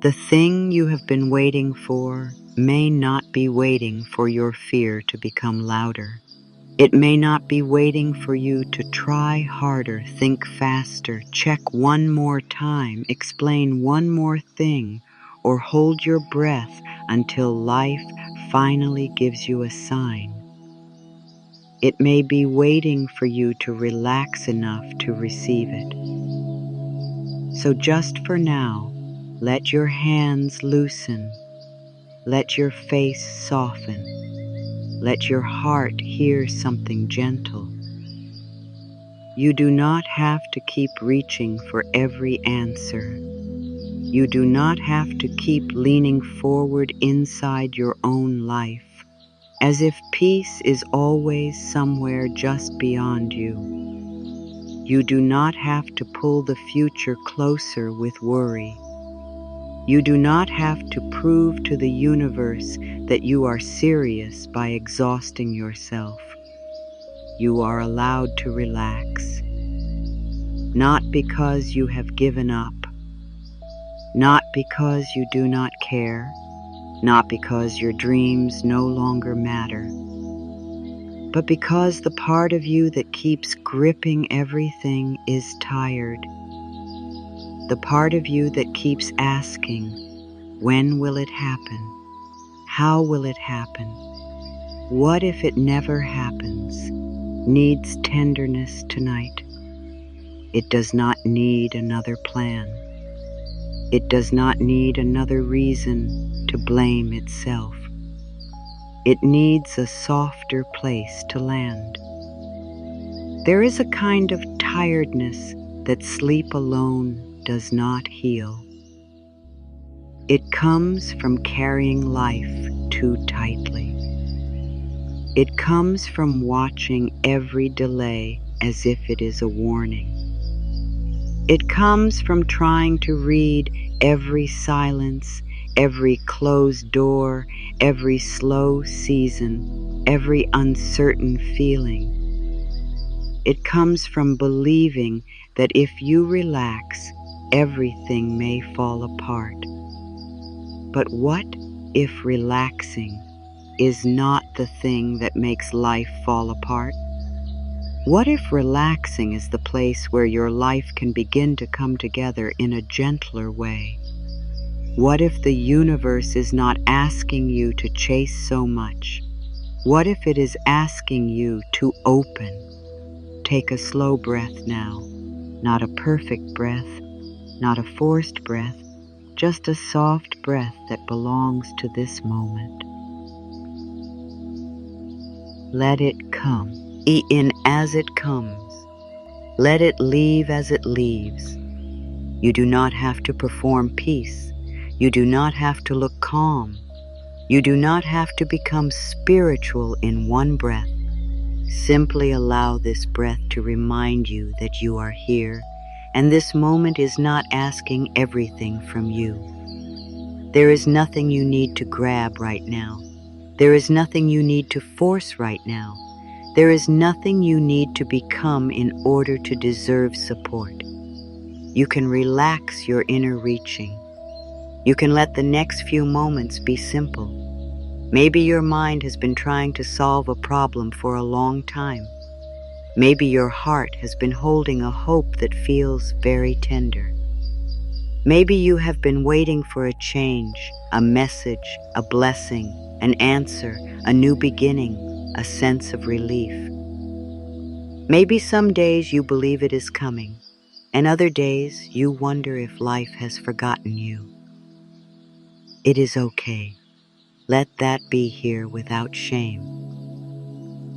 The thing you have been waiting for may not be waiting for your fear to become louder. It may not be waiting for you to try harder, think faster, check one more time, explain one more thing, or hold your breath until life finally gives you a sign. It may be waiting for you to relax enough to receive it. So just for now, let your hands loosen, let your face soften, let your heart hear something gentle. You do not have to keep reaching for every answer. You do not have to keep leaning forward inside your own life, as if peace is always somewhere just beyond you. You do not have to pull the future closer with worry. You do not have to prove to the universe that you are serious by exhausting yourself. You are allowed to relax, not because you have given up, not because you do not care, not because your dreams no longer matter, but because the part of you that keeps gripping everything is tired. The part of you that keeps asking, when will it happen? How will it happen? What if it never happens? Needs tenderness tonight. It does not need another plan. It does not need another reason to blame itself. It needs a softer place to land. There is a kind of tiredness that sleep alone does not heal. It comes from carrying life too tightly. It comes from watching every delay as if it is a warning. It comes from trying to read every silence, every closed door, every slow season, every uncertain feeling. It comes from believing that if you relax, everything may fall apart. But what if relaxing is not the thing that makes life fall apart? What if relaxing is the place where your life can begin to come together in a gentler way? What if the universe is not asking you to chase so much? What if it is asking you to open? Take a slow breath now, not a perfect breath, not a forced breath, just a soft breath that belongs to this moment. Let it come in as it comes. Let it leave as it leaves. You do not have to perform peace. You do not have to look calm. You do not have to become spiritual in one breath. Simply allow this breath to remind you that you are here, and this moment is not asking everything from you. There is nothing you need to grab right now. There is nothing you need to force right now. There is nothing you need to become in order to deserve support. You can relax your inner reaching. You can let the next few moments be simple. Maybe your mind has been trying to solve a problem for a long time. Maybe your heart has been holding a hope that feels very tender. Maybe you have been waiting for a change, a message, a blessing, an answer, a new beginning, a sense of relief. Maybe some days you believe it is coming, and other days you wonder if life has forgotten you. It is okay. Let that be here without shame.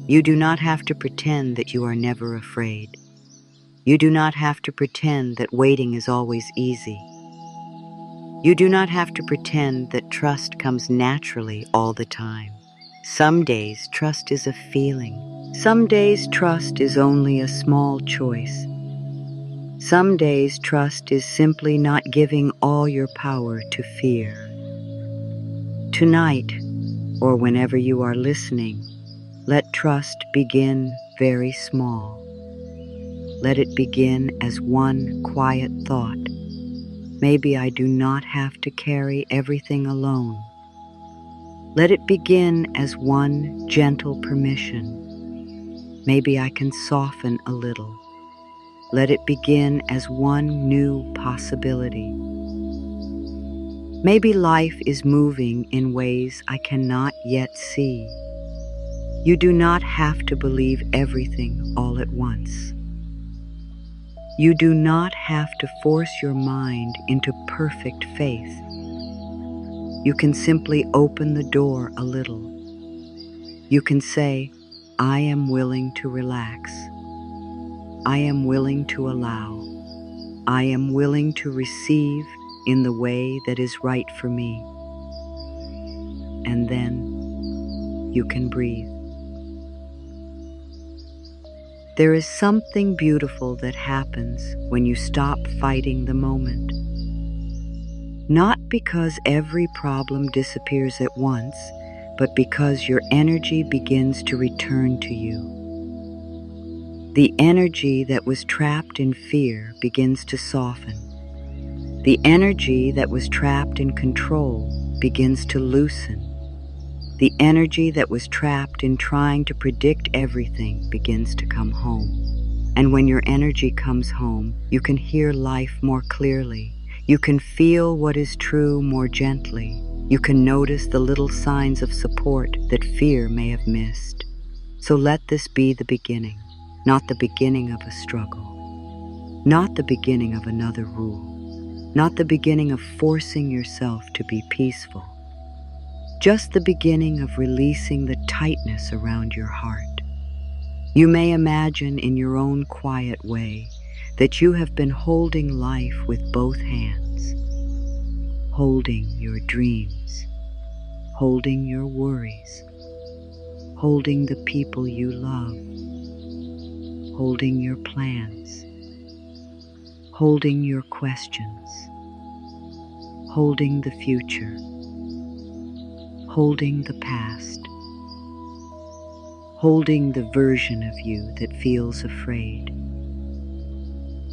You do not have to pretend that you are never afraid. You do not have to pretend that waiting is always easy. You do not have to pretend that trust comes naturally all the time. Some days trust is a feeling. Some days trust is only a small choice. Some days trust is simply not giving all your power to fear. Tonight, or whenever you are listening, let trust begin very small. Let it begin as one quiet thought. Maybe I do not have to carry everything alone. Let it begin as one gentle permission. Maybe I can soften a little. Let it begin as one new possibility. Maybe life is moving in ways I cannot yet see. You do not have to believe everything all at once. You do not have to force your mind into perfect faith. You can simply open the door a little. You can say, I am willing to relax. I am willing to allow. I am willing to receive in the way that is right for me. And then you can breathe. There is something beautiful that happens when you stop fighting the moment. Not because every problem disappears at once, but because your energy begins to return to you. The energy that was trapped in fear begins to soften. The energy that was trapped in control begins to loosen. The energy that was trapped in trying to predict everything begins to come home. And when your energy comes home, you can hear life more clearly. You can feel what is true more gently. You can notice the little signs of support that fear may have missed. So let this be the beginning, not the beginning of a struggle, not the beginning of another rule, not the beginning of forcing yourself to be peaceful. Just the beginning of releasing the tightness around your heart. You may imagine in your own quiet way that you have been holding life with both hands, holding your dreams, holding your worries, holding the people you love, holding your plans, holding your questions, holding the future, holding the past, holding the version of you that feels afraid,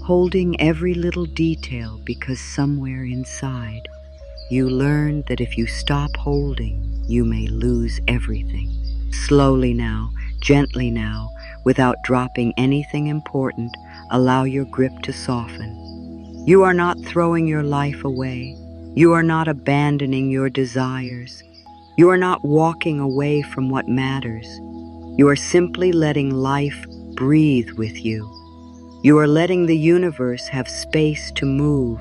holding every little detail because somewhere inside you learned that if you stop holding, you may lose everything. Slowly now, gently now, without dropping anything important, allow your grip to soften. You are not throwing your life away. You are not abandoning your desires. You are not walking away from what matters. You are simply letting life breathe with you. You are letting the universe have space to move.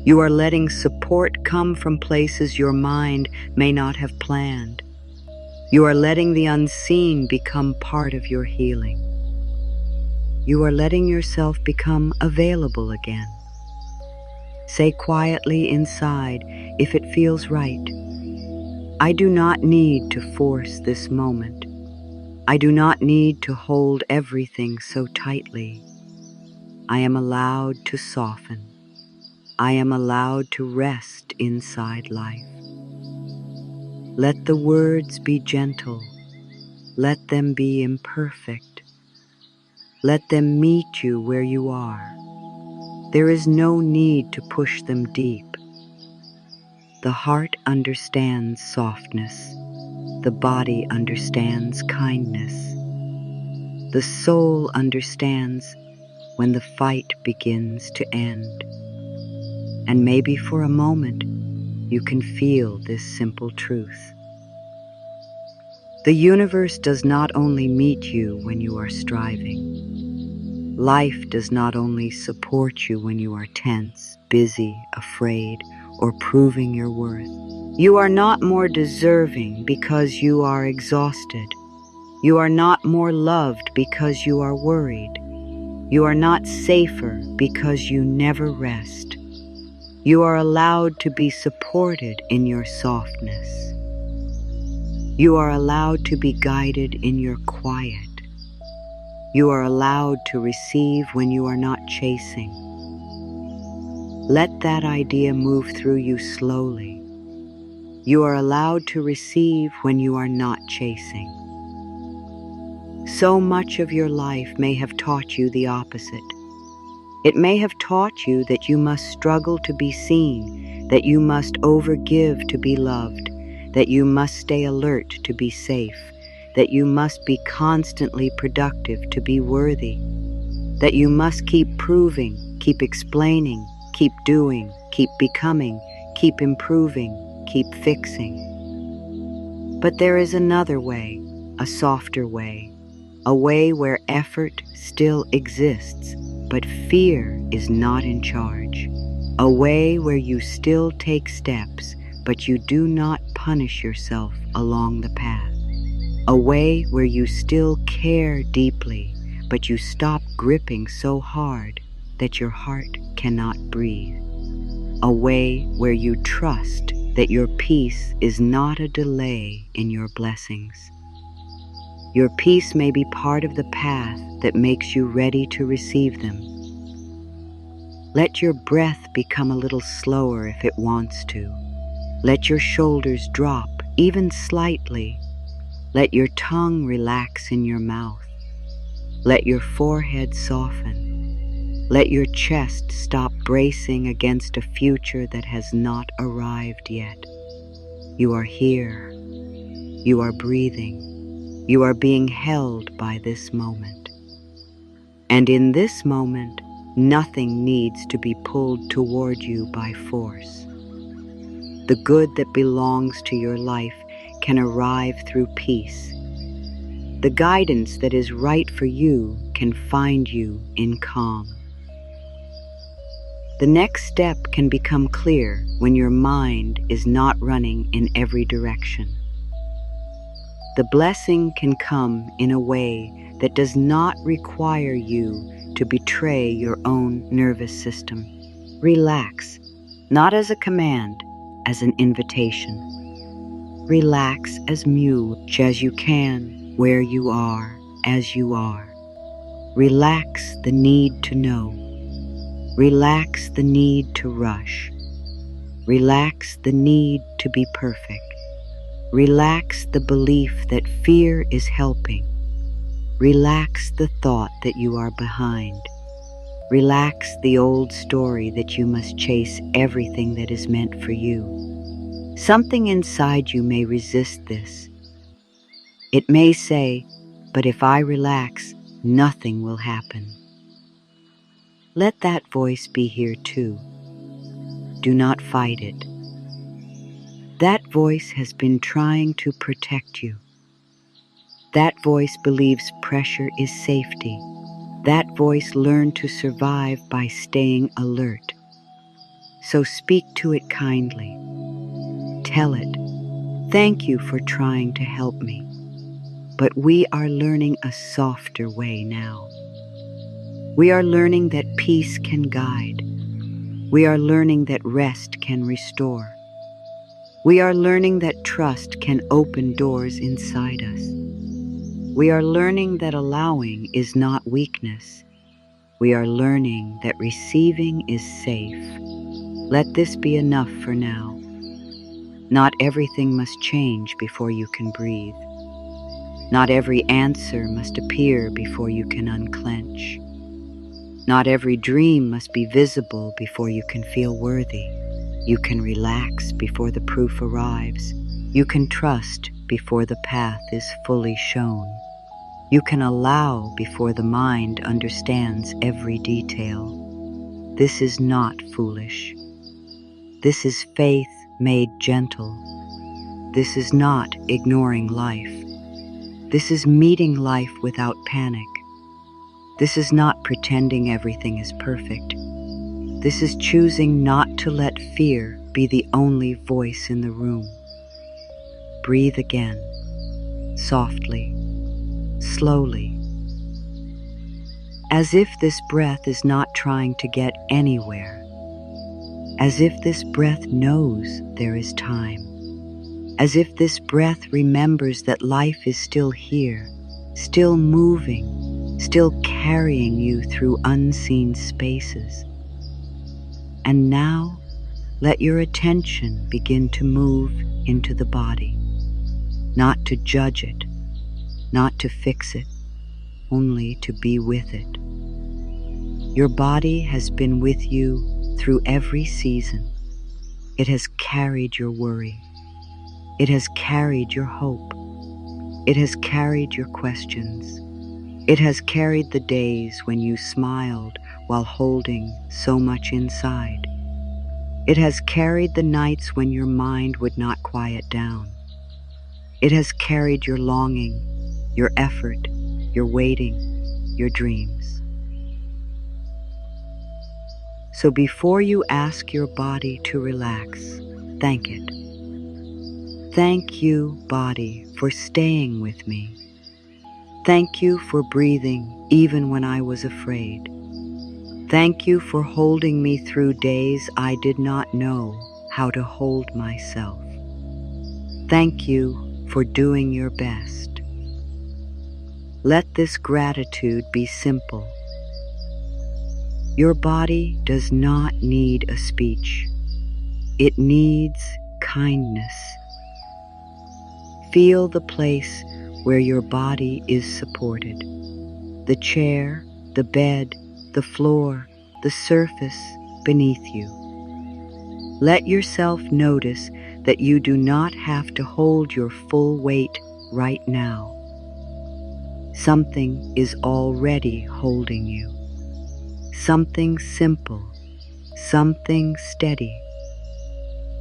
You are letting support come from places your mind may not have planned. You are letting the unseen become part of your healing. You are letting yourself become available again. Say quietly inside, if it feels right, I do not need to force this moment. I do not need to hold everything so tightly. I am allowed to soften. I am allowed to rest inside life. Let the words be gentle. Let them be imperfect. Let them meet you where you are. There is no need to push them deep. The heart understands softness. The body understands kindness. The soul understands when the fight begins to end. And maybe for a moment, you can feel this simple truth. The universe does not only meet you when you are striving. Life does not only support you when you are tense, busy, afraid, or proving your worth. You are not more deserving because you are exhausted. You are not more loved because you are worried. You are not safer because you never rest. You are allowed to be supported in your softness. You are allowed to be guided in your quiet. You are allowed to receive when you are not chasing. Let that idea move through you slowly. You are allowed to receive when you are not chasing. So much of your life may have taught you the opposite. It may have taught you that you must struggle to be seen, that you must overgive to be loved, that you must stay alert to be safe, that you must be constantly productive to be worthy, that you must keep proving, keep explaining, keep doing, keep becoming, keep improving, keep fixing. But there is another way, a softer way, a way where effort still exists, but fear is not in charge. A way where you still take steps, but you do not punish yourself along the path. A way where you still care deeply, but you stop gripping so hard that your heart cannot breathe. A way where you trust that your peace is not a delay in your blessings. Your peace may be part of the path that makes you ready to receive them. Let your breath become a little slower if it wants to. Let your shoulders drop, even slightly. Let your tongue relax in your mouth. Let your forehead soften. Let your chest stop bracing against a future that has not arrived yet. You are here. You are breathing. You are being held by this moment. And in this moment, nothing needs to be pulled toward you by force. The good that belongs to your life can arrive through peace. The guidance that is right for you can find you in calm. The next step can become clear when your mind is not running in every direction. The blessing can come in a way that does not require you to betray your own nervous system. Relax, not as a command, as an invitation. Relax as much as you can where you are, as you are. Relax the need to know. Relax the need to rush. Relax the need to be perfect. Relax the belief that fear is helping. Relax the thought that you are behind. Relax the old story that you must chase everything that is meant for you. Something inside you may resist this. It may say, but if I relax, nothing will happen. Let that voice be here too. Do not fight it. That voice has been trying to protect you. That voice believes pressure is safety. That voice learned to survive by staying alert. So speak to it kindly. Tell it, thank you for trying to help me. But we are learning a softer way now. We are learning that peace can guide. We are learning that rest can restore. We are learning that trust can open doors inside us. We are learning that allowing is not weakness. We are learning that receiving is safe. Let this be enough for now. Not everything must change before you can breathe. Not every answer must appear before you can unclench. Not every dream must be visible before you can feel worthy. You can relax before the proof arrives. You can trust before the path is fully shown. You can allow before the mind understands every detail. This is not foolish. This is faith made gentle. This is not ignoring life. This is meeting life without panic. This is not pretending everything is perfect. This is choosing not to let fear be the only voice in the room. Breathe again, softly, slowly, as if this breath is not trying to get anywhere, as if this breath knows there is time, as if this breath remembers that life is still here, still moving, still carrying you through unseen spaces. And now, let your attention begin to move into the body, not to judge it, not to fix it, only to be with it. Your body has been with you through every season. It has carried your worry. It has carried your hope. It has carried your questions. It has carried the days when you smiled while holding so much inside. It has carried the nights when your mind would not quiet down. It has carried your longing, your effort, your waiting, your dreams. So before you ask your body to relax, thank it. Thank you, body, for staying with me. Thank you for breathing even when I was afraid. Thank you for holding me through days I did not know how to hold myself. Thank you for doing your best. Let this gratitude be simple. Your body does not need a speech. It needs kindness. Feel the place where your body is supported. The chair, the bed, the floor, the surface beneath you. Let yourself notice that you do not have to hold your full weight right now. Something is already holding you. Something simple, something steady.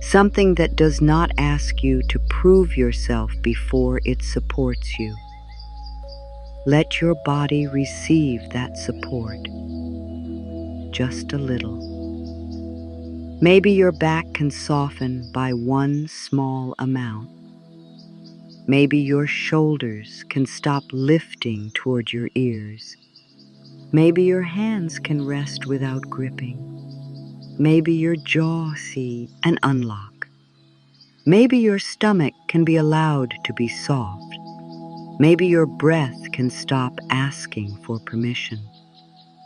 Something that does not ask you to prove yourself before it supports you. Let your body receive that support. Just a little. Maybe your back can soften by one small amount. Maybe your shoulders can stop lifting toward your ears. Maybe your hands can rest without gripping. Maybe your jaw see and unlock. Maybe your stomach can be allowed to be soft. Maybe your breath can stop asking for permission.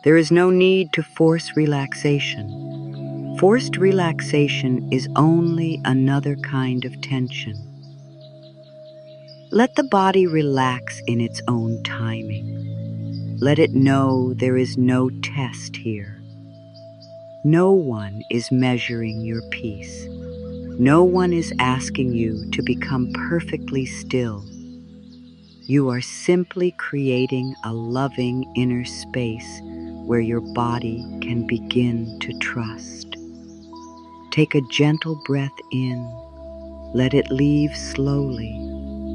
There is no need to force relaxation. Forced relaxation is only another kind of tension. Let the body relax in its own timing. Let it know there is no test here. No one is measuring your peace. No one is asking you to become perfectly still. You are simply creating a loving inner space where your body can begin to trust. Take a gentle breath in. Let it leave slowly,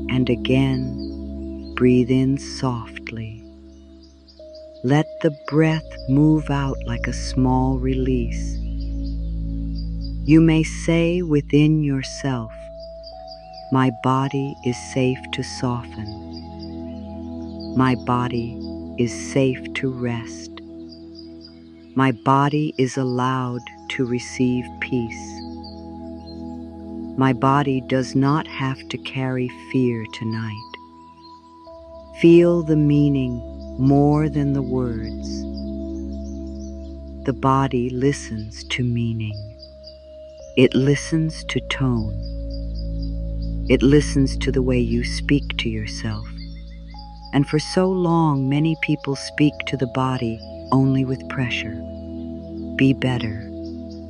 and again, breathe in softly. Let the breath move out like a small release. You may say within yourself, "My body is safe to soften. My body is safe to rest. My body is allowed to receive peace. My body does not have to carry fear tonight." Feel the meaning more than the words. The body listens to meaning. It listens to tone. It listens to the way you speak to yourself. And for so long, many people speak to the body only with pressure. Be better,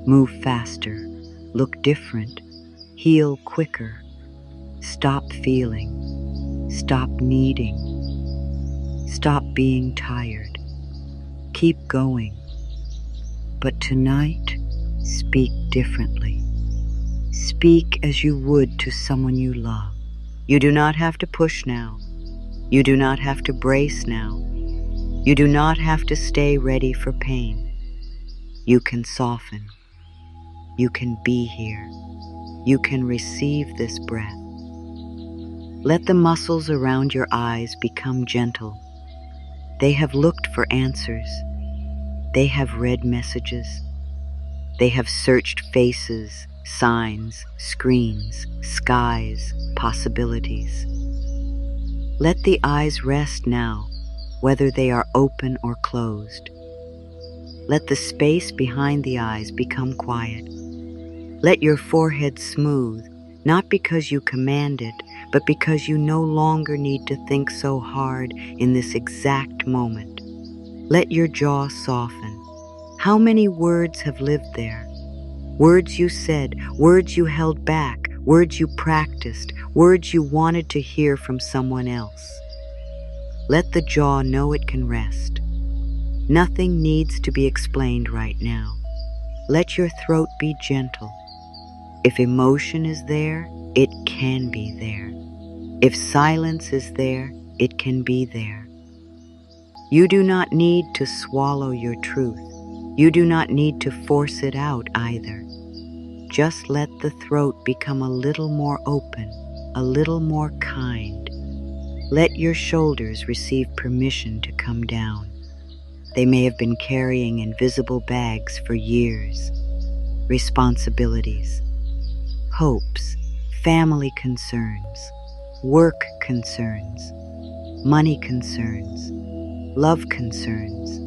move faster, look different, heal quicker, stop feeling, stop needing, stop being tired, keep going. But tonight, speak differently. Speak as you would to someone you love. You do not have to push now. You do not have to brace now. You do not have to stay ready for pain. You can soften. You can be here. You can receive this breath. Let the muscles around your eyes become gentle. They have looked for answers. They have read messages. They have searched faces, signs, screens, skies, possibilities. Let the eyes rest now, whether they are open or closed. Let the space behind the eyes become quiet. Let your forehead smooth, not because you command it, but because you no longer need to think so hard in this exact moment. Let your jaw soften. How many words have lived there? Words you said, words you held back, words you practiced, words you wanted to hear from someone else. Let the jaw know it can rest. Nothing needs to be explained right now. Let your throat be gentle. If emotion is there, it can be there. If silence is there, it can be there. You do not need to swallow your truth. You do not need to force it out either. Just let the throat become a little more open, a little more kind. Let your shoulders receive permission to come down. They may have been carrying invisible bags for years. Responsibilities, hopes, family concerns, work concerns, money concerns, love concerns.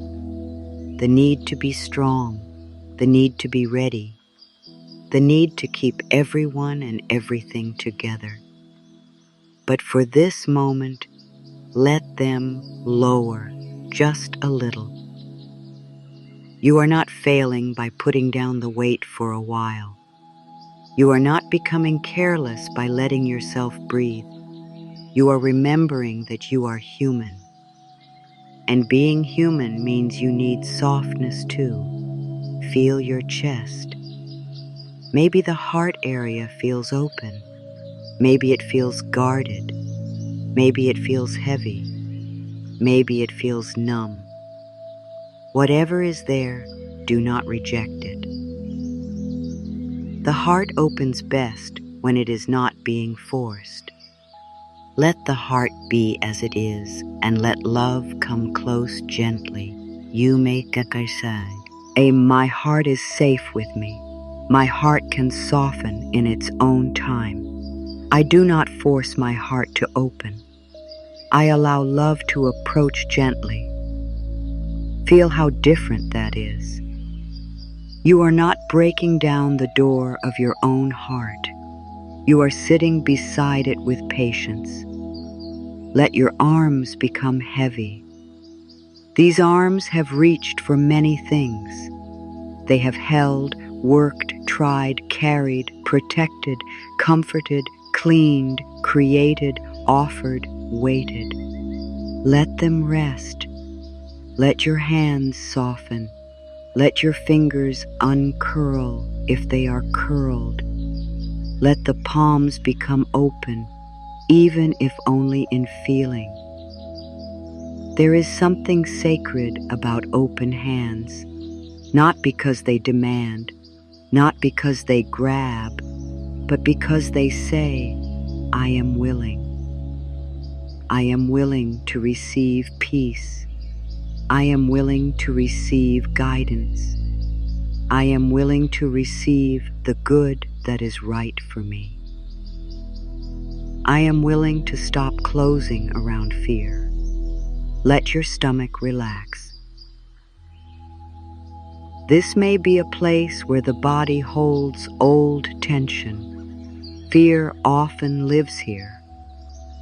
The need to be strong, the need to be ready, the need to keep everyone and everything together. But for this moment, let them lower just a little. You are not failing by putting down the weight for a while. You are not becoming careless by letting yourself breathe. You are remembering that you are human. And being human means you need softness too. Feel your chest. Maybe the heart area feels open. Maybe it feels guarded. Maybe it feels heavy. Maybe it feels numb. Whatever is there, do not reject it. The heart opens best when it is not being forced. Let the heart be as it is, and let love come close gently. You make my heart is safe with me. My heart can soften in its own time. I do not force my heart to open. I allow love to approach gently. Feel how different that is. You are not breaking down the door of your own heart. You are sitting beside it with patience. Let your arms become heavy. These arms have reached for many things. They have held, worked, tried, carried, protected, comforted, cleaned, created, offered, waited. Let them rest. Let your hands soften. Let your fingers uncurl if they are curled. Let the palms become open, even if only in feeling. There is something sacred about open hands, not because they demand, not because they grab, but because they say, I am willing. I am willing to receive peace. I am willing to receive guidance. I am willing to receive the good that is right for me. I am willing to stop closing around fear. Let your stomach relax. This may be a place where the body holds old tension. Fear often lives here.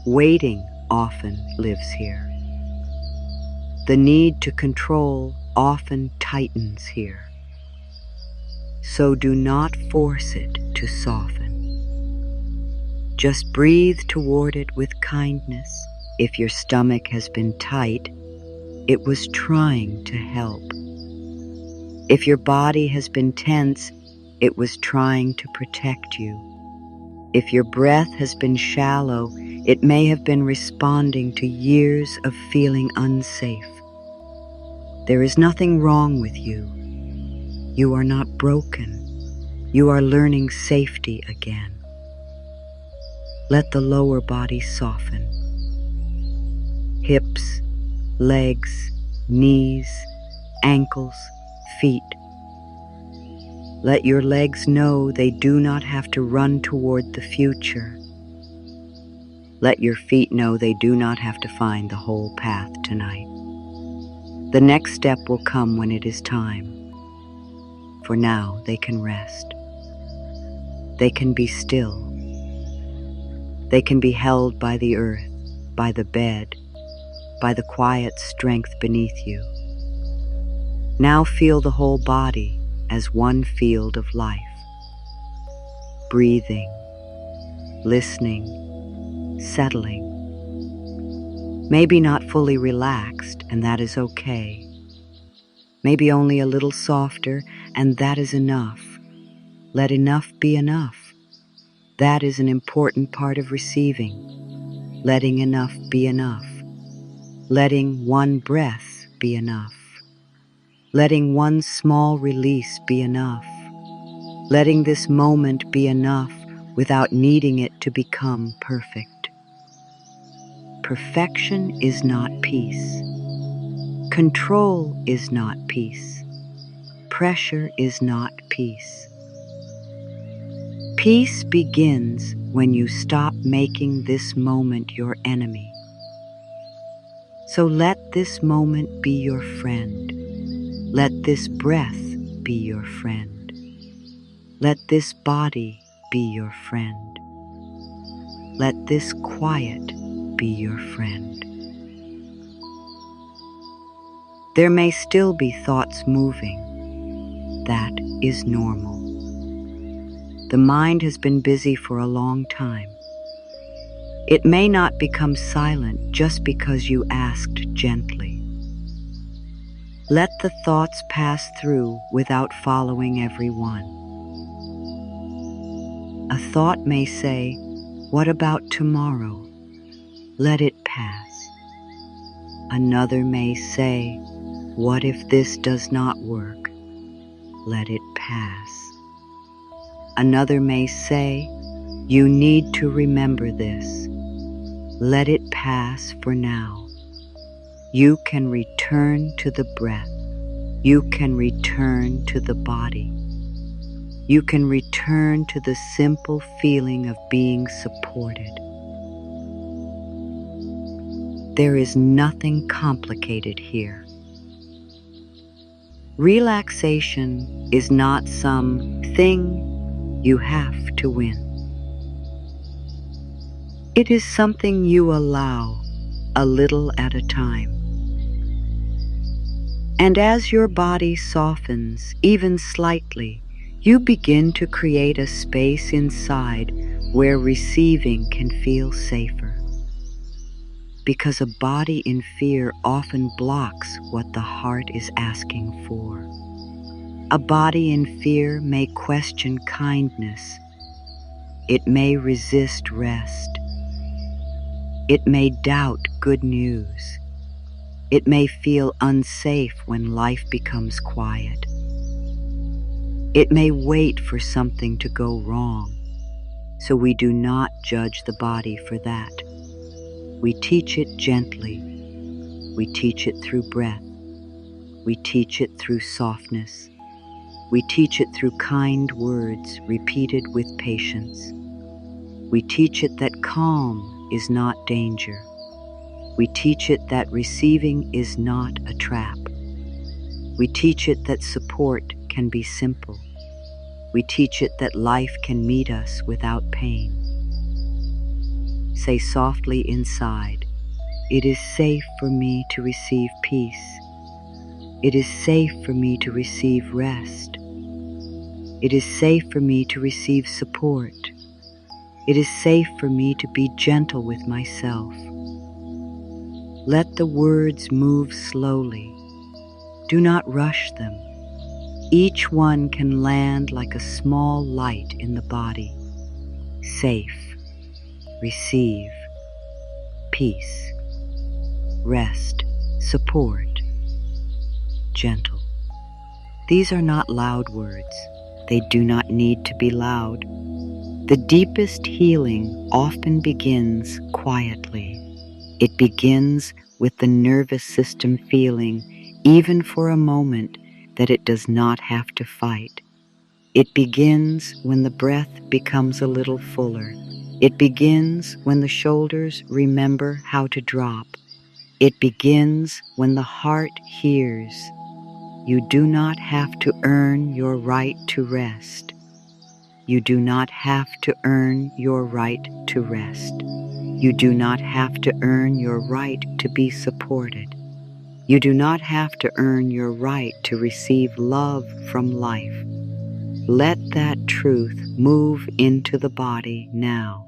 Waiting often lives here. The need to control often tightens here. So do not force it to soften. Just breathe toward it with kindness. If your stomach has been tight, it was trying to help. If your body has been tense, it was trying to protect you. If your breath has been shallow, it may have been responding to years of feeling unsafe. There is nothing wrong with you. You are not broken. You are learning safety again. Let the lower body soften. Hips, legs, knees, ankles, feet. Let your legs know they do not have to run toward the future. Let your feet know they do not have to find the whole path tonight. The next step will come when it is time. For now, they can rest. They can be still. They can be held by the earth, by the bed, by the quiet strength beneath you. Now feel the whole body as one field of life. Breathing, listening, settling. Maybe not fully relaxed, and that is okay. Maybe only a little softer, and that is enough. Let enough be enough. That is an important part of receiving. Letting enough be enough. Letting one breath be enough. Letting one small release be enough. Letting this moment be enough without needing it to become perfect. Perfection is not peace. Control is not peace. Pressure is not peace. Peace begins when you stop making this moment your enemy. So let this moment be your friend. Let this breath be your friend. Let this body be your friend. Let this quiet be your friend. There may still be thoughts moving. That is normal. The mind has been busy for a long time. It may not become silent just because you asked gently. Let the thoughts pass through without following every one. A thought may say, "What about tomorrow?" Let it pass. Another may say, "What if this does not work?" Let it pass. Another may say, "You need to remember this." Let it pass for now. You can return to the breath. You can return to the body. You can return to the simple feeling of being supported. There is nothing complicated here. Relaxation is not some thing you have to win. It is something you allow a little at a time. And as your body softens, even slightly, you begin to create a space inside where receiving can feel safer. Because a body in fear often blocks what the heart is asking for. A body in fear may question kindness. It may resist rest. It may doubt good news. It may feel unsafe when life becomes quiet. It may wait for something to go wrong, so we do not judge the body for that. We teach it gently. We teach it through breath. We teach it through softness. We teach it through kind words repeated with patience. We teach it that calm is not danger. We teach it that receiving is not a trap. We teach it that support can be simple. We teach it that life can meet us without pain. Say softly inside, "It is safe for me to receive peace. It is safe for me to receive rest. It is safe for me to receive support. It is safe for me to be gentle with myself." Let the words move slowly. Do not rush them. Each one can land like a small light in the body. Safe, receive, peace, rest, support, gentle. These are not loud words. They do not need to be loud. The deepest healing often begins quietly. It begins with the nervous system feeling, even for a moment, that it does not have to fight. It begins when the breath becomes a little fuller. It begins when the shoulders remember how to drop. It begins when the heart hears. You do not have to earn your right to rest. You do not have to earn your right to rest. You do not have to earn your right to be supported. You do not have to earn your right to receive love from life. Let that truth move into the body now.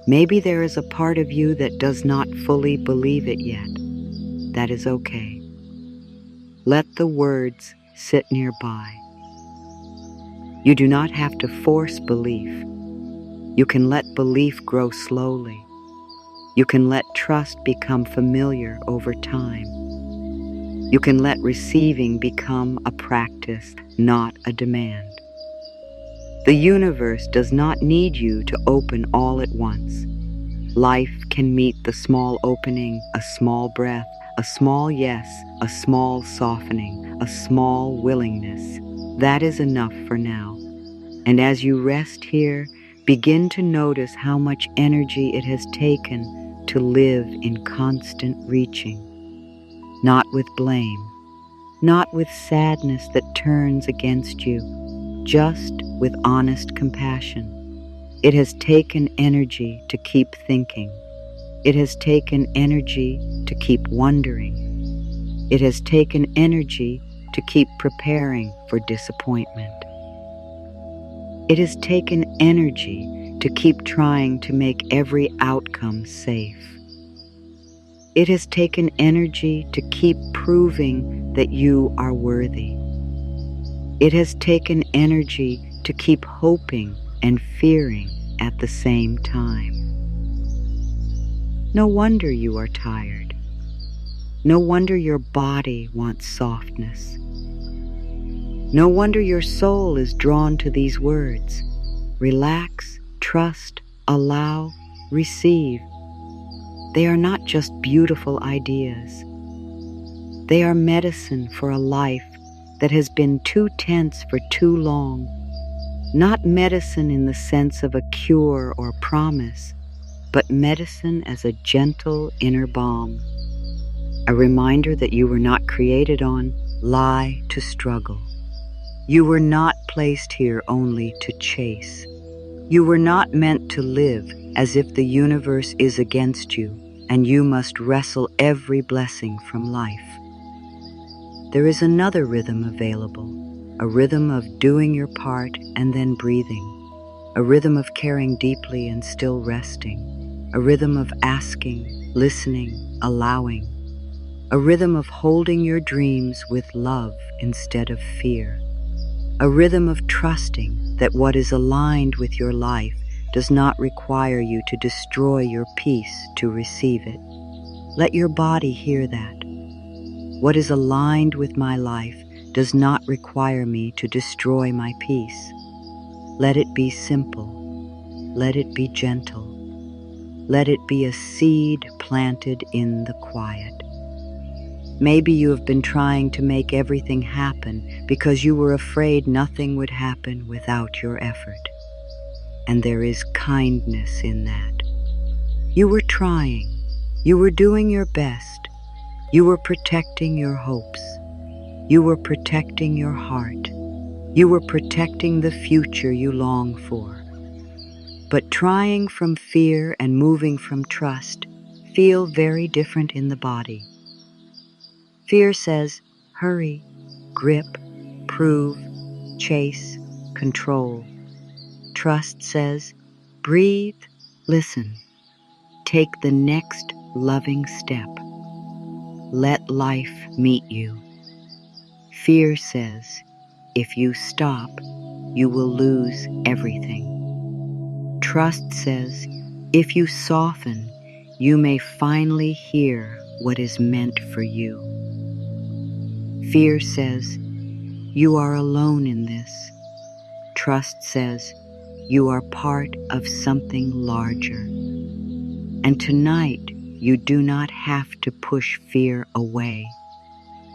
Maybe there is a part of you that does not fully believe it yet. That is okay. Let the words sit nearby. You do not have to force belief. You can let belief grow slowly. You can let trust become familiar over time. You can let receiving become a practice, not a demand. The universe does not need you to open all at once. Life can meet the small opening, a small breath, a small yes, a small softening, a small willingness. That is enough for now. And as you rest here, begin to notice how much energy it has taken to live in constant reaching. Not with blame, not with sadness that turns against you, just with honest compassion. It has taken energy to keep thinking. It has taken energy to keep wondering. It has taken energy to keep preparing for disappointment. It has taken energy to keep trying to make every outcome safe. It has taken energy to keep proving that you are worthy. It has taken energy to keep hoping and fearing at the same time. No wonder you are tired. No wonder your body wants softness. No wonder your soul is drawn to these words. Relax, trust, allow, receive. They are not just beautiful ideas. They are medicine for a life that has been too tense for too long. Not medicine in the sense of a cure or promise, but medicine as a gentle inner balm. A reminder that you were not created on lie to struggle. You were not placed here only to chase. You were not meant to live as if the universe is against you and you must wrestle every blessing from life. There is another rhythm available, a rhythm of doing your part and then breathing, a rhythm of caring deeply and still resting, a rhythm of asking, listening, allowing, a rhythm of holding your dreams with love instead of fear, a rhythm of trusting that what is aligned with your life does not require you to destroy your peace to receive it. Let your body hear that. What is aligned with my life does not require me to destroy my peace. Let it be simple. Let it be gentle. Let it be a seed planted in the quiet. Maybe you have been trying to make everything happen because you were afraid nothing would happen without your effort. And there is kindness in that. You were trying. You were doing your best. You were protecting your hopes. You were protecting your heart. You were protecting the future you long for. But trying from fear and moving from trust feel very different in the body. Fear says, hurry, grip, prove, chase, control. Trust says, breathe, listen, take the next loving step. Let life meet you. Fear says, if you stop, you will lose everything. Trust says, if you soften, you may finally hear what is meant for you. Fear says, you are alone in this. Trust says, you are part of something larger. And tonight, you do not have to push fear away.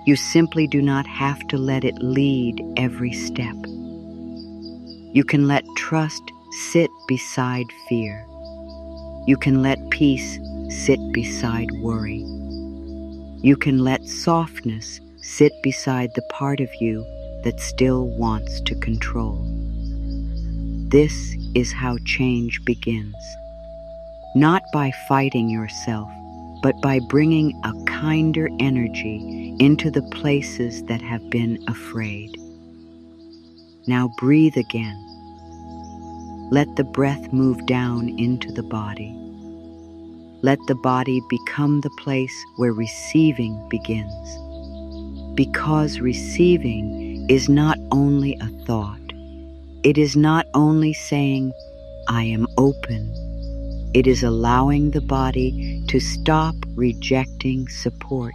You simply do not have to let it lead every step. You can let trust sit beside fear. You can let peace sit beside worry. You can let softness sit beside the part of you that still wants to control. This is how change begins. Not by fighting yourself, but by bringing a kinder energy into the places that have been afraid. Now breathe again. Let the breath move down into the body. Let the body become the place where receiving begins. Because receiving is not only a thought. It is not only saying, I am open. It is allowing the body to stop rejecting support.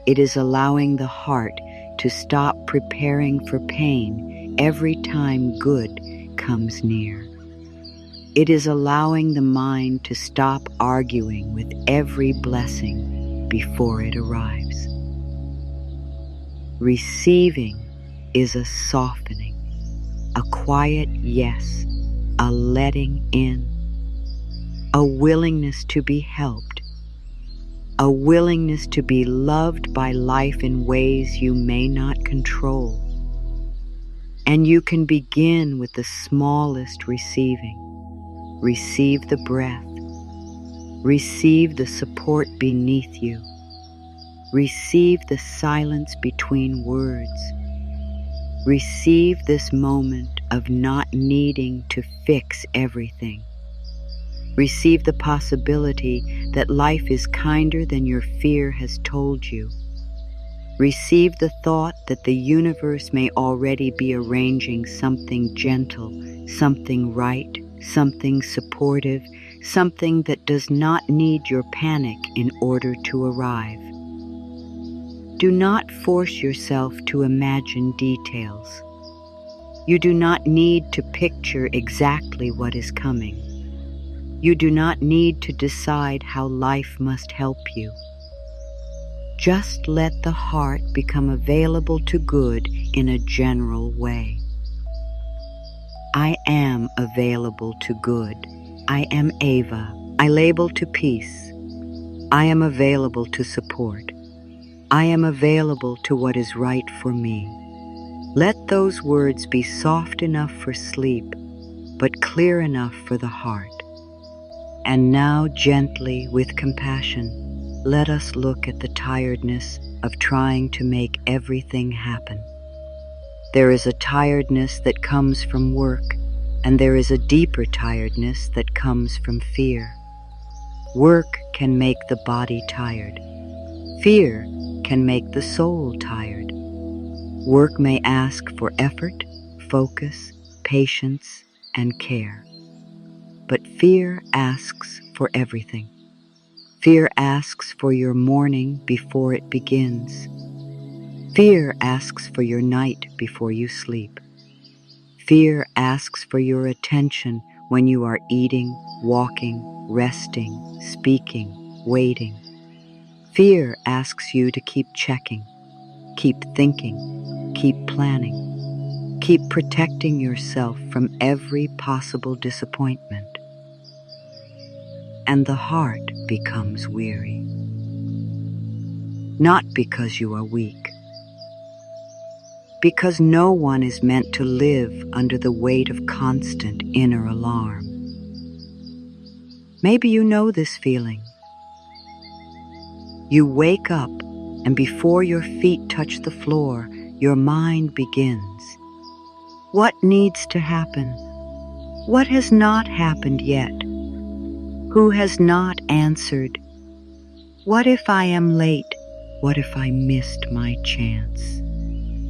It is allowing the heart to stop preparing for pain every time good comes near. It is allowing the mind to stop arguing with every blessing before it arrives. Receiving is a softening, a quiet yes, a letting in, a willingness to be helped, a willingness to be loved by life in ways you may not control. And you can begin with the smallest receiving. Receive the breath. Receive the support beneath you. Receive the silence between words. Receive this moment of not needing to fix everything. Receive the possibility that life is kinder than your fear has told you. Receive the thought that the universe may already be arranging something gentle, something right, something supportive, something that does not need your panic in order to arrive. Do not force yourself to imagine details. You do not need to picture exactly what is coming. You do not need to decide how life must help you. Just let the heart become available to good in a general way. I am available to good. I am Ava. I label to peace. I am available to support. I am available to what is right for me. Let those words be soft enough for sleep, but clear enough for the heart. And now gently, with compassion, let us look at the tiredness of trying to make everything happen. There is a tiredness that comes from work, and there is a deeper tiredness that comes from fear. Work can make the body tired. Fear can make the soul tired. Work may ask for effort, focus, patience, and care. But fear asks for everything. Fear asks for your morning before it begins. Fear asks for your night before you sleep. Fear asks for your attention when you are eating, walking, resting, speaking, waiting. Fear asks you to keep checking, keep thinking, keep planning, keep protecting yourself from every possible disappointment. And the heart becomes weary. Not because you are weak, because no one is meant to live under the weight of constant inner alarm. Maybe you know this feeling. You wake up, and before your feet touch the floor, your mind begins. What needs to happen? What has not happened yet? Who has not answered? What if I am late? What if I missed my chance?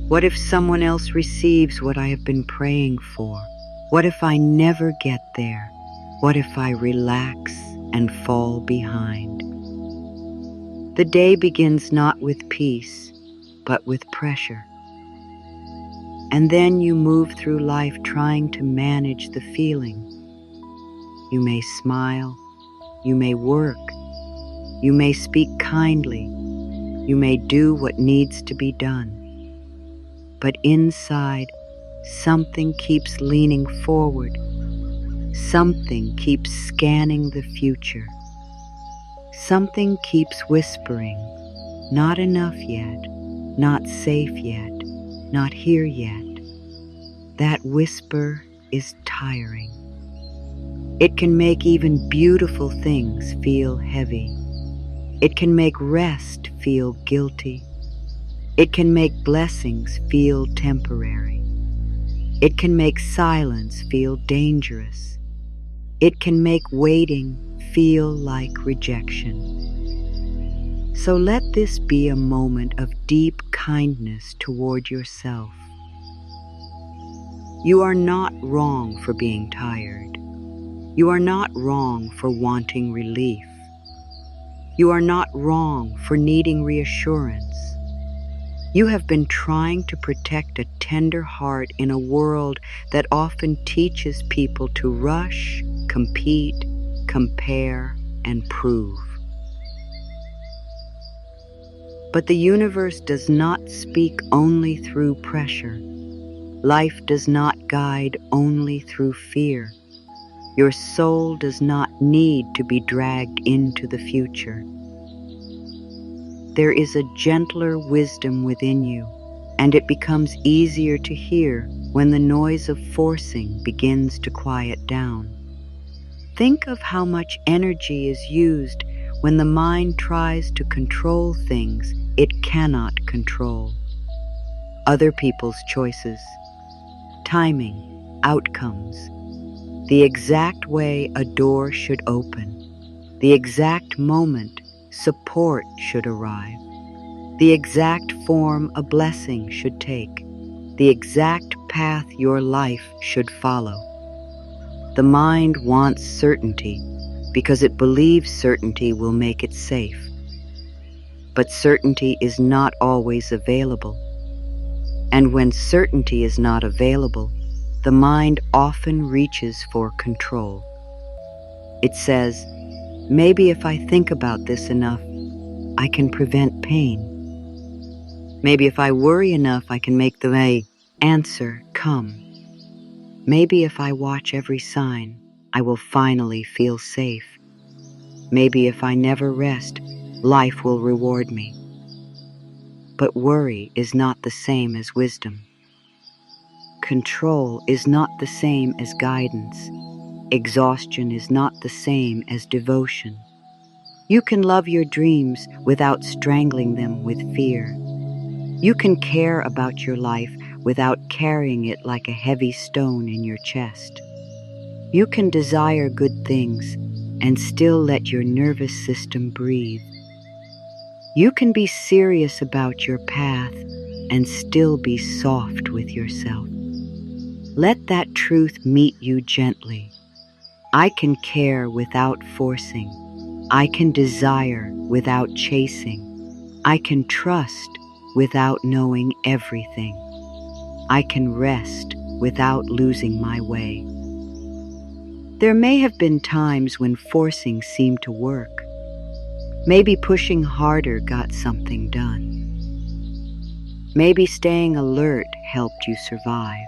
What if someone else receives what I have been praying for? What if I never get there? What if I relax and fall behind? The day begins not with peace, but with pressure. And then you move through life trying to manage the feeling. You may smile, you may work, you may speak kindly, you may do what needs to be done. But inside, something keeps leaning forward. Something keeps scanning the future. Something keeps whispering, not enough yet, not safe yet, not here yet. That whisper is tiring. It can make even beautiful things feel heavy. It can make rest feel guilty. It can make blessings feel temporary. It can make silence feel dangerous. It can make waiting feel like rejection. So let this be a moment of deep kindness toward yourself. You are not wrong for being tired. You are not wrong for wanting relief. You are not wrong for needing reassurance. You have been trying to protect a tender heart in a world that often teaches people to rush, compete, compare, and prove. But the universe does not speak only through pressure. Life does not guide only through fear. Your soul does not need to be dragged into the future. There is a gentler wisdom within you, and it becomes easier to hear when the noise of forcing begins to quiet down. Think of how much energy is used when the mind tries to control things it cannot control. Other people's choices, timing, outcomes, the exact way a door should open, the exact moment support should arrive, the exact form a blessing should take, the exact path your life should follow. The mind wants certainty because it believes certainty will make it safe. But certainty is not always available. And when certainty is not available, the mind often reaches for control. It says, maybe if I think about this enough, I can prevent pain. Maybe if I worry enough, I can make the answer come. Maybe if I watch every sign, I will finally feel safe. Maybe if I never rest, life will reward me. But worry is not the same as wisdom. Control is not the same as guidance. Exhaustion is not the same as devotion. You can love your dreams without strangling them with fear. You can care about your life without carrying it like a heavy stone in your chest. You can desire good things and still let your nervous system breathe. You can be serious about your path and still be soft with yourself. Let that truth meet you gently. I can care without forcing. I can desire without chasing. I can trust without knowing everything. I can rest without losing my way. There may have been times when forcing seemed to work. Maybe pushing harder got something done. Maybe staying alert helped you survive.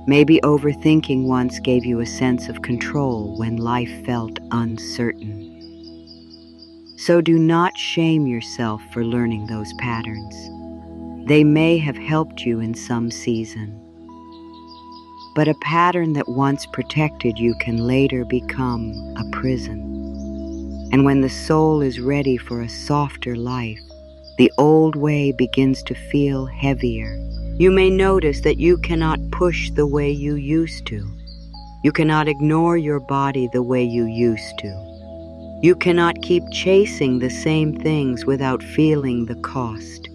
Maybe overthinking once gave you a sense of control when life felt uncertain. So do not shame yourself for learning those patterns. They may have helped you in some season. But a pattern that once protected you can later become a prison. And when the soul is ready for a softer life, the old way begins to feel heavier. You may notice that you cannot push the way you used to. You cannot ignore your body the way you used to. You cannot keep chasing the same things without feeling the cost.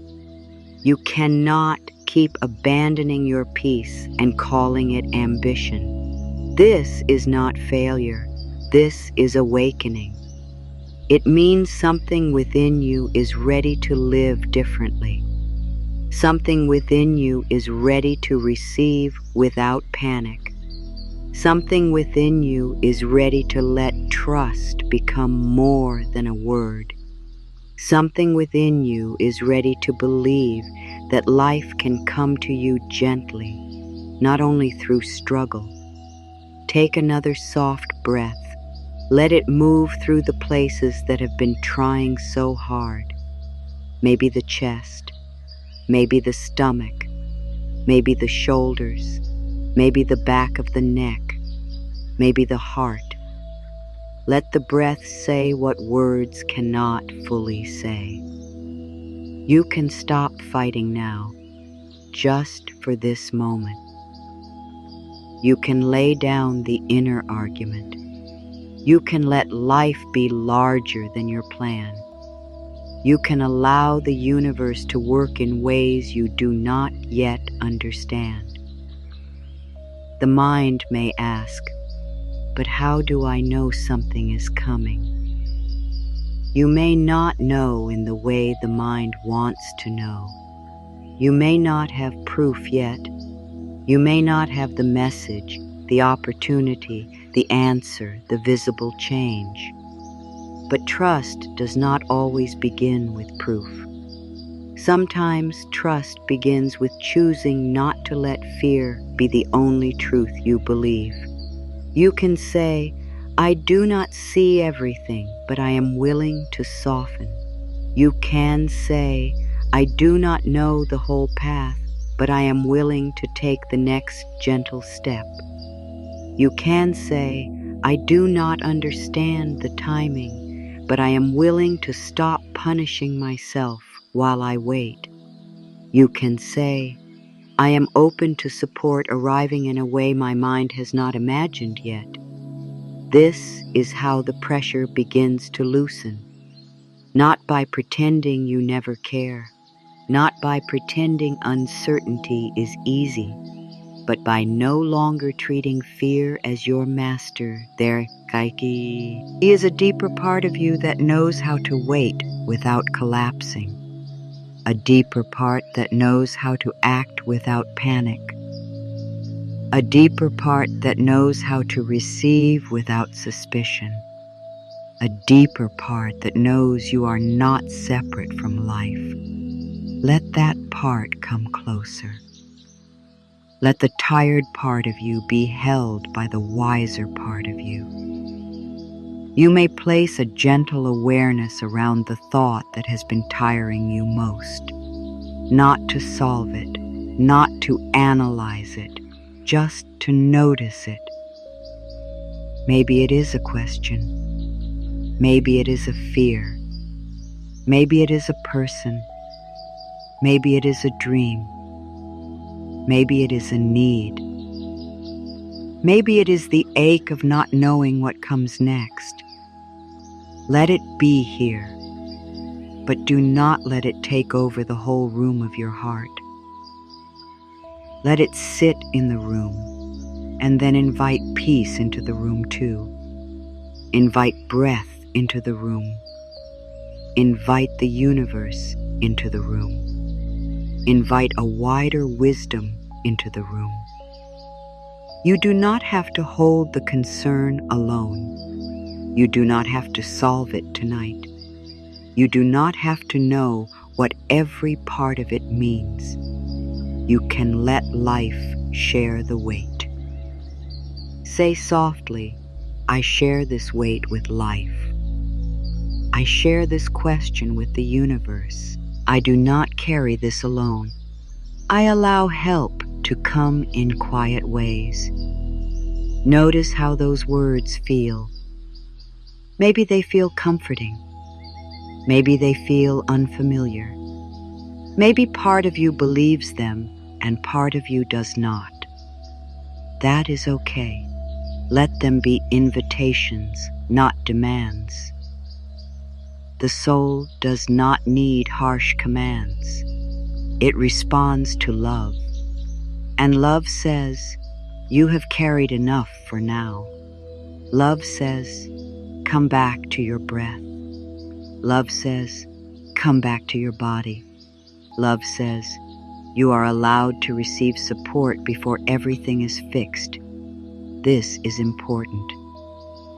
You cannot keep abandoning your peace and calling it ambition. This is not failure. This is awakening. It means something within you is ready to live differently. Something within you is ready to receive without panic. Something within you is ready to let trust become more than a word. Something within you is ready to believe that life can come to you gently, not only through struggle. Take another soft breath. Let it move through the places that have been trying so hard. Maybe the chest, maybe the stomach, maybe the shoulders, maybe the back of the neck, maybe the heart. Let the breath say what words cannot fully say. You can stop fighting now, just for this moment. You can lay down the inner argument. You can let life be larger than your plan. You can allow the universe to work in ways you do not yet understand. The mind may ask, but how do I know something is coming? You may not know in the way the mind wants to know. You may not have proof yet. You may not have the message, the opportunity, the answer, the visible change. But trust does not always begin with proof. Sometimes trust begins with choosing not to let fear be the only truth you believe. You can say, I do not see everything, but I am willing to soften. You can say, I do not know the whole path, but I am willing to take the next gentle step. You can say, I do not understand the timing, but I am willing to stop punishing myself while I wait. You can say, I am open to support arriving in a way my mind has not imagined yet. This is how the pressure begins to loosen. Not by pretending you never care, not by pretending uncertainty is easy, but by no longer treating fear as your master, their kaiki. He is a deeper part of you that knows how to wait without collapsing, a deeper part that knows how to act without panic, a deeper part that knows how to receive without suspicion, a deeper part that knows you are not separate from life. Let that part come closer. Let the tired part of you be held by the wiser part of you. You may place a gentle awareness around the thought that has been tiring you most. Not to solve it, not to analyze it, just to notice it. Maybe it is a question. Maybe it is a fear. Maybe it is a person. Maybe it is a dream. Maybe it is a need. Maybe it is the ache of not knowing what comes next. Let it be here, but do not let it take over the whole room of your heart. Let it sit in the room, and then invite peace into the room too. Invite breath into the room. Invite the universe into the room. Invite a wider wisdom into the room. You do not have to hold the concern alone. You do not have to solve it tonight. You do not have to know what every part of it means. You can let life share the weight. Say softly, I share this weight with life. I share this question with the universe. I do not carry this alone. I allow help to come in quiet ways. Notice how those words feel. Maybe they feel comforting. Maybe they feel unfamiliar. Maybe part of you believes them and part of you does not. That is okay. Let them be invitations, not demands. The soul does not need harsh commands. It responds to love. And love says, you have carried enough for now. Love says, come back to your breath. Love says, come back to your body. Love says, you are allowed to receive support before everything is fixed. This is important.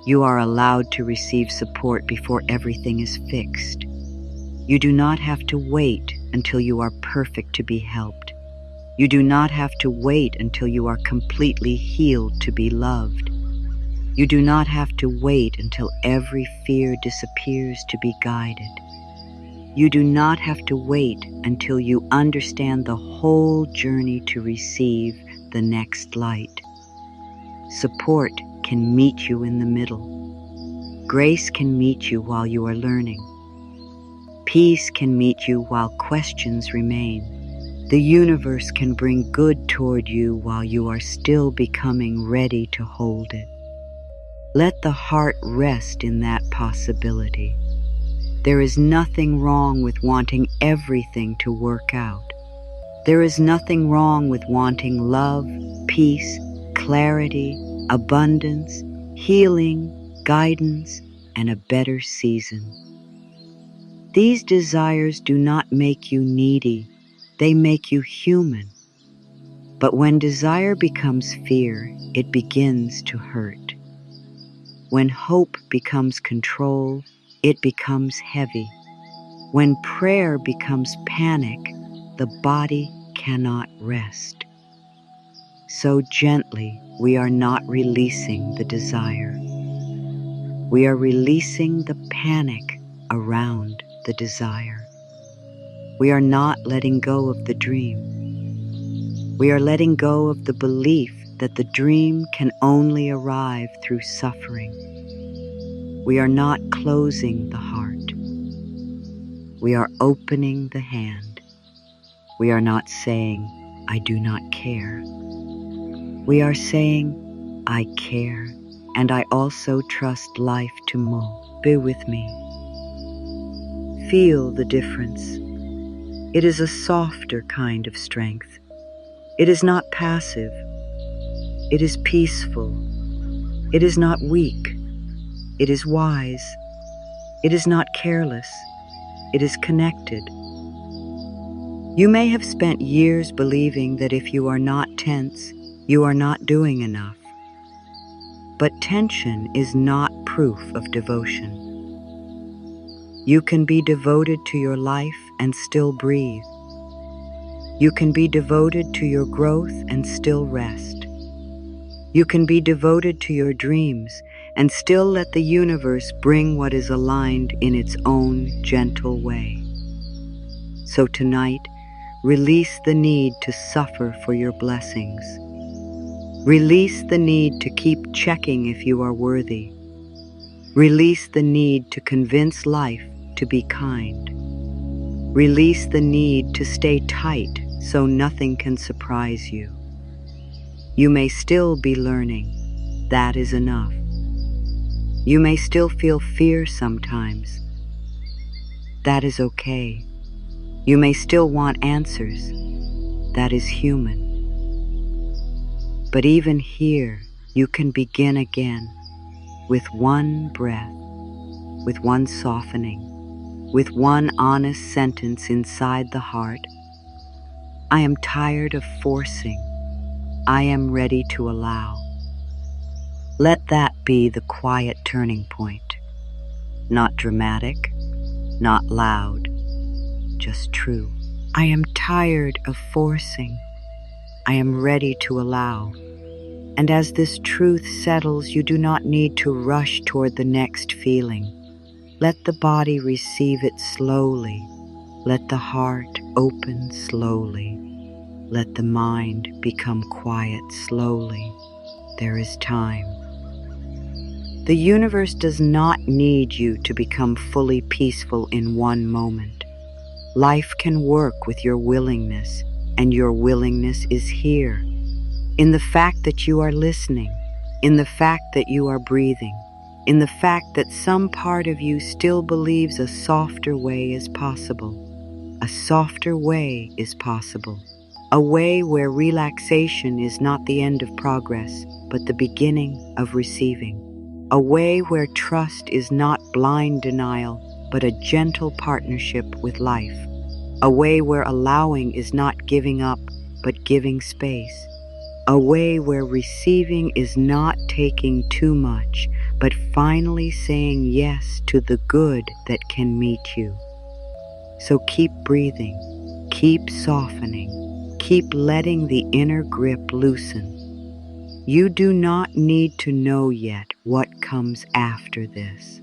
You are allowed to receive support before everything is fixed. You do not have to wait until you are perfect to be helped. You do not have to wait until you are completely healed to be loved. You do not have to wait until every fear disappears to be guided. You do not have to wait until you understand the whole journey to receive the next light. Support can meet you in the middle. Grace can meet you while you are learning. Peace can meet you while questions remain. The universe can bring good toward you while you are still becoming ready to hold it. Let the heart rest in that possibility. There is nothing wrong with wanting everything to work out. There is nothing wrong with wanting love, peace, clarity, abundance, healing, guidance, and a better season. These desires do not make you needy, they make you human. But when desire becomes fear, it begins to hurt. When hope becomes control, it becomes heavy. When prayer becomes panic, the body cannot rest. So gently, we are not releasing the desire. We are releasing the panic around the desire. We are not letting go of the dream. We are letting go of the belief that the dream can only arrive through suffering. We are not closing the heart. We are opening the hand. We are not saying, I do not care. We are saying, I care, and I also trust life to move. Be with me. Feel the difference. It is a softer kind of strength. It is not passive. It is peaceful. It is not weak. It is wise. It is not careless. It is connected. You may have spent years believing that if you are not tense, you are not doing enough. But tension is not proof of devotion. You can be devoted to your life and still breathe. You can be devoted to your growth and still rest. You can be devoted to your dreams and still let the universe bring what is aligned in its own gentle way. So tonight, release the need to suffer for your blessings. Release the need to keep checking if you are worthy. Release the need to convince life to be kind. Release the need to stay tight so nothing can surprise you. You may still be learning. That is enough. You may still feel fear sometimes. That is okay. You may still want answers. That is human. But even here, you can begin again with one breath, with one softening, with one honest sentence inside the heart. I am tired of forcing. I am ready to allow. Let that be the quiet turning point. Not dramatic, not loud, just true. I am tired of forcing. I am ready to allow. And as this truth settles, you do not need to rush toward the next feeling. Let the body receive it slowly. Let the heart open slowly. Let the mind become quiet slowly. There is time. The universe does not need you to become fully peaceful in one moment. Life can work with your willingness, and your willingness is here. In the fact that you are listening, in the fact that you are breathing, in the fact that some part of you still believes a softer way is possible. A softer way is possible. A way where relaxation is not the end of progress, but the beginning of receiving. A way where trust is not blind denial, but a gentle partnership with life. A way where allowing is not giving up, but giving space. A way where receiving is not taking too much, but finally saying yes to the good that can meet you. So keep breathing, keep softening, keep letting the inner grip loosen. You do not need to know yet what comes after this.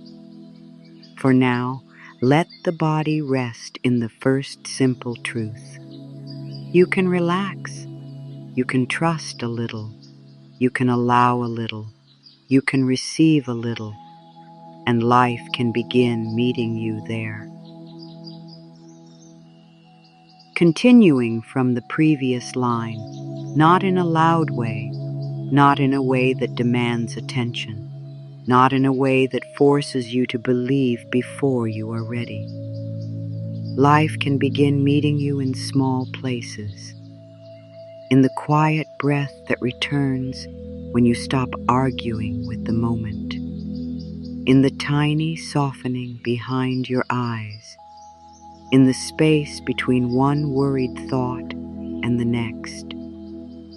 For now, let the body rest in the first simple truth. You can relax. You can trust a little. You can allow a little. You can receive a little. and life can begin meeting you there. Continuing from the previous line, not in a loud way, not in a way that demands attention, not in a way that forces you to believe before you are ready. Life can begin meeting you in small places, in the quiet breath that returns when you stop arguing with the moment, in the tiny softening behind your eyes, in the space between one worried thought and the next,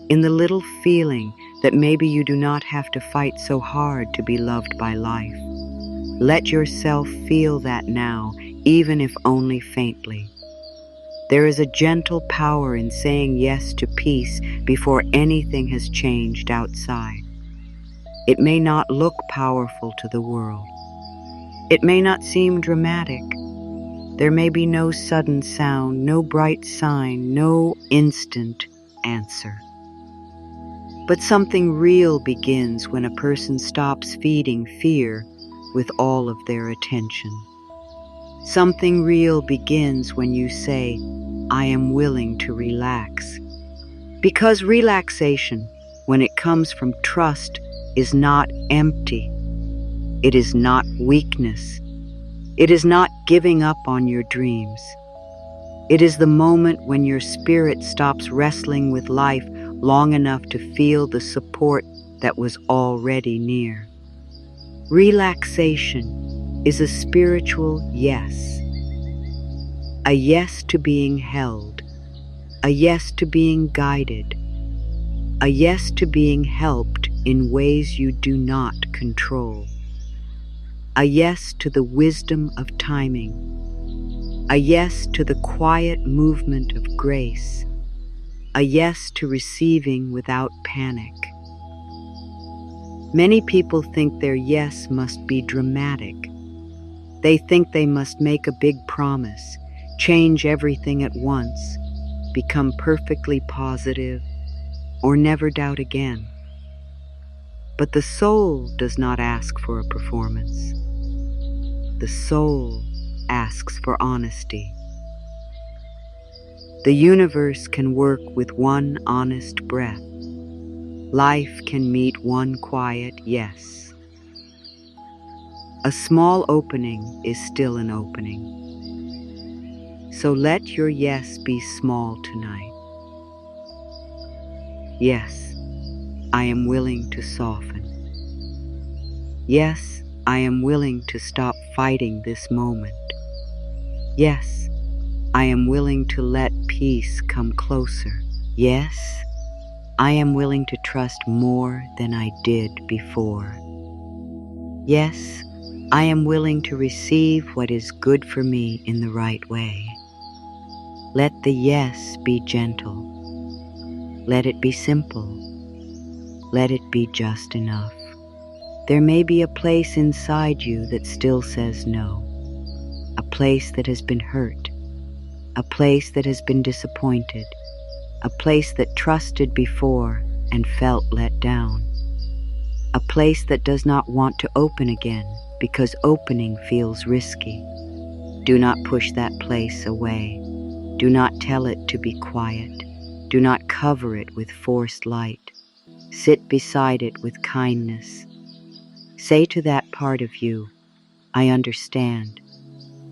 in the little feeling that maybe you do not have to fight so hard to be loved by life. Let yourself feel that now, even if only faintly. There is a gentle power in saying yes to peace before anything has changed outside. It may not look powerful to the world. It may not seem dramatic. There may be no sudden sound, no bright sign, no instant answer. But something real begins when a person stops feeding fear with all of their attention. Something real begins when you say, I am willing to relax. Because relaxation, when it comes from trust, is not empty. It is not weakness. It is not giving up on your dreams. It is the moment when your spirit stops wrestling with life long enough to feel the support that was already near. Relaxation is a spiritual yes. A yes to being held. A yes to being guided. A yes to being helped in ways you do not control. A yes to the wisdom of timing. A yes to the quiet movement of grace. A yes to receiving without panic. Many people think their yes must be dramatic. They think they must make a big promise, change everything at once, become perfectly positive, or never doubt again. But the soul does not ask for a performance. The soul asks for honesty. The universe can work with one honest breath. Life can meet one quiet yes. A small opening is still an opening. So let your yes be small tonight. Yes, I am willing to soften. Yes, I am willing to stop fighting this moment. Yes, I am willing to let peace come closer. Yes, I am willing to trust more than I did before. Yes, I am willing to receive what is good for me in the right way. Let the yes be gentle. Let it be simple. Let it be just enough. There may be a place inside you that still says no, a place that has been hurt, a place that has been disappointed, a place that trusted before and felt let down, a place that does not want to open again because opening feels risky. Do not push that place away. Do not tell it to be quiet. Do not cover it with forced light. Sit beside it with kindness. Say to that part of you, I understand.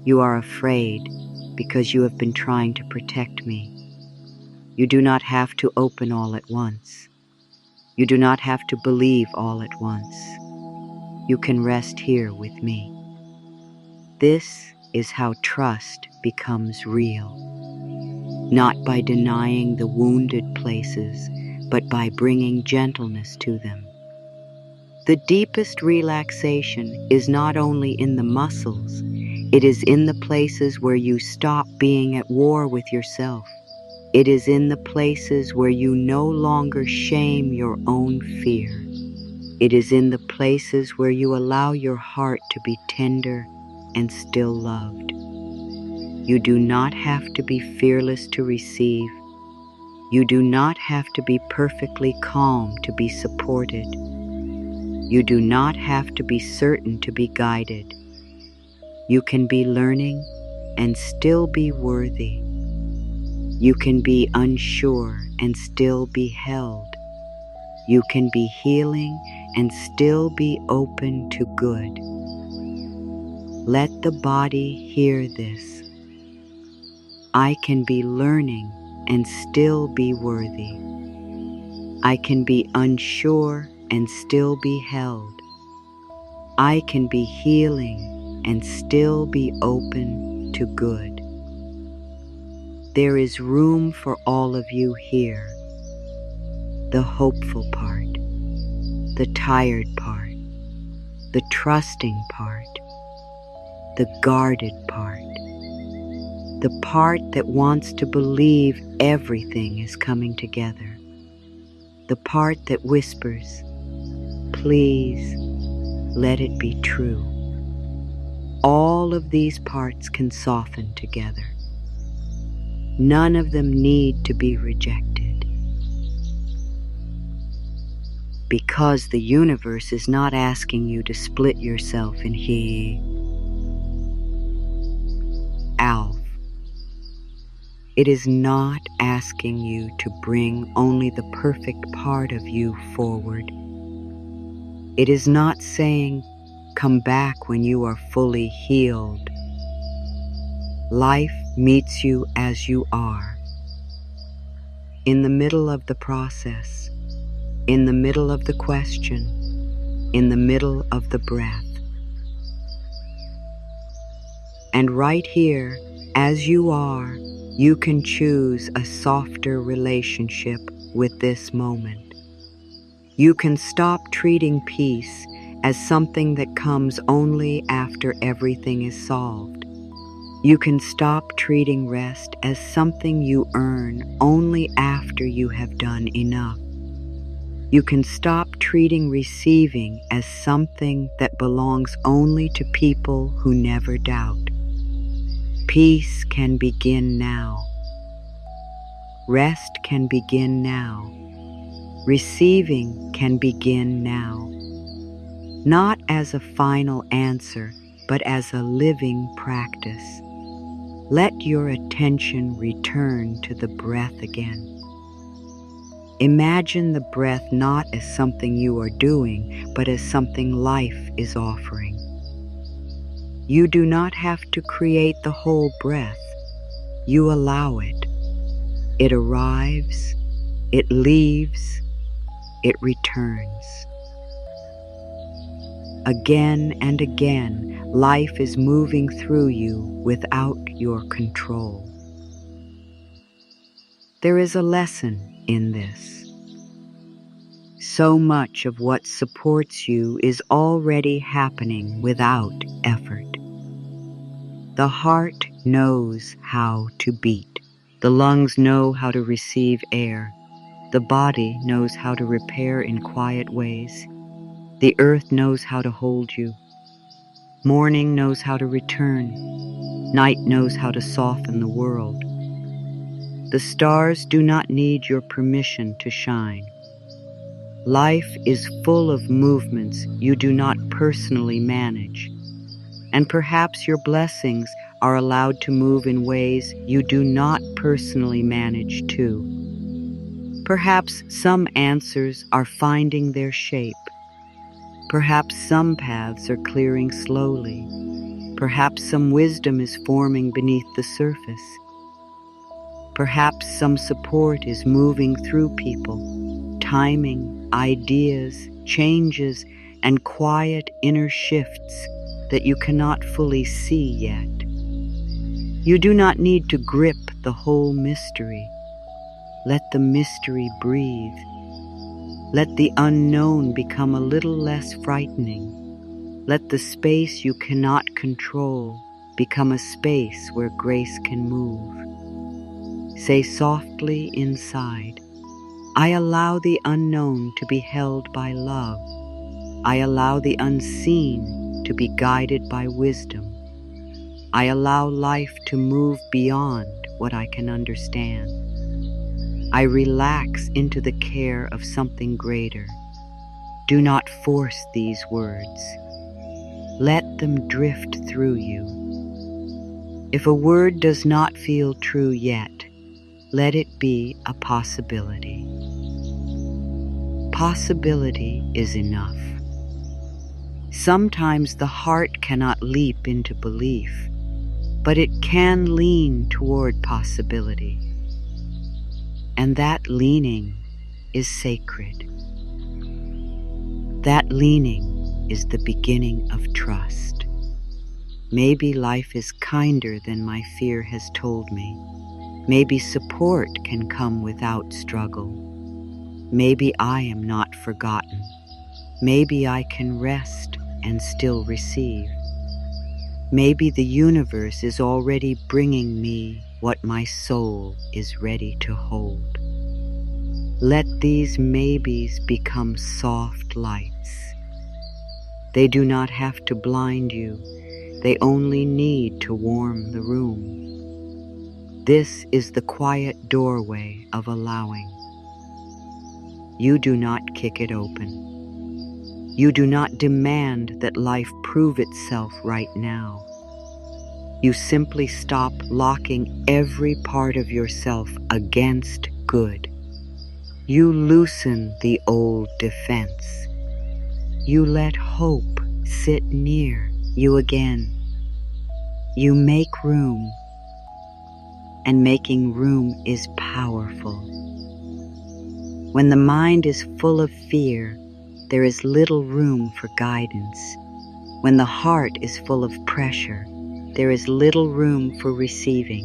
You are afraid because you have been trying to protect me. You do not have to open all at once. You do not have to believe all at once. You can rest here with me. This is how trust becomes real. Not by denying the wounded places, but by bringing gentleness to them. The deepest relaxation is not only in the muscles, it is in the places where you stop being at war with yourself. It is in the places where you no longer shame your own fear. It is in the places where you allow your heart to be tender and still loved. You do not have to be fearless to receive. You do not have to be perfectly calm to be supported. You do not have to be certain to be guided. You can be learning and still be worthy. You can be unsure and still be held. You can be healing and still be open to good. Let the body hear this. I can be learning and still be worthy. I can be unsure and still be held. I can be healing and still be open to good. There is room for all of you here. The hopeful part, the tired part, the trusting part, the guarded part, the part that wants to believe everything is coming together, the part that whispers, please let it be true. All of these parts can soften together. None of them need to be rejected. Because the universe is not asking you to split yourself in he, Alf. It is not asking you to bring only the perfect part of you forward. It is not saying, come back when you are fully healed. Life meets you as you are. In the middle of the process, in the middle of the question, in the middle of the breath. And right here, as you are, you can choose a softer relationship with this moment. You can stop treating peace as something that comes only after everything is solved. You can stop treating rest as something you earn only after you have done enough. You can stop treating receiving as something that belongs only to people who never doubt. Peace can begin now. Rest can begin now. Receiving can begin now. Not as a final answer, but as a living practice. Let your attention return to the breath again. Imagine the breath not as something you are doing, but as something life is offering. You do not have to create the whole breath. You allow it. It arrives, it leaves, it returns. Again and again, life is moving through you without your control. There is a lesson in this. So much of what supports you is already happening without effort. The heart knows how to beat. The lungs know how to receive air. The body knows how to repair in quiet ways. The earth knows how to hold you. Morning knows how to return. Night knows how to soften the world. The stars do not need your permission to shine. Life is full of movements you do not personally manage, and perhaps your blessings are allowed to move in ways you do not personally manage too. Perhaps some answers are finding their shape. Perhaps some paths are clearing slowly. Perhaps some wisdom is forming beneath the surface. Perhaps some support is moving through people, timing, ideas, changes, and quiet inner shifts that you cannot fully see yet. You do not need to grip the whole mystery. Let the mystery breathe. Let the unknown become a little less frightening. Let the space you cannot control become a space where grace can move. Say softly inside, I allow the unknown to be held by love. I allow the unseen to be guided by wisdom. I allow life to move beyond what I can understand. I relax into the care of something greater. Do not force these words. Let them drift through you. If a word does not feel true yet, let it be a possibility. Possibility is enough. Sometimes the heart cannot leap into belief, but it can lean toward possibility. And that leaning is sacred. That leaning is the beginning of trust. Maybe life is kinder than my fear has told me. Maybe support can come without struggle. Maybe I am not forgotten. Maybe I can rest and still receive. Maybe the universe is already bringing me what my soul is ready to hold. Let these maybes become soft lights. They do not have to blind you. They only need to warm the room. This is the quiet doorway of allowing. You do not kick it open. You do not demand that life prove itself right now. You simply stop locking every part of yourself against good. You loosen the old defense. You let hope sit near you again. You make room, and making room is powerful. When the mind is full of fear, there is little room for guidance. When the heart is full of pressure, there is little room for receiving.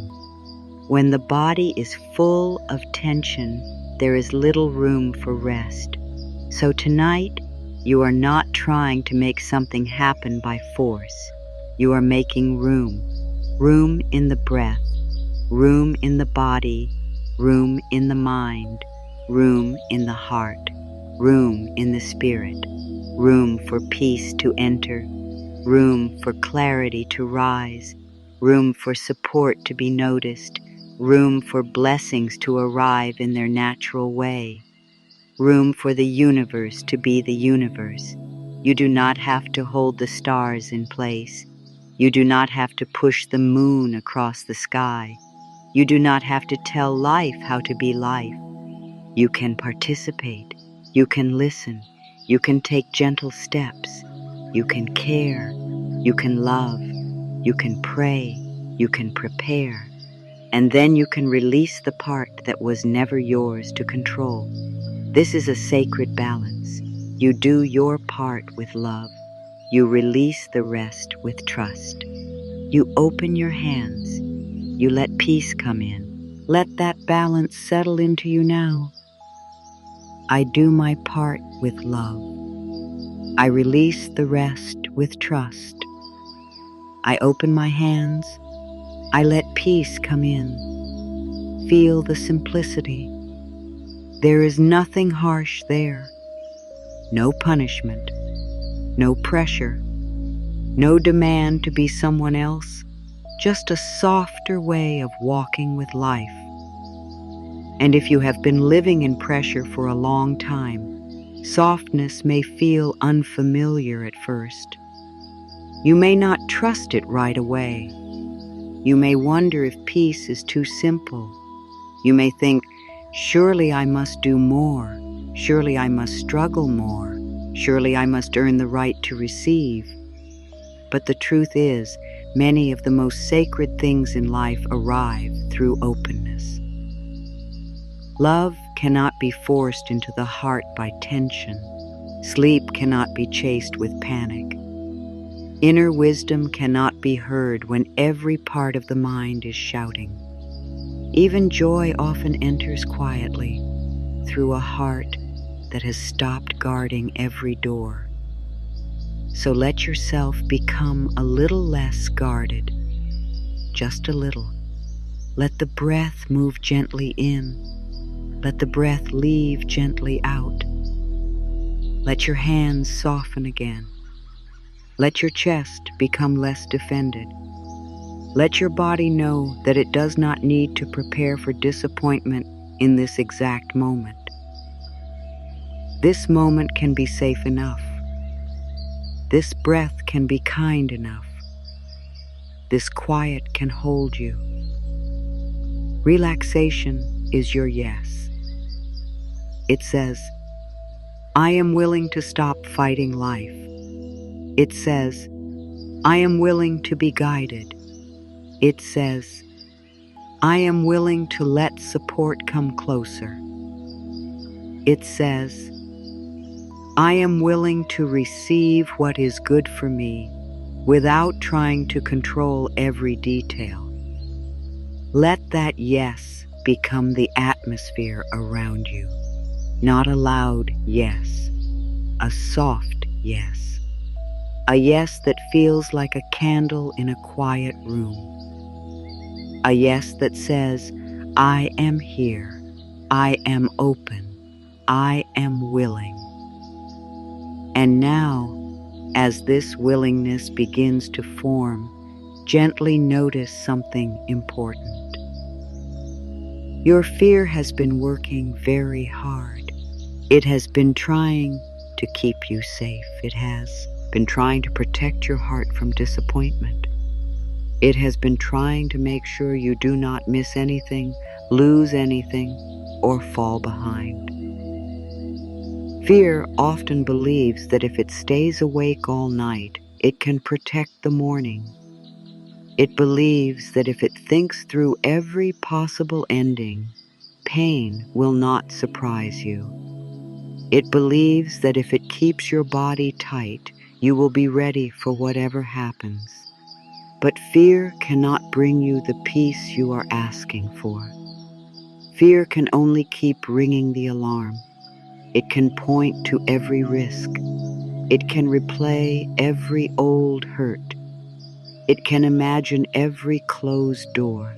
When the body is full of tension, there is little room for rest. So tonight, you are not trying to make something happen by force. You are making room. Room in the breath, room in the body, room in the mind, room in the heart, room in the spirit, room for peace to enter, room for clarity to rise, room for support to be noticed, room for blessings to arrive in their natural way, room for the universe to be the universe. You do not have to hold the stars in place. You do not have to push the moon across the sky. You do not have to tell life how to be life. You can participate. You can listen. You can take gentle steps. You can care. You can love. You can pray. You can prepare. And then you can release the part that was never yours to control. This is a sacred balance. You do your part with love. You release the rest with trust. You open your hands. You let peace come in. Let that balance settle into you now. I do my part with love. I release the rest with trust. I open my hands. I let peace come in. Feel the simplicity. There is nothing harsh there. No punishment. No pressure. No demand to be someone else. Just a softer way of walking with life. And if you have been living in pressure for a long time, softness may feel unfamiliar at first. You may not trust it right away. You may wonder if peace is too simple. You may think, surely I must do more. Surely I must struggle more. Surely I must earn the right to receive. But the truth is, many of the most sacred things in life arrive through openness. Love cannot be forced into the heart by tension. Sleep cannot be chased with panic. Inner wisdom cannot be heard when every part of the mind is shouting. Even joy often enters quietly through a heart that has stopped guarding every door. So let yourself become a little less guarded, just a little. Let the breath move gently in. Let the breath leave gently out. Let your hands soften again. Let your chest become less defended. Let your body know that it does not need to prepare for disappointment in this exact moment. This moment can be safe enough. This breath can be kind enough. This quiet can hold you. Relaxation is your yes. It says, I am willing to stop fighting life. It says, I am willing to be guided. It says, I am willing to let support come closer. It says, I am willing to receive what is good for me without trying to control every detail. Let that yes become the atmosphere around you. Not a loud yes, a soft yes. A yes that feels like a candle in a quiet room. A yes that says, I am here, I am open, I am willing. And now, as this willingness begins to form, gently notice something important. Your fear has been working very hard. It has been trying to keep you safe. It has been trying to protect your heart from disappointment. It has been trying to make sure you do not miss anything, lose anything, or fall behind. Fear often believes that if it stays awake all night, it can protect the morning. It believes that if it thinks through every possible ending, pain will not surprise you. It believes that if it keeps your body tight, you will be ready for whatever happens. But fear cannot bring you the peace you are asking for. Fear can only keep ringing the alarm. It can point to every risk. It can replay every old hurt. It can imagine every closed door.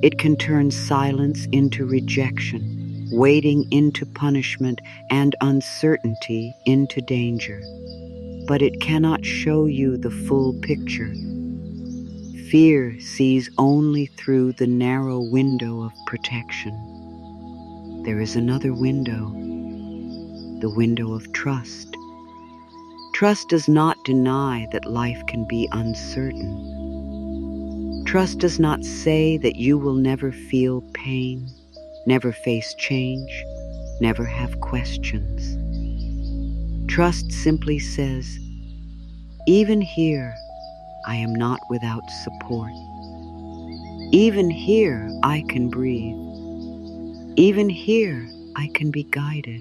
It can turn silence into rejection, waiting into punishment, and uncertainty into danger. But it cannot show you the full picture. Fear sees only through the narrow window of protection. There is another window, the window of trust. Trust does not deny that life can be uncertain. Trust does not say that you will never feel pain, never face change, never have questions. Trust simply says, even here, I am not without support. Even here, I can breathe. Even here, I can be guided.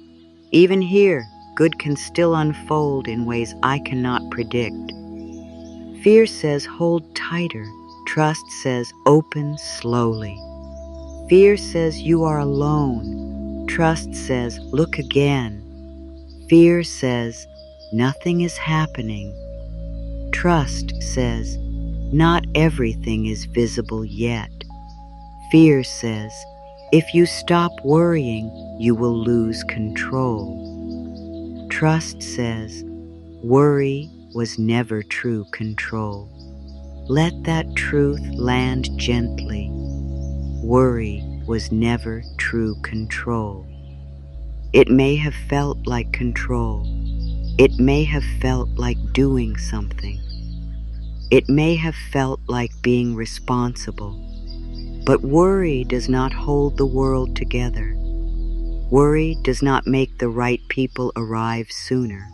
Even here, good can still unfold in ways I cannot predict. Fear says, hold tighter. Trust says, open slowly. Fear says, you are alone. Trust says, look again. Fear says, nothing is happening. Trust says, not everything is visible yet. Fear says, if you stop worrying, you will lose control. Trust says, worry was never true control. Let that truth land gently. Worry was never true control. It may have felt like control. It may have felt like doing something. It may have felt like being responsible. But worry does not hold the world together. Worry does not make the right people arrive sooner.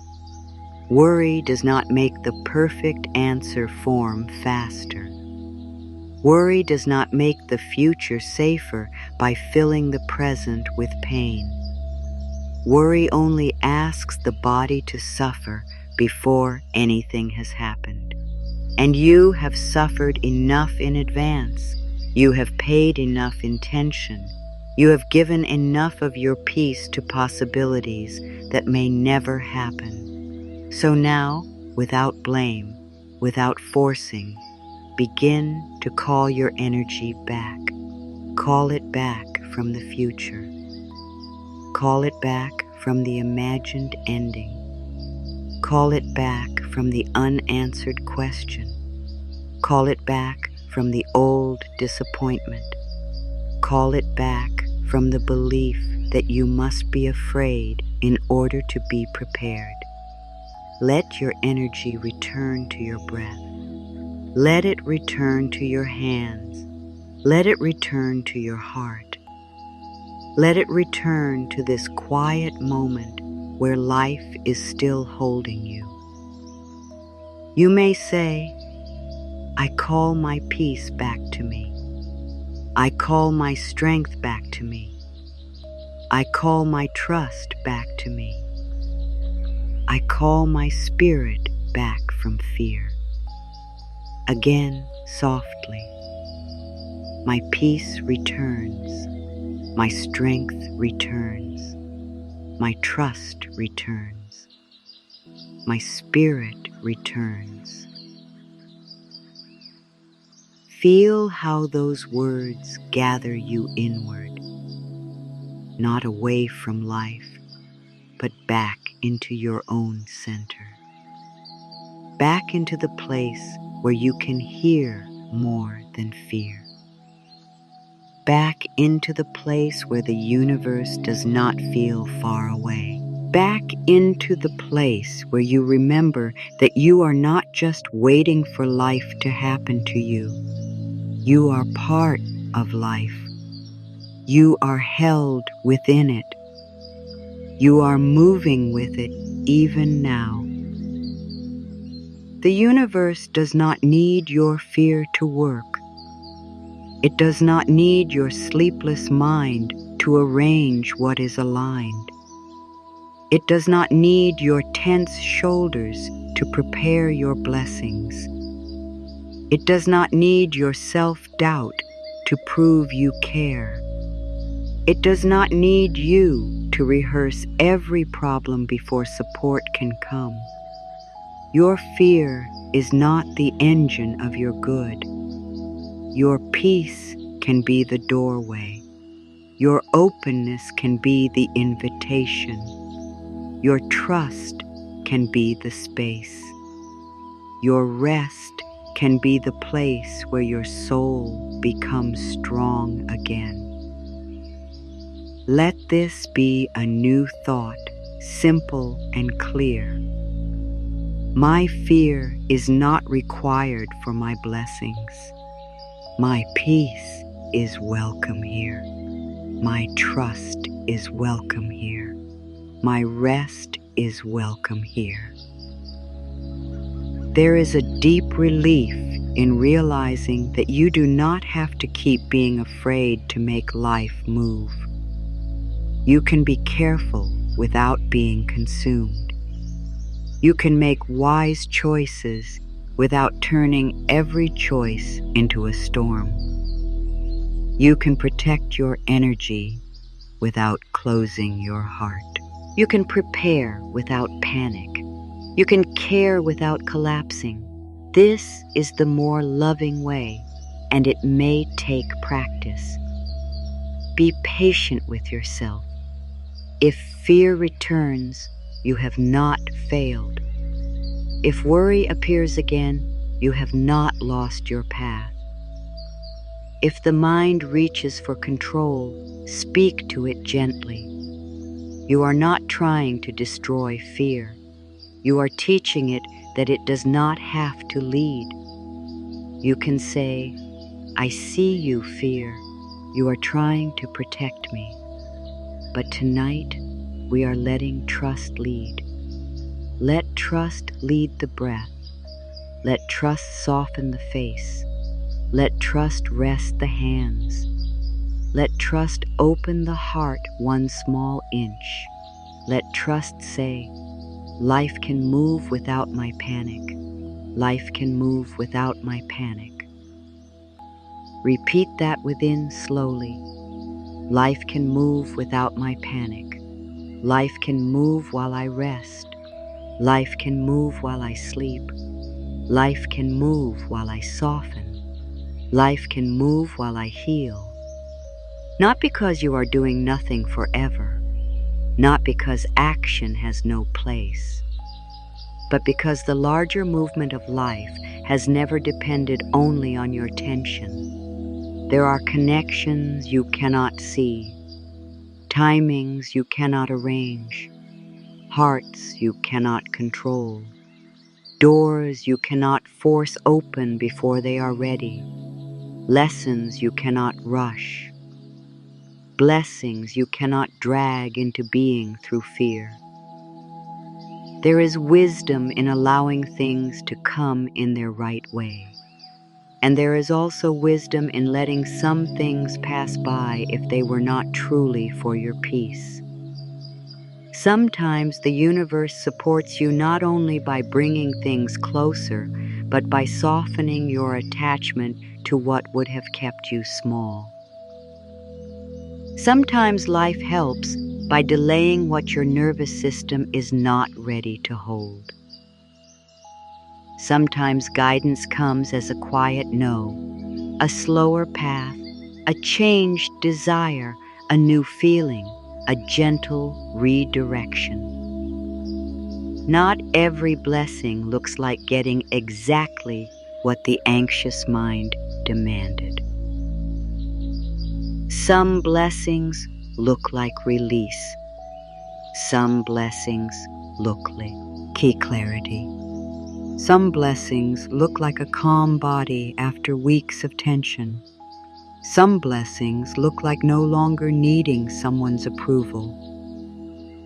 Worry does not make the perfect answer form faster. Worry does not make the future safer by filling the present with pain. Worry only asks the body to suffer before anything has happened. And you have suffered enough in advance. You have paid enough intention. You have given enough of your peace to possibilities that may never happen. So now, without blame, without forcing, begin to call your energy back. Call it back from the future. Call it back from the imagined ending. Call it back from the unanswered question. Call it back from the old disappointment. Call it back from the belief that you must be afraid in order to be prepared. Let your energy return to your breath. Let it return to your hands. Let it return to your heart. Let it return to this quiet moment where life is still holding you. You may say, I call my peace back to me. I call my strength back to me. I call my trust back to me. I call my spirit back from fear. Again, softly, my peace returns, my strength returns, my trust returns, my spirit returns. Feel how those words gather you inward, not away from life, but back into your own center. Back into the place where you can hear more than fear. Back into the place where the universe does not feel far away. Back into the place where you remember that you are not just waiting for life to happen to you. You are part of life. You are held within it. You are moving with it even now. The universe does not need your fear to work. It does not need your sleepless mind to arrange what is aligned. It does not need your tense shoulders to prepare your blessings. It does not need your self-doubt to prove you care. It does not need you to rehearse every problem before support can come. Your fear is not the engine of your good. Your peace can be the doorway. Your openness can be the invitation. Your trust can be the space. Your rest can be the place where your soul becomes strong again. Let this be a new thought, simple and clear. My fear is not required for my blessings. My peace is welcome here. My trust is welcome here. My rest is welcome here. There is a deep relief in realizing that you do not have to keep being afraid to make life move. You can be careful without being consumed. You can make wise choices without turning every choice into a storm. You can protect your energy without closing your heart. You can prepare without panic. You can care without collapsing. This is the more loving way, and it may take practice. Be patient with yourself. If fear returns, you have not failed. If worry appears again, you have not lost your path. If the mind reaches for control, speak to it gently. You are not trying to destroy fear. You are teaching it that it does not have to lead. You can say, I see you, fear. You are trying to protect me. But tonight, we are letting trust lead. Let trust lead the breath. Let trust soften the face. Let trust rest the hands. Let trust open the heart one small inch. Let trust say, life can move without my panic. Life can move without my panic. Repeat that within slowly. Life can move without my panic. Life can move while I rest. Life can move while I sleep. Life can move while I soften. Life can move while I heal. Not because you are doing nothing forever, not because action has no place, but because the larger movement of life has never depended only on your tension. There are connections you cannot see, timings you cannot arrange, hearts you cannot control, doors you cannot force open before they are ready, lessons you cannot rush, blessings you cannot drag into being through fear. There is wisdom in allowing things to come in their right way. And there is also wisdom in letting some things pass by if they were not truly for your peace. Sometimes the universe supports you not only by bringing things closer, but by softening your attachment to what would have kept you small. Sometimes life helps by delaying what your nervous system is not ready to hold. Sometimes guidance comes as a quiet no, a slower path, a changed desire, a new feeling, a gentle redirection. Not every blessing looks like getting exactly what the anxious mind demanded. Some blessings look like release. Some blessings look like key clarity. Some blessings look like a calm body after weeks of tension. Some blessings look like no longer needing someone's approval.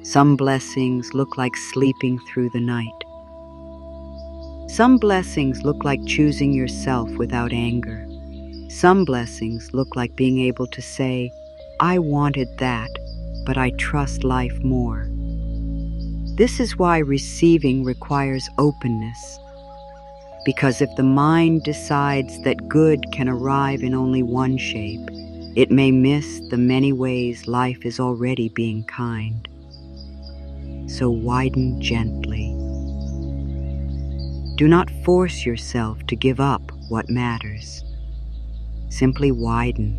Some blessings look like sleeping through the night. Some blessings look like choosing yourself without anger. Some blessings look like being able to say, I wanted that, but I trust life more. This is why receiving requires openness. Because if the mind decides that good can arrive in only one shape, it may miss the many ways life is already being kind. So widen gently. Do not force yourself to give up what matters. Simply widen.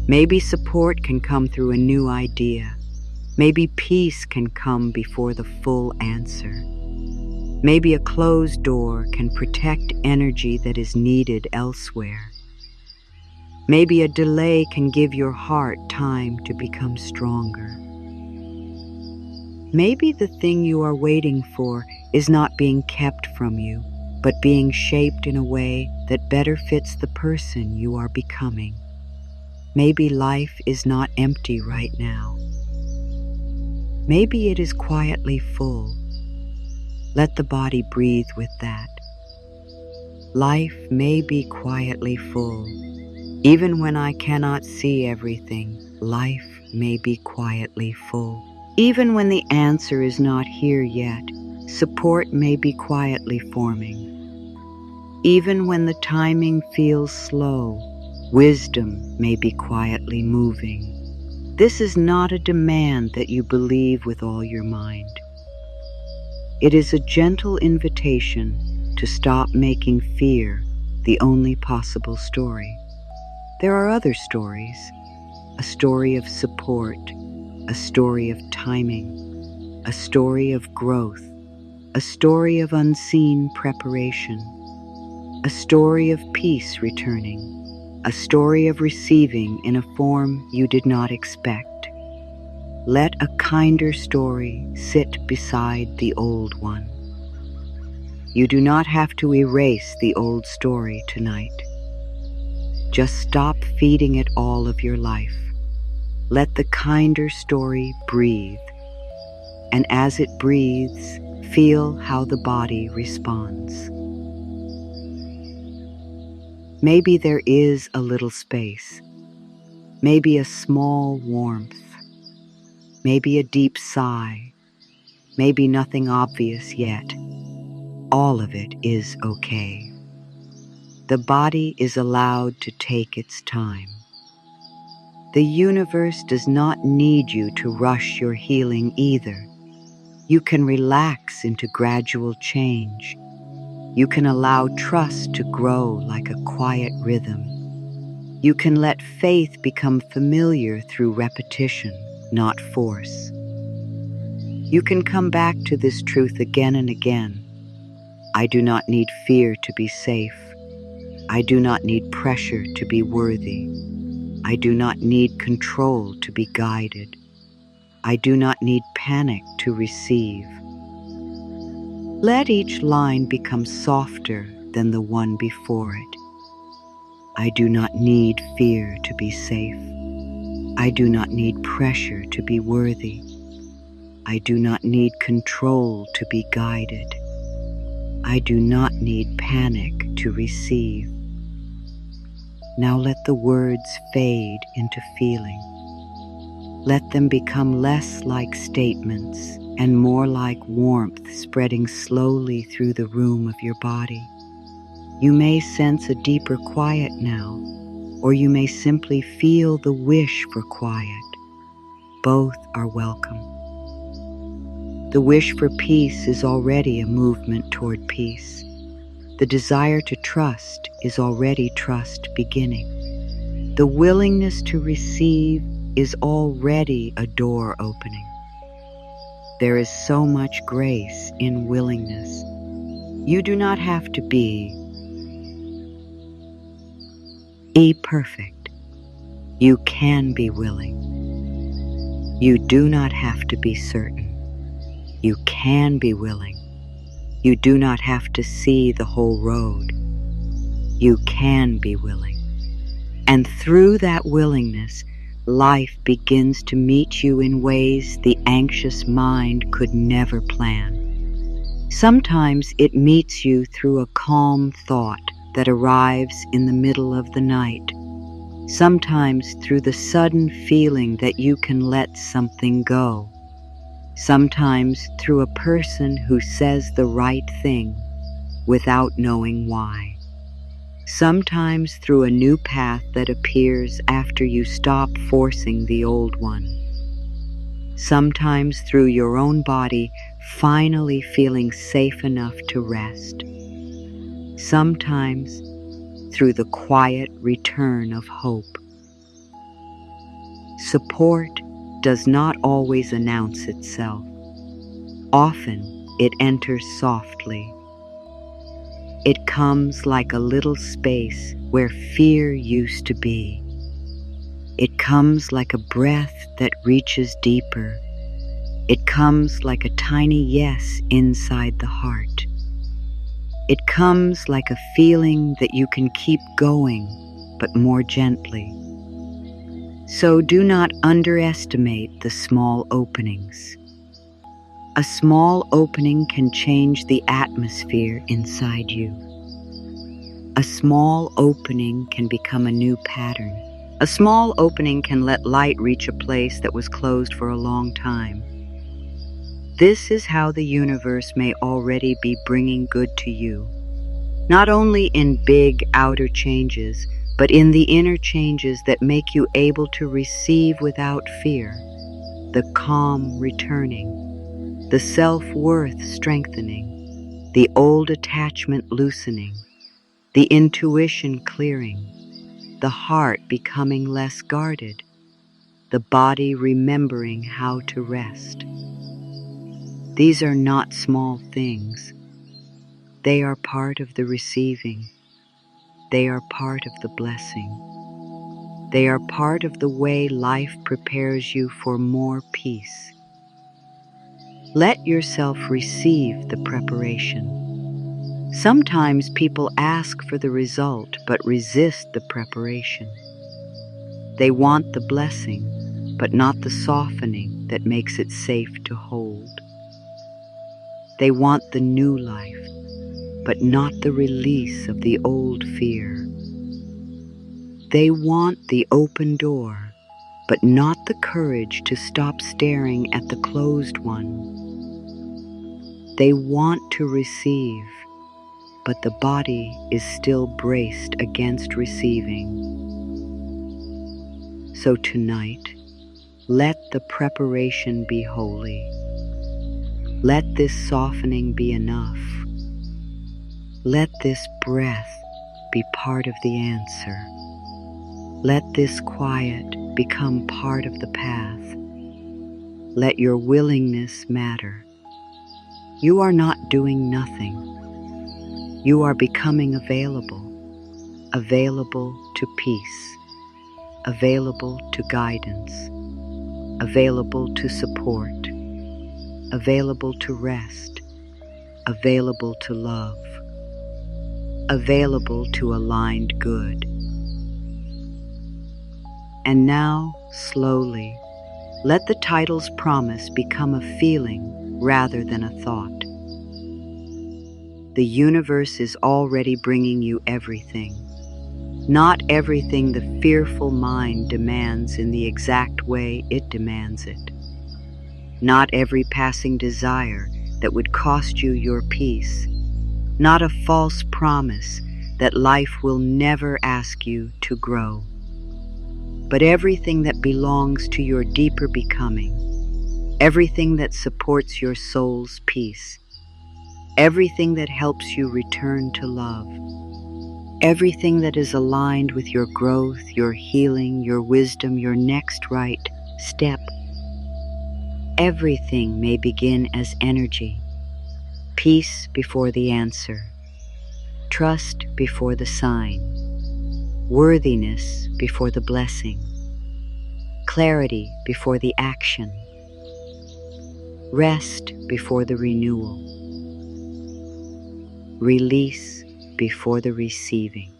Maybe support can come through a new idea. Maybe peace can come before the full answer. Maybe a closed door can protect energy that is needed elsewhere. Maybe a delay can give your heart time to become stronger. Maybe the thing you are waiting for is not being kept from you, but being shaped in a way that better fits the person you are becoming. Maybe life is not empty right now. Maybe it is quietly full. Let the body breathe with that. Life may be quietly full. Even when I cannot see everything, life may be quietly full. Even when the answer is not here yet, support may be quietly forming. Even when the timing feels slow, wisdom may be quietly moving. This is not a demand that you believe with all your mind. It is a gentle invitation to stop making fear the only possible story. There are other stories, a story of support, a story of timing, a story of growth, a story of unseen preparation, a story of peace returning, a story of receiving in a form you did not expect. Let a kinder story sit beside the old one. You do not have to erase the old story tonight. Just stop feeding it all of your life. Let the kinder story breathe. And as it breathes, feel how the body responds. Maybe there is a little space. Maybe a small warmth. Maybe a deep sigh. Maybe nothing obvious yet. All of it is okay. The body is allowed to take its time. The universe does not need you to rush your healing either. You can relax into gradual change. You can allow trust to grow like a quiet rhythm. You can let faith become familiar through repetition, not force. You can come back to this truth again and again. I do not need fear to be safe. I do not need pressure to be worthy. I do not need control to be guided. I do not need panic to receive. Let each line become softer than the one before it. I do not need fear to be safe. I do not need pressure to be worthy. I do not need control to be guided. I do not need panic to receive. Now let the words fade into feeling. Let them become less like statements and more like warmth spreading slowly through the room of your body. You may sense a deeper quiet now, or you may simply feel the wish for quiet. Both are welcome. The wish for peace is already a movement toward peace. The desire to trust is already trust beginning. The willingness to receive is already a door opening. There is so much grace in willingness. You do not have to be perfect. You can be willing. You do not have to be certain. You can be willing. You do not have to see the whole road. You can be willing. And through that willingness, life begins to meet you in ways the anxious mind could never plan. Sometimes it meets you through a calm thought that arrives in the middle of the night. Sometimes through the sudden feeling that you can let something go. Sometimes through a person who says the right thing without knowing why. Sometimes through a new path that appears after you stop forcing the old one. Sometimes through your own body finally feeling safe enough to rest. Sometimes through the quiet return of hope. Support does not always announce itself. Often it enters softly. It comes like a little space where fear used to be. It comes like a breath that reaches deeper. It comes like a tiny yes inside the heart. It comes like a feeling that you can keep going, but more gently. So do not underestimate the small openings. A small opening can change the atmosphere inside you. A small opening can become a new pattern. A small opening can let light reach a place that was closed for a long time. This is how the universe may already be bringing good to you, not only in big outer changes, but in the inner changes that make you able to receive without fear, the calm returning, the self-worth strengthening, the old attachment loosening, the intuition clearing, the heart becoming less guarded, the body remembering how to rest. These are not small things. They are part of the receiving. They are part of the blessing. They are part of the way life prepares you for more peace. Let yourself receive the preparation. Sometimes people ask for the result but resist the preparation. They want the blessing, but not the softening that makes it safe to hold. They want the new life, but not the release of the old fear. They want the open door, but not the courage to stop staring at the closed one. They want to receive, but the body is still braced against receiving. So tonight, let the preparation be holy. Let this softening be enough. Let this breath be part of the answer. Let this quiet become part of the path. Let your willingness matter. You are not doing nothing. You are becoming available, available to peace, available to guidance, available to support, available to rest, available to love, available to aligned good. And now, slowly, let the title's promise become a feeling rather than a thought. The universe is already bringing you everything. Not everything the fearful mind demands in the exact way it demands it. Not every passing desire that would cost you your peace. Not a false promise that life will never ask you to grow. But everything that belongs to your deeper becoming, everything that supports your soul's peace, everything that helps you return to love, everything that is aligned with your growth, your healing, your wisdom, your next right step. Everything may begin as energy, peace before the answer, trust before the sign, worthiness before the blessing, clarity before the action, rest before the renewal, release before the receiving.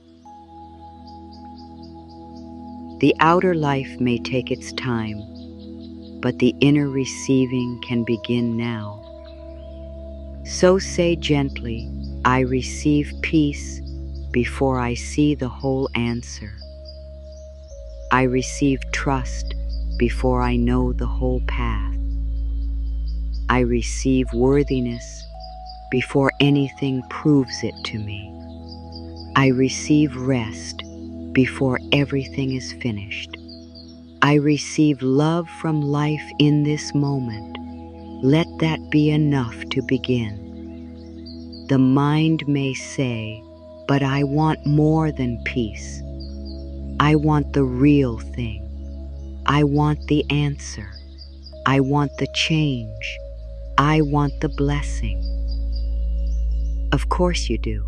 The outer life may take its time, but the inner receiving can begin now. So say gently, I receive peace before I see the whole answer. I receive trust before I know the whole path. I receive worthiness before anything proves it to me. I receive rest before everything is finished. I receive love from life in this moment. Let that be enough to begin. The mind may say, but I want more than peace. I want the real thing. I want the answer. I want the change. I want the blessing. Of course you do.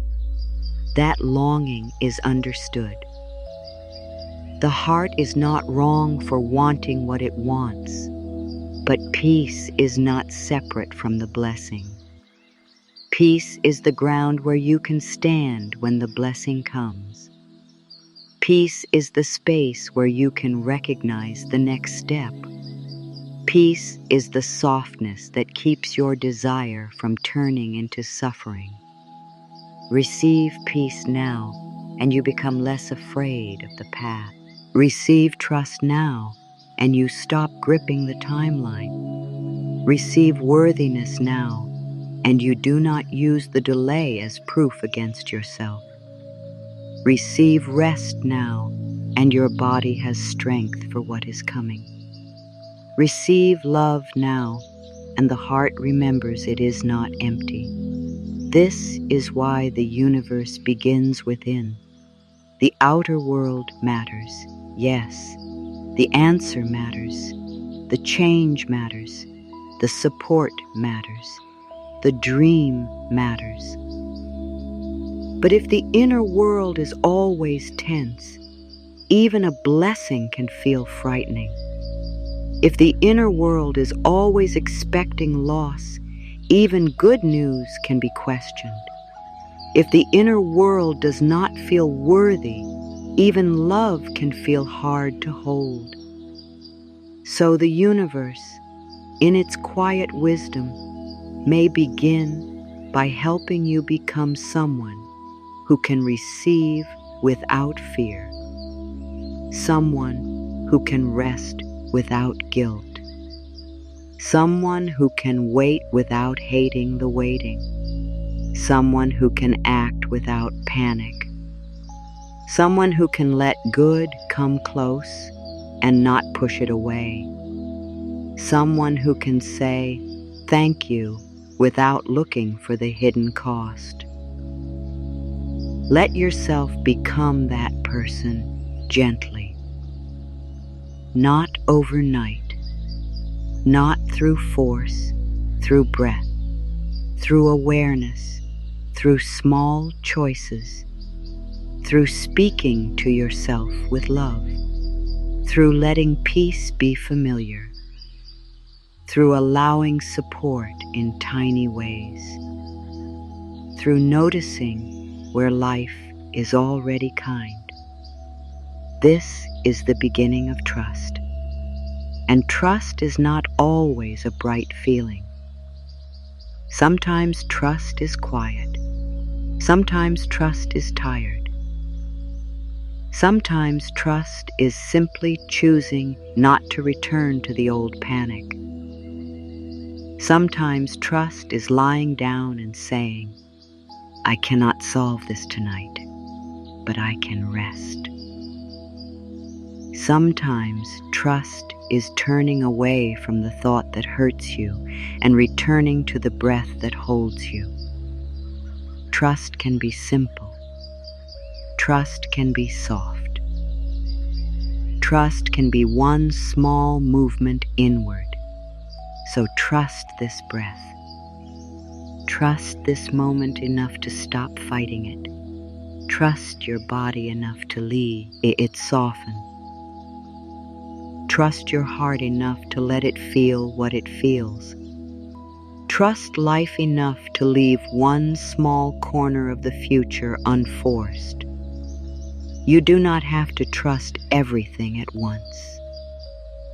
That longing is understood. The heart is not wrong for wanting what it wants, but peace is not separate from the blessing. Peace is the ground where you can stand when the blessing comes. Peace is the space where you can recognize the next step. Peace is the softness that keeps your desire from turning into suffering. Receive peace now, and you become less afraid of the path. Receive trust now, and you stop gripping the timeline. Receive worthiness now, and you do not use the delay as proof against yourself. Receive rest now, and your body has strength for what is coming. Receive love now, and the heart remembers it is not empty. This is why the universe begins within. The outer world matters, yes. The answer matters. The change matters. The support matters. The dream matters. But if the inner world is always tense, even a blessing can feel frightening. If the inner world is always expecting loss, even good news can be questioned. If the inner world does not feel worthy, even love can feel hard to hold. So the universe, in its quiet wisdom, may begin by helping you become someone who can receive without fear, someone who can rest without guilt, someone who can wait without hating the waiting, someone who can act without panic, someone who can let good come close and not push it away, someone who can say thank you without looking for the hidden cost. Let yourself become that person gently, not overnight, not through force, through breath, through awareness, through small choices, through speaking to yourself with love, through letting peace be familiar, through allowing support in tiny ways, through noticing where life is already kind. This is the beginning of trust. And trust is not always a bright feeling. Sometimes trust is quiet. Sometimes trust is tired. Sometimes trust is simply choosing not to return to the old panic. Sometimes trust is lying down and saying, I cannot solve this tonight, but I can rest. Sometimes trust is turning away from the thought that hurts you and returning to the breath that holds you. Trust can be simple. Trust can be soft. Trust can be one small movement inward. So trust this breath. Trust this moment enough to stop fighting it. Trust your body enough to leave it soften. Trust your heart enough to let it feel what it feels. Trust life enough to leave one small corner of the future unforced. You do not have to trust everything at once.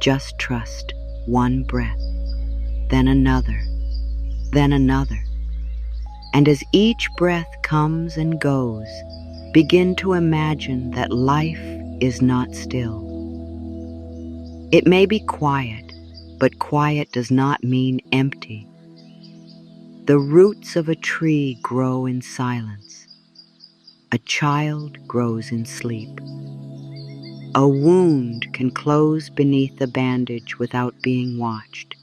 Just trust one breath, then another, then another. And as each breath comes and goes, begin to imagine that life is not still. It may be quiet, but quiet does not mean empty. The roots of a tree grow in silence. A child grows in sleep. A wound can close beneath a bandage without being watched.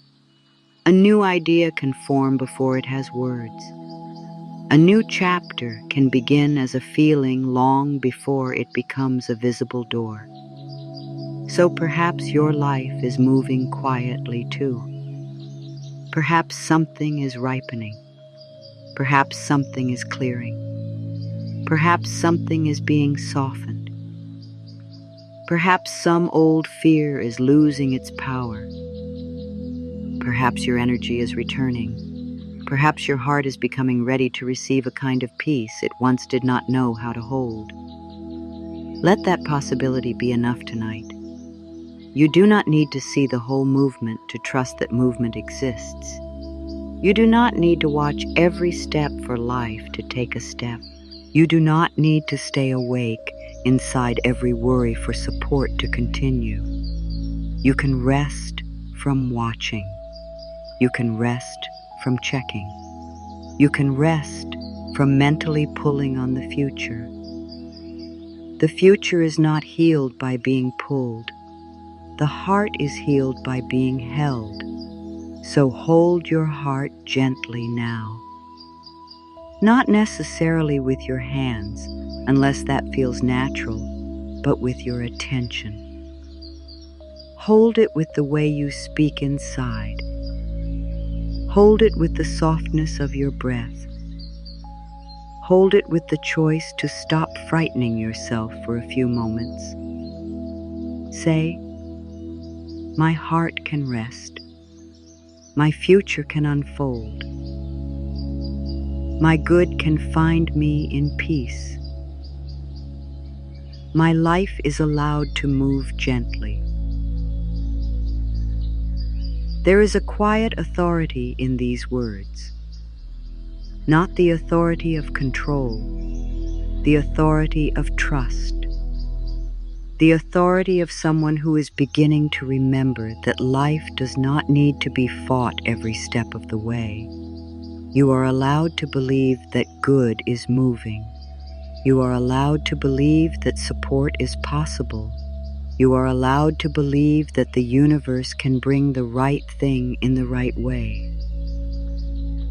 A new idea can form before it has words. A new chapter can begin as a feeling long before it becomes a visible door. So perhaps your life is moving quietly too. Perhaps something is ripening. Perhaps something is clearing. Perhaps something is being softened. Perhaps some old fear is losing its power. Perhaps your energy is returning. Perhaps your heart is becoming ready to receive a kind of peace it once did not know how to hold. Let that possibility be enough tonight. You do not need to see the whole movement to trust that movement exists. You do not need to watch every step for life to take a step. You do not need to stay awake inside every worry for support to continue. You can rest from watching. You can rest from checking. You can rest from mentally pulling on the future. The future is not healed by being pulled. The heart is healed by being held. So hold your heart gently now. Not necessarily with your hands, unless that feels natural, but with your attention. Hold it with the way you speak inside. Hold it with the softness of your breath. Hold it with the choice to stop frightening yourself for a few moments. Say, my heart can rest. My future can unfold. My good can find me in peace. My life is allowed to move gently. There is a quiet authority in these words. Not the authority of control, the authority of trust. The authority of someone who is beginning to remember that life does not need to be fought every step of the way. You are allowed to believe that good is moving. You are allowed to believe that support is possible. You are allowed to believe that the universe can bring the right thing in the right way.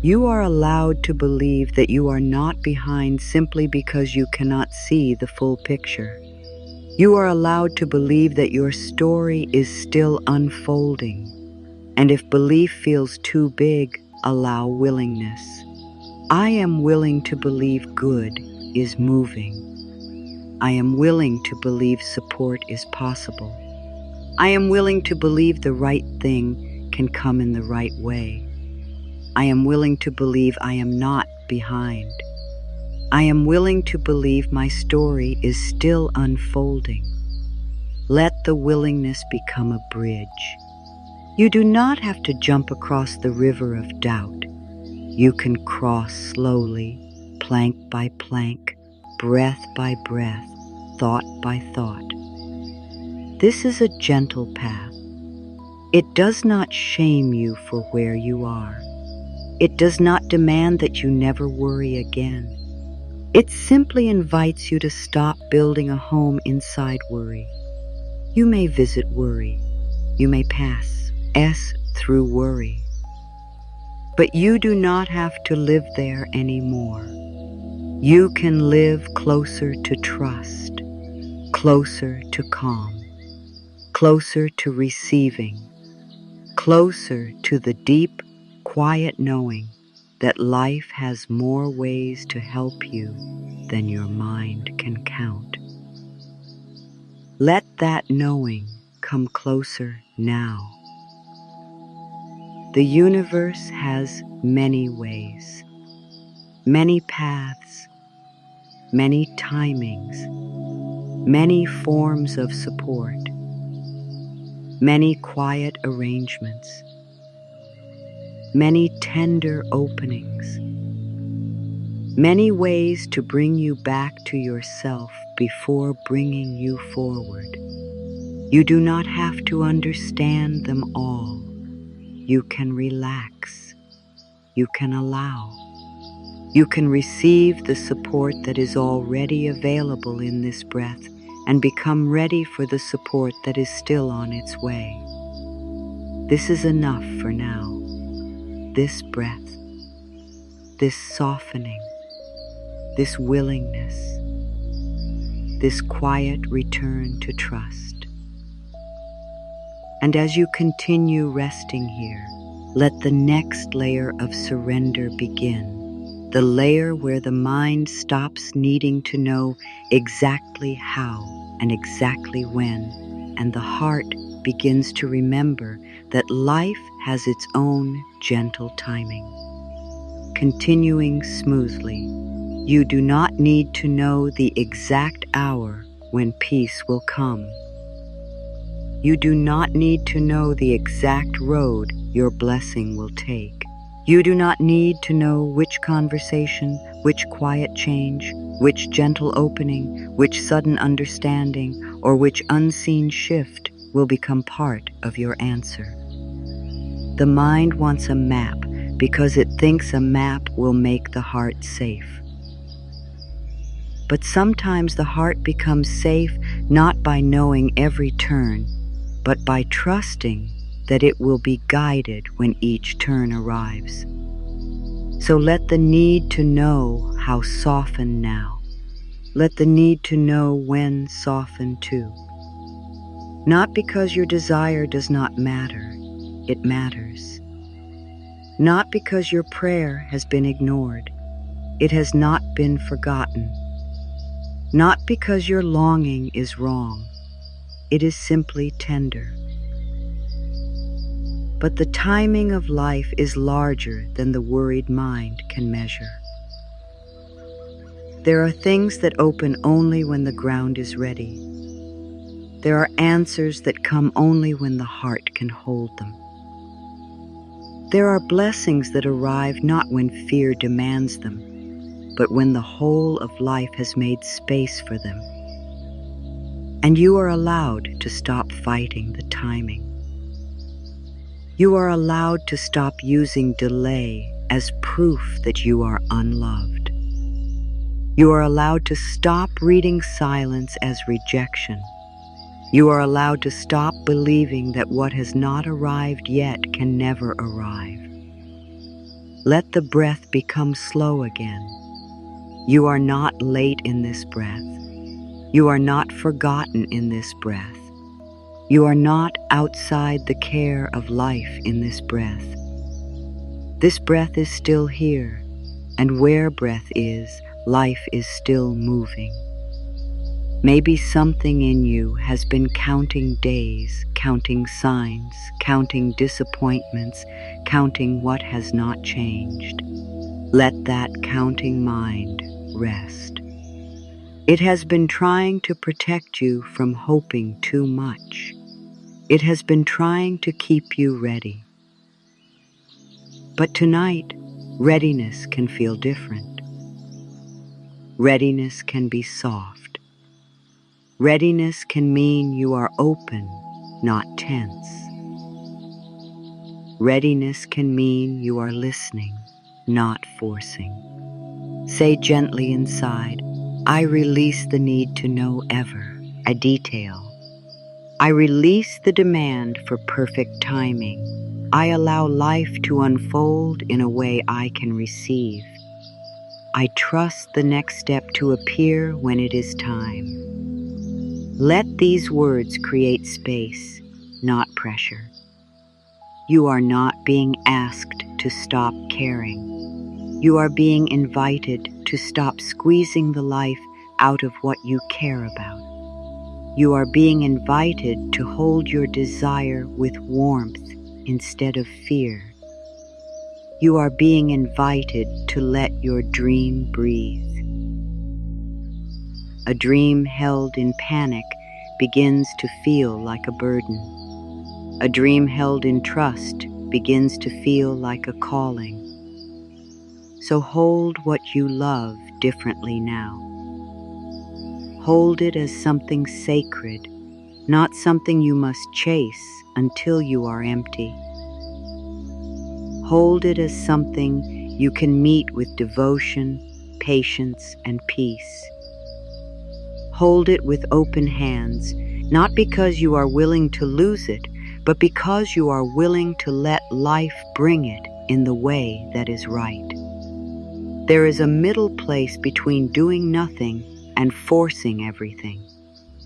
You are allowed to believe that you are not behind simply because you cannot see the full picture. You are allowed to believe that your story is still unfolding. And if belief feels too big, allow willingness. I am willing to believe good is moving. I am willing to believe support is possible. I am willing to believe the right thing can come in the right way. I am willing to believe I am not behind. I am willing to believe my story is still unfolding. Let the willingness become a bridge. You do not have to jump across the river of doubt. You can cross slowly, plank by plank, breath by breath, thought by thought. This is a gentle path. It does not shame you for where you are. It does not demand that you never worry again. It simply invites you to stop building a home inside worry. You may visit worry. You may pass through worry. But you do not have to live there anymore. You can live closer to trust, closer to calm, closer to receiving, closer to the deep, quiet knowing that life has more ways to help you than your mind can count. Let that knowing come closer now. The universe has many ways, many paths, many timings, many forms of support, many quiet arrangements, many tender openings, many ways to bring you back to yourself before bringing you forward. You do not have to understand them all. You can relax. You can allow. You can receive the support that is already available in this breath and become ready for the support that is still on its way. This is enough for now. This breath, this softening, this willingness, this quiet return to trust. And as you continue resting here, let the next layer of surrender begin, the layer where the mind stops needing to know exactly how and exactly when, and the heart begins to remember that life has its own gentle timing. Continuing smoothly, you do not need to know the exact hour when peace will come. You do not need to know the exact road your blessing will take. You do not need to know which conversation, which quiet change, which gentle opening, which sudden understanding, or which unseen shift will become part of your answer. The mind wants a map because it thinks a map will make the heart safe. But sometimes the heart becomes safe not by knowing every turn, but by trusting that it will be guided when each turn arrives. So let the need to know how soften now. Let the need to know when soften too. Not because your desire does not matter, it matters. Not because your prayer has been ignored, it has not been forgotten. Not because your longing is wrong, it is simply tender. But the timing of life is larger than the worried mind can measure. There are things that open only when the ground is ready. There are answers that come only when the heart can hold them. There are blessings that arrive not when fear demands them, but when the whole of life has made space for them. And you are allowed to stop fighting the timing. You are allowed to stop using delay as proof that you are unloved. You are allowed to stop reading silence as rejection. You are allowed to stop believing that what has not arrived yet can never arrive. Let the breath become slow again. You are not late in this breath. You are not forgotten in this breath. You are not outside the care of life in this breath. This breath is still here, and where breath is, life is still moving. Maybe something in you has been counting days, counting signs, counting disappointments, counting what has not changed. Let that counting mind rest. It has been trying to protect you from hoping too much. It has been trying to keep you ready. But tonight, readiness can feel different. Readiness can be soft. Readiness can mean you are open, not tense. Readiness can mean you are listening, not forcing. Say gently inside, I release the need to know ever, a detail. I release the demand for perfect timing. I allow life to unfold in a way I can receive. I trust the next step to appear when it is time. Let these words create space, not pressure. You are not being asked to stop caring. You are being invited to stop squeezing the life out of what you care about. You are being invited to hold your desire with warmth instead of fear. You are being invited to let your dream breathe. A dream held in panic begins to feel like a burden. A dream held in trust begins to feel like a calling. So hold what you love differently now. Hold it as something sacred, not something you must chase until you are empty. Hold it as something you can meet with devotion, patience, and peace. Hold it with open hands, not because you are willing to lose it, but because you are willing to let life bring it in the way that is right. There is a middle place between doing nothing and forcing everything.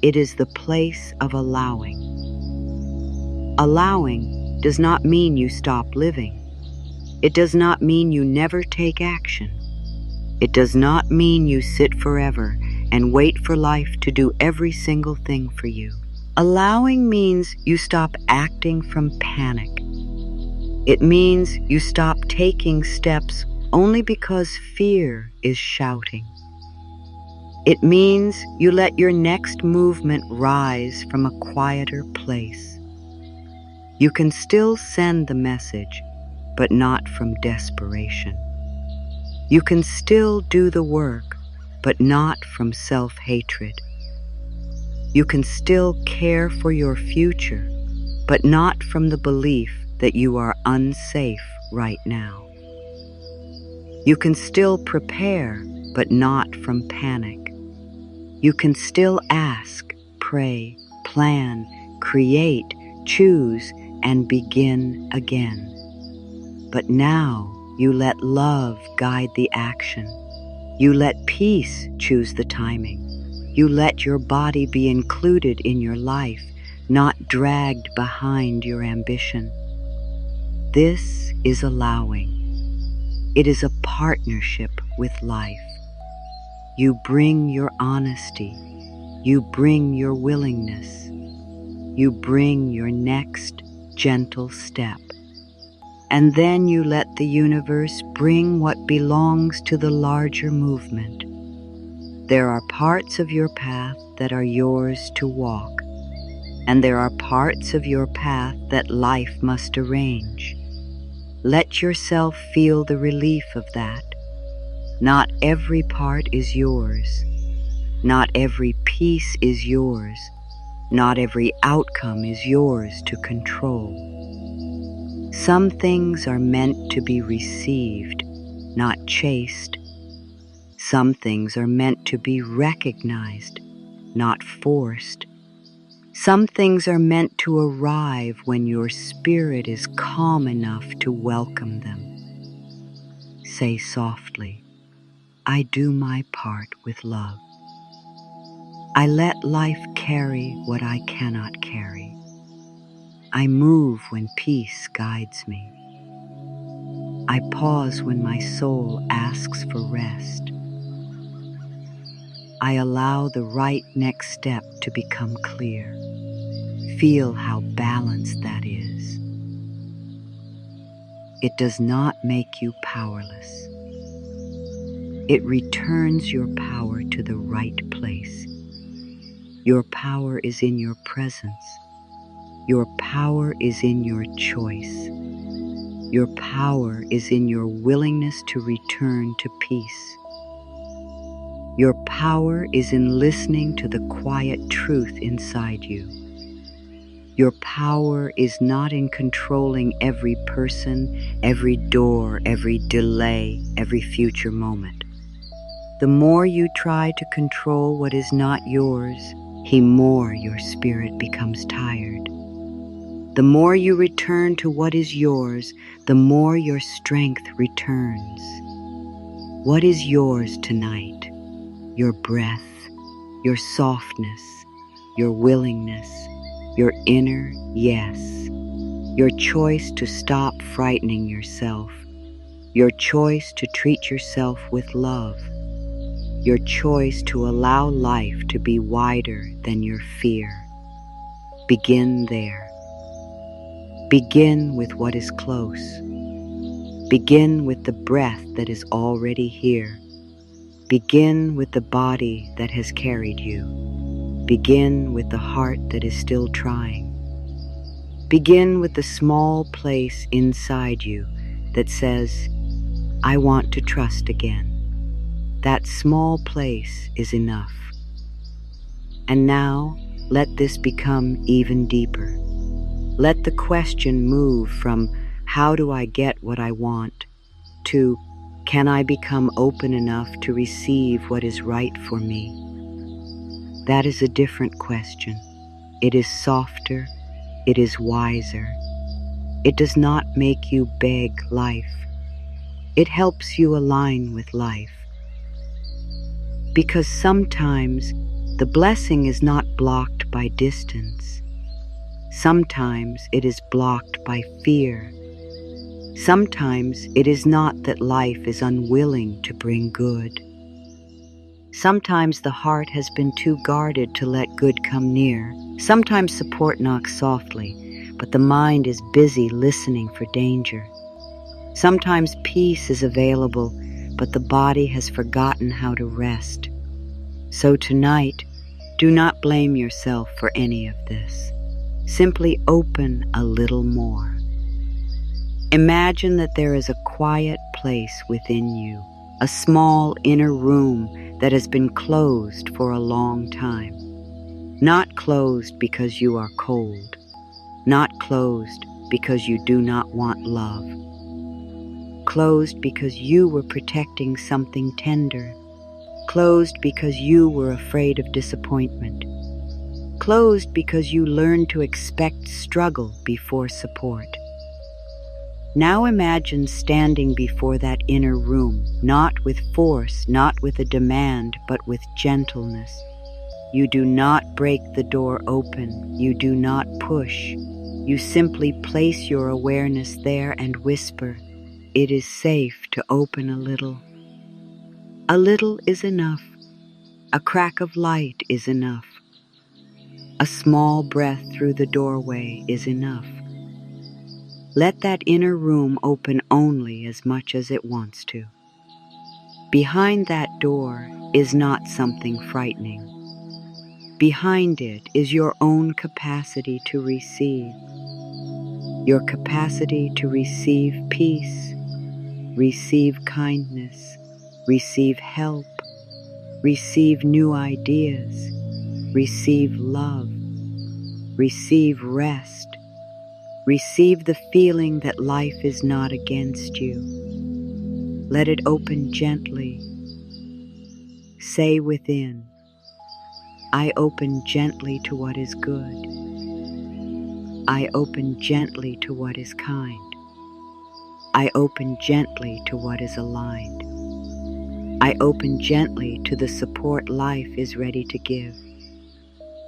It is the place of allowing. Allowing does not mean you stop living. It does not mean you never take action. It does not mean you sit forever and wait for life to do every single thing for you. Allowing means you stop acting from panic. It means you stop taking steps only because fear is shouting. It means you let your next movement rise from a quieter place. You can still send the message, but not from desperation. You can still do the work, but not from self-hatred. You can still care for your future, but not from the belief that you are unsafe right now. You can still prepare, but not from panic. You can still ask, pray, plan, create, choose, and begin again. But now you let love guide the action. You let peace choose the timing. You let your body be included in your life, not dragged behind your ambition. This is allowing. It is a partnership with life. You bring your honesty. You bring your willingness. You bring your next gentle step. And then you let the universe bring what belongs to the larger movement. There are parts of your path that are yours to walk, and there are parts of your path that life must arrange. Let yourself feel the relief of that. Not every part is yours. Not every piece is yours. Not every outcome is yours to control. Some things are meant to be received, not chased. Some things are meant to be recognized, not forced. Some things are meant to arrive when your spirit is calm enough to welcome them. Say softly, I do my part with love. I let life carry what I cannot carry. I move when peace guides me. I pause when my soul asks for rest. I allow the right next step to become clear. Feel how balanced that is. It does not make you powerless. It returns your power to the right place. Your power is in your presence. Your power is in your choice. Your power is in your willingness to return to peace. Your power is in listening to the quiet truth inside you. Your power is not in controlling every person, every door, every delay, every future moment. The more you try to control what is not yours, the more your spirit becomes tired. The more you return to what is yours, the more your strength returns. What is yours tonight? Your breath, your softness, your willingness, your inner yes, your choice to stop frightening yourself, your choice to treat yourself with love, your choice to allow life to be wider than your fear. Begin there. Begin with what is close. Begin with the breath that is already here. Begin with the body that has carried you. Begin with the heart that is still trying. Begin with the small place inside you that says, I want to trust again. That small place is enough. And now, let this become even deeper. Let the question move from, how do I get what I want, to, can I become open enough to receive what is right for me? That is a different question. It is softer. It is wiser. It does not make you beg life. It helps you align with life. Because sometimes the blessing is not blocked by distance. Sometimes it is blocked by fear. Sometimes it is not that life is unwilling to bring good. Sometimes the heart has been too guarded to let good come near. Sometimes support knocks softly, but the mind is busy listening for danger. Sometimes peace is available, but the body has forgotten how to rest. So tonight, do not blame yourself for any of this. Simply open a little more. Imagine that there is a quiet place within you, a small inner room that has been closed for a long time. Not closed because you are cold. Not closed because you do not want love. Closed because you were protecting something tender. Closed because you were afraid of disappointment. Closed because you learned to expect struggle before support. Now imagine standing before that inner room, not with force, not with a demand, but with gentleness. You do not break the door open. You do not push. You simply place your awareness there and whisper, it is safe to open a little. A little is enough. A crack of light is enough. A small breath through the doorway is enough. Let that inner room open only as much as it wants to. Behind that door is not something frightening. Behind it is your own capacity to receive. Your capacity to receive peace, receive kindness, receive help, receive new ideas, receive love, receive rest, receive the feeling that life is not against you. Let it open gently. Say within, I open gently to what is good. I open gently to what is kind. I open gently to what is aligned. I open gently to the support life is ready to give.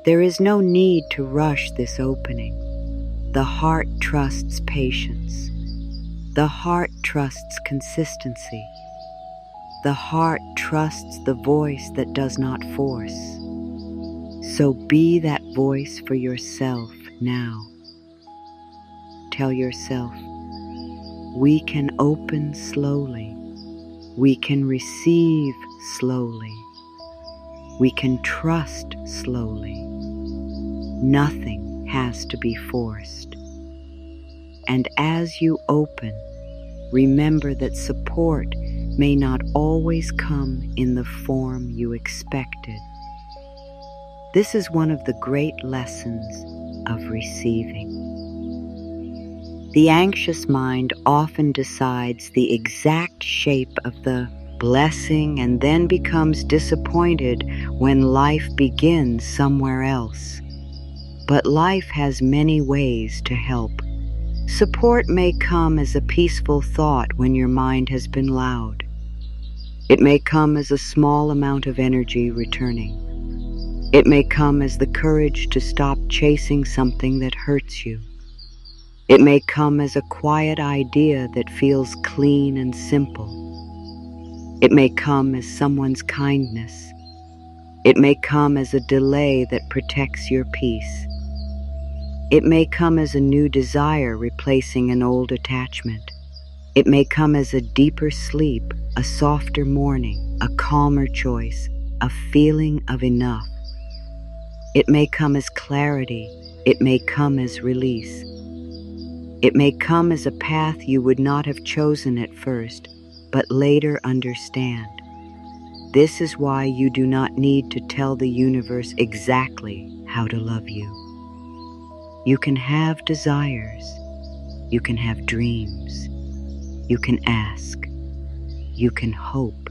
There is no need to rush this opening. The heart trusts patience. The heart trusts consistency. The heart trusts the voice that does not force. So be that voice for yourself now. Tell yourself, we can open slowly. We can receive slowly. We can trust slowly. Nothing has to be forced. And as you open, remember that support may not always come in the form you expected. This is one of the great lessons of receiving. The anxious mind often decides the exact shape of the blessing and then becomes disappointed when life begins somewhere else. But life has many ways to help. Support may come as a peaceful thought when your mind has been loud. It may come as a small amount of energy returning. It may come as the courage to stop chasing something that hurts you. It may come as a quiet idea that feels clean and simple. It may come as someone's kindness. It may come as a delay that protects your peace. It may come as a new desire replacing an old attachment. It may come as a deeper sleep, a softer morning, a calmer choice, a feeling of enough. It may come as clarity. It may come as release. It may come as a path you would not have chosen at first, but later understand. This is why you do not need to tell the universe exactly how to love you. You can have desires. You can have dreams. You can ask. You can hope.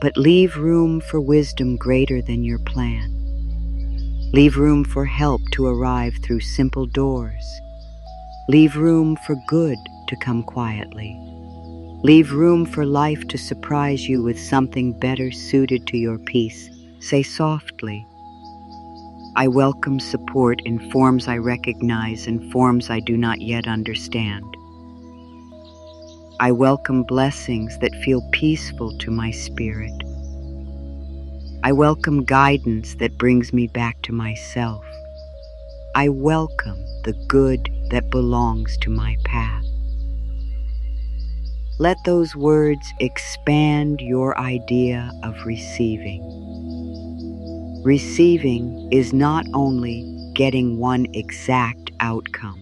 But leave room for wisdom greater than your plan. Leave room for help to arrive through simple doors. Leave room for good to come quietly. Leave room for life to surprise you with something better suited to your peace. Say softly, I welcome support in forms I recognize and forms I do not yet understand. I welcome blessings that feel peaceful to my spirit. I welcome guidance that brings me back to myself. I welcome the good that belongs to my path. Let those words expand your idea of receiving. Receiving is not only getting one exact outcome.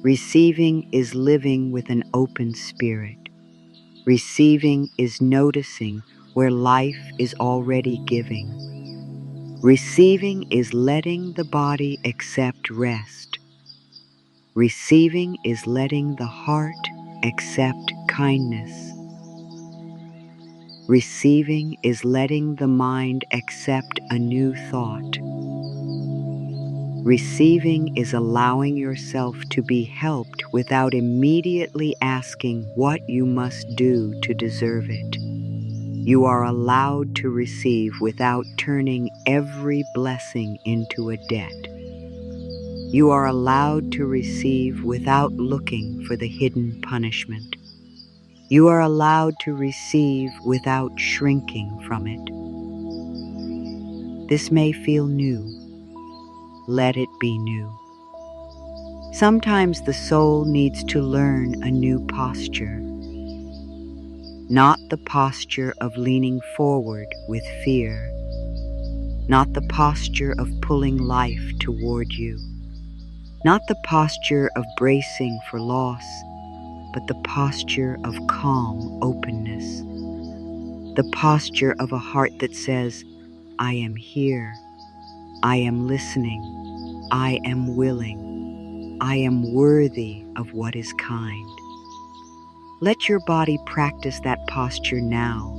Receiving is living with an open spirit. Receiving is noticing where life is already giving. Receiving is letting the body accept rest. Receiving is letting the heart accept kindness. Receiving is letting the mind accept a new thought. Receiving is allowing yourself to be helped without immediately asking what you must do to deserve it. You are allowed to receive without turning every blessing into a debt. You are allowed to receive without looking for the hidden punishment. You are allowed to receive without shrinking from it. This may feel new. Let it be new. Sometimes the soul needs to learn a new posture. Not the posture of leaning forward with fear. Not the posture of pulling life toward you. Not the posture of bracing for loss, but the posture of calm openness. The posture of a heart that says, I am here. I am listening. I am willing. I am worthy of what is kind. Let your body practice that posture now.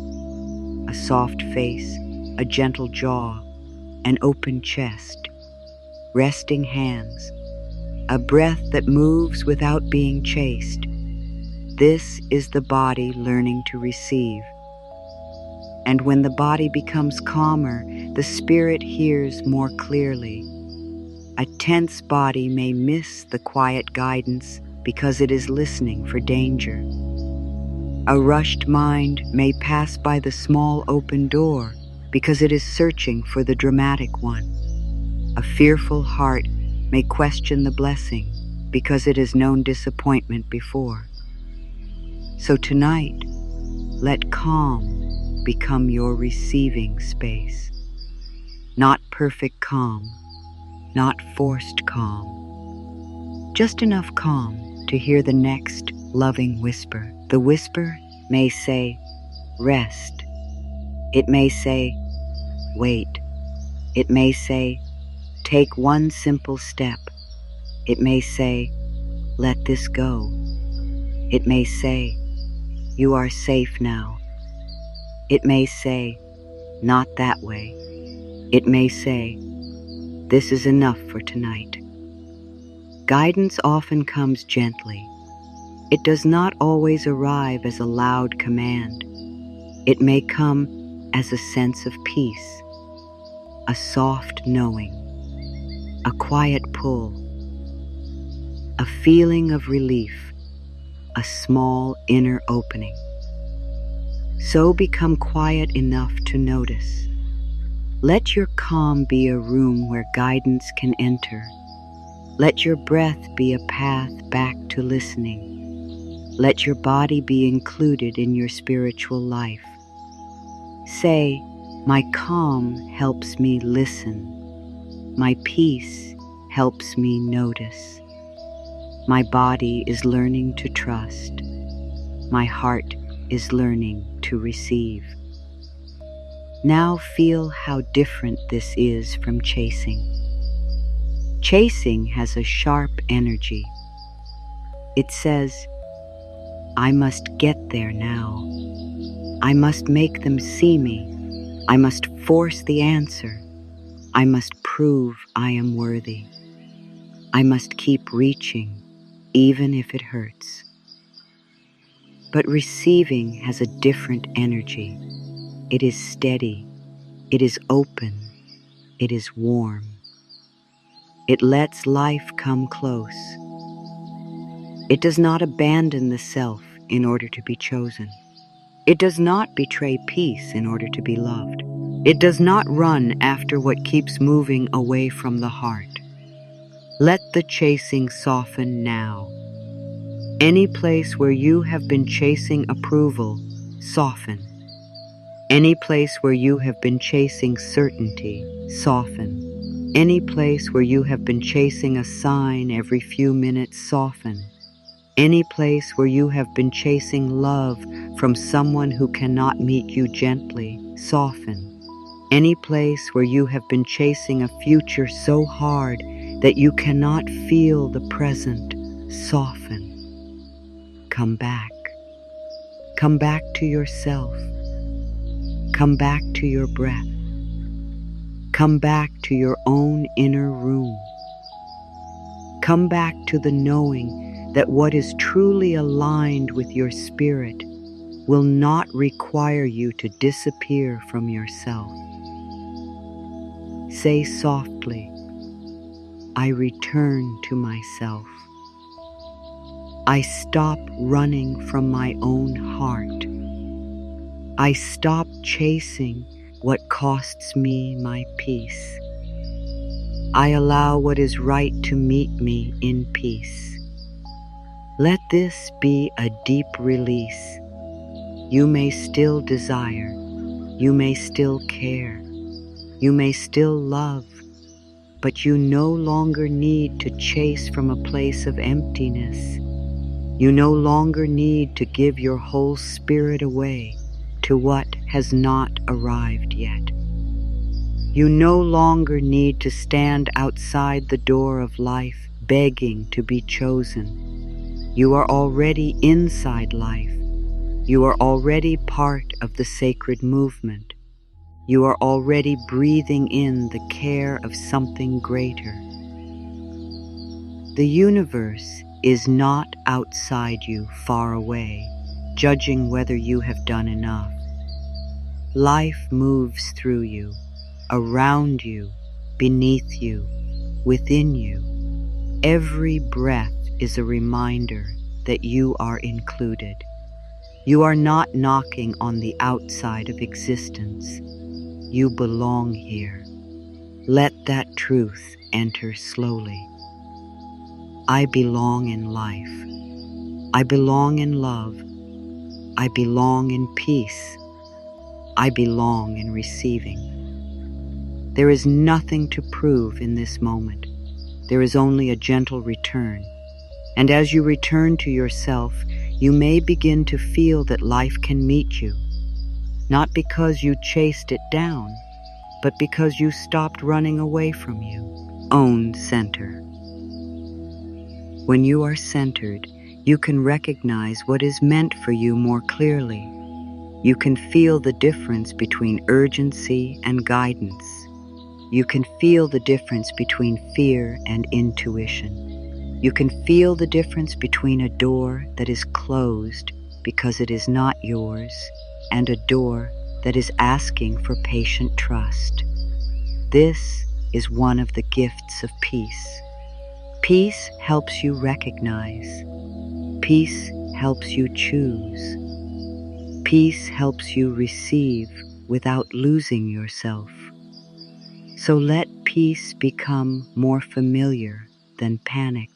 A soft face, a gentle jaw, an open chest, resting hands, a breath that moves without being chased. This is the body learning to receive. And when the body becomes calmer, the spirit hears more clearly. A tense body may miss the quiet guidance because it is listening for danger. A rushed mind may pass by the small open door because it is searching for the dramatic one. A fearful heart may question the blessing because it has known disappointment before. So tonight, let calm become your receiving space. Not perfect calm, not forced calm. Just enough calm to hear the next loving whisper. The whisper may say, rest. It may say, wait. It may say, take one simple step. It may say, let this go. It may say, you are safe now. It may say, not that way. It may say, this is enough for tonight. Guidance often comes gently. It does not always arrive as a loud command. It may come as a sense of peace, a soft knowing, a quiet pull, a feeling of relief, a small inner opening. So become quiet enough to notice. Let your calm be a room where guidance can enter. Let your breath be a path back to listening. Let your body be included in your spiritual life. Say, my calm helps me listen. My peace helps me notice. My body is learning to trust. My heart is learning to receive. Now feel how different this is from chasing. Chasing has a sharp energy. It says, I must get there now. I must make them see me. I must force the answer. I must prove I am worthy. I must keep reaching, even if it hurts. But receiving has a different energy. It is steady. It is open. It is warm. It lets life come close. It does not abandon the self in order to be chosen. It does not betray peace in order to be loved. It does not run after what keeps moving away from the heart. Let the chasing soften now. Any place where you have been chasing approval, soften. Any place where you have been chasing certainty, soften. Any place where you have been chasing a sign every few minutes, soften. Any place where you have been chasing love from someone who cannot meet you gently, soften. Any place where you have been chasing a future so hard that you cannot feel the present, soften. Come back. Come back to yourself. Come back to your breath. Come back to your own inner room. Come back to the knowing that what is truly aligned with your spirit will not require you to disappear from yourself. Say softly, I return to myself. I stop running from my own heart. I stop chasing what costs me my peace. I allow what is right to meet me in peace. Let this be a deep release. You may still desire. You may still care. You may still love. But you no longer need to chase from a place of emptiness. You no longer need to give your whole spirit away to what has not arrived yet. You no longer need to stand outside the door of life begging to be chosen. You are already inside life. You are already part of the sacred movement. You are already breathing in the care of something greater. The universe is not outside you, far away, judging whether you have done enough. Life moves through you, around you, beneath you, within you. Every breath is a reminder that you are included. You are not knocking on the outside of existence. You belong here. Let that truth enter slowly. I belong in life. I belong in love. I belong in peace. I belong in receiving. There is nothing to prove in this moment. There is only a gentle return. And as you return to yourself, you may begin to feel that life can meet you, not because you chased it down, but because you stopped running away from you. Own center. When you are centered, you can recognize what is meant for you more clearly. You can feel the difference between urgency and guidance. You can feel the difference between fear and intuition. You can feel the difference between a door that is closed because it is not yours and a door that is asking for patient trust. This is one of the gifts of peace. Peace helps you recognize. Peace helps you choose. Peace helps you receive without losing yourself. So let peace become more familiar than panic.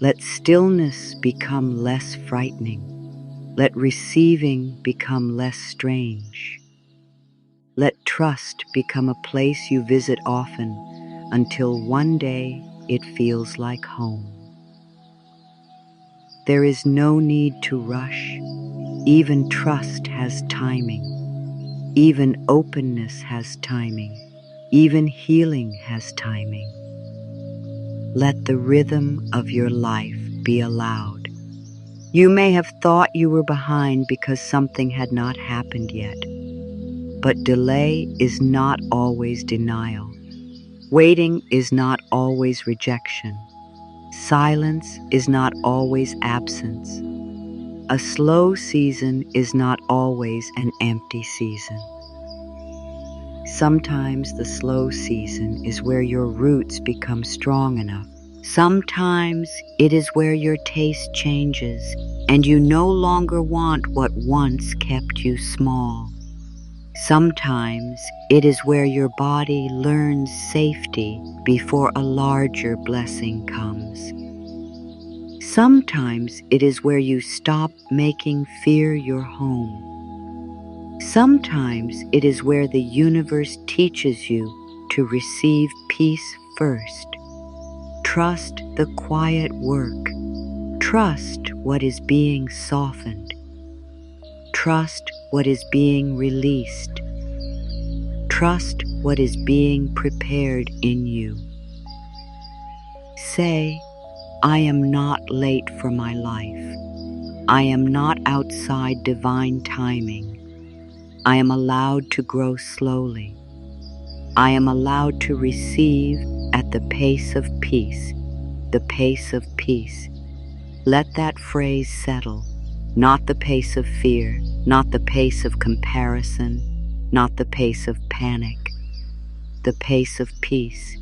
Let stillness become less frightening. Let receiving become less strange. Let trust become a place you visit often until one day it feels like home. There is no need to rush. Even trust has timing. Even openness has timing. Even healing has timing. Let the rhythm of your life be allowed. You may have thought you were behind because something had not happened yet. But delay is not always denial. Waiting is not always rejection. Silence is not always absence. A slow season is not always an empty season. Sometimes the slow season is where your roots become strong enough. Sometimes it is where your taste changes and you no longer want what once kept you small. Sometimes it is where your body learns safety before a larger blessing comes. Sometimes it is where you stop making fear your home. Sometimes it is where the universe teaches you to receive peace first. Trust the quiet work. Trust what is being softened. Trust what is being released. Trust what is being prepared in you. Say, I am not late for my life. I am not outside divine timing. I am allowed to grow slowly. I am allowed to receive at the pace of peace, the pace of peace. Let that phrase settle. Not the pace of fear, not the pace of comparison, not the pace of panic, the pace of peace.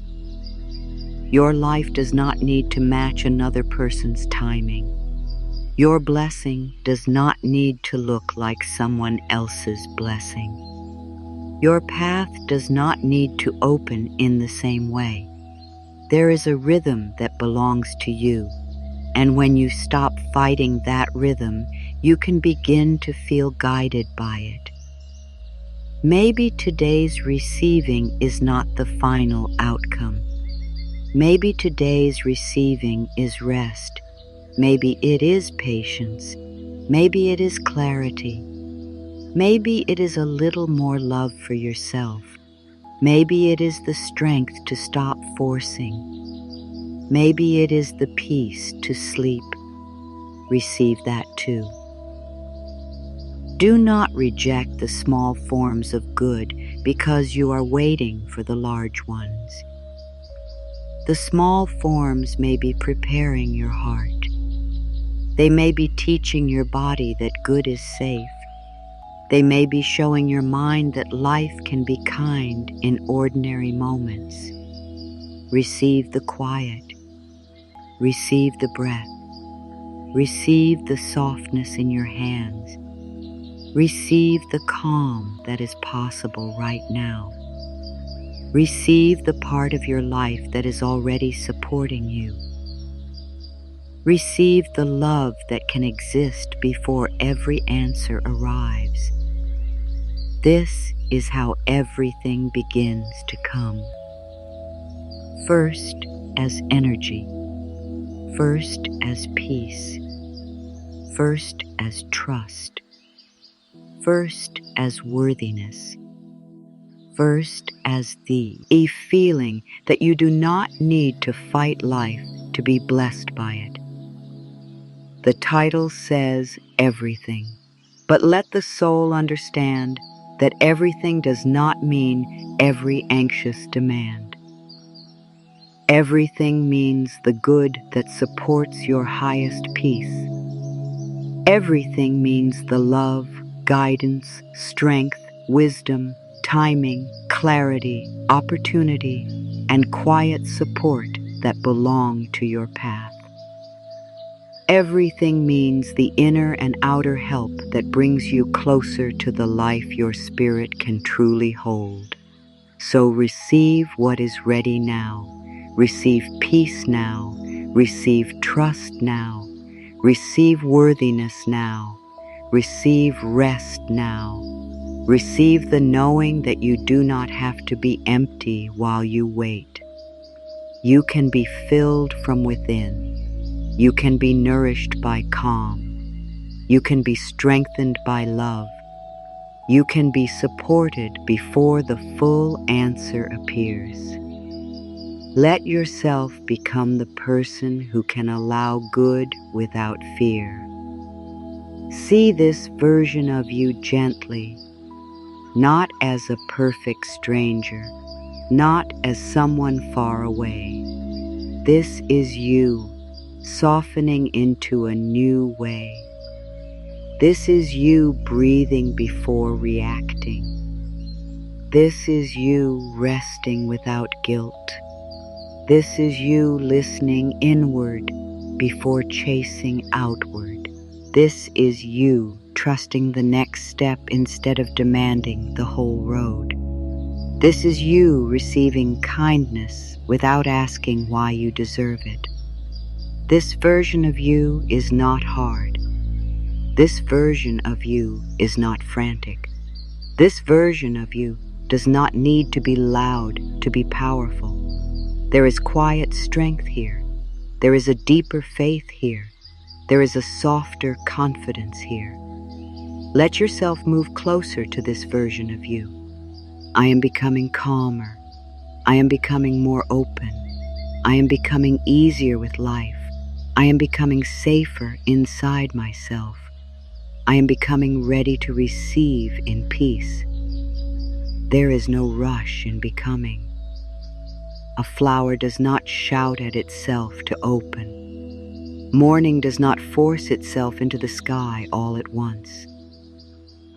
Your life does not need to match another person's timing. Your blessing does not need to look like someone else's blessing. Your path does not need to open in the same way. There is a rhythm that belongs to you. And when you stop fighting that rhythm, you can begin to feel guided by it. Maybe today's receiving is not the final outcome. Maybe today's receiving is rest. Maybe it is patience. Maybe it is clarity. Maybe it is a little more love for yourself. Maybe it is the strength to stop forcing. Maybe it is the peace to sleep. Receive that too. Do not reject the small forms of good because you are waiting for the large ones. The small forms may be preparing your heart. They may be teaching your body that good is safe. They may be showing your mind that life can be kind in ordinary moments. Receive the quiet. Receive the breath. Receive the softness in your hands. Receive the calm that is possible right now. Receive the part of your life that is already supporting you. Receive the love that can exist before every answer arrives. This is how everything begins to come. First as energy, first as peace, first as trust, first as worthiness, first as a feeling that you do not need to fight life to be blessed by it. The title says everything, but let the soul understand that everything does not mean every anxious demand. Everything means the good that supports your highest peace. Everything means the love, guidance, strength, wisdom, timing, clarity, opportunity, and quiet support that belong to your path. Everything means the inner and outer help that brings you closer to the life your spirit can truly hold. So receive what is ready now. Receive peace now. Receive trust now. Receive worthiness now. Receive rest now. Receive the knowing that you do not have to be empty while you wait. You can be filled from within. You can be nourished by calm. You can be strengthened by love. You can be supported before the full answer appears. Let yourself become the person who can allow good without fear. See this version of you gently, not as a perfect stranger, not as someone far away. This is you, softening into a new way. This is you breathing before reacting. This is you resting without guilt. This is you listening inward before chasing outward. This is you trusting the next step instead of demanding the whole road. This is you receiving kindness without asking why you deserve it. This version of you is not hard. This version of you is not frantic. This version of you does not need to be loud to be powerful. There is quiet strength here. There is a deeper faith here. There is a softer confidence here. Let yourself move closer to this version of you. I am becoming calmer. I am becoming more open. I am becoming easier with life. I am becoming safer inside myself. I am becoming ready to receive in peace. There is no rush in becoming. A flower does not shout at itself to open. Morning does not force itself into the sky all at once.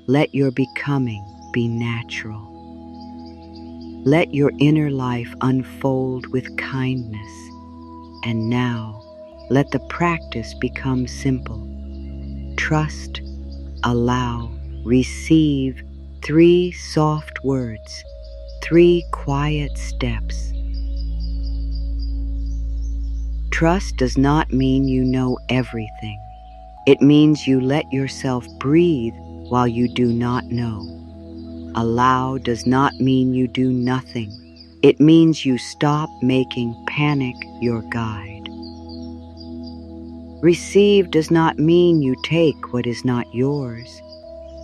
Let your becoming be natural. Let your inner life unfold with kindness. And now, let the practice become simple. Trust, allow, receive, 3 soft words, 3 quiet steps. Trust does not mean you know everything. It means you let yourself breathe while you do not know. Allow does not mean you do nothing. It means you stop making panic your guide. Receive does not mean you take what is not yours.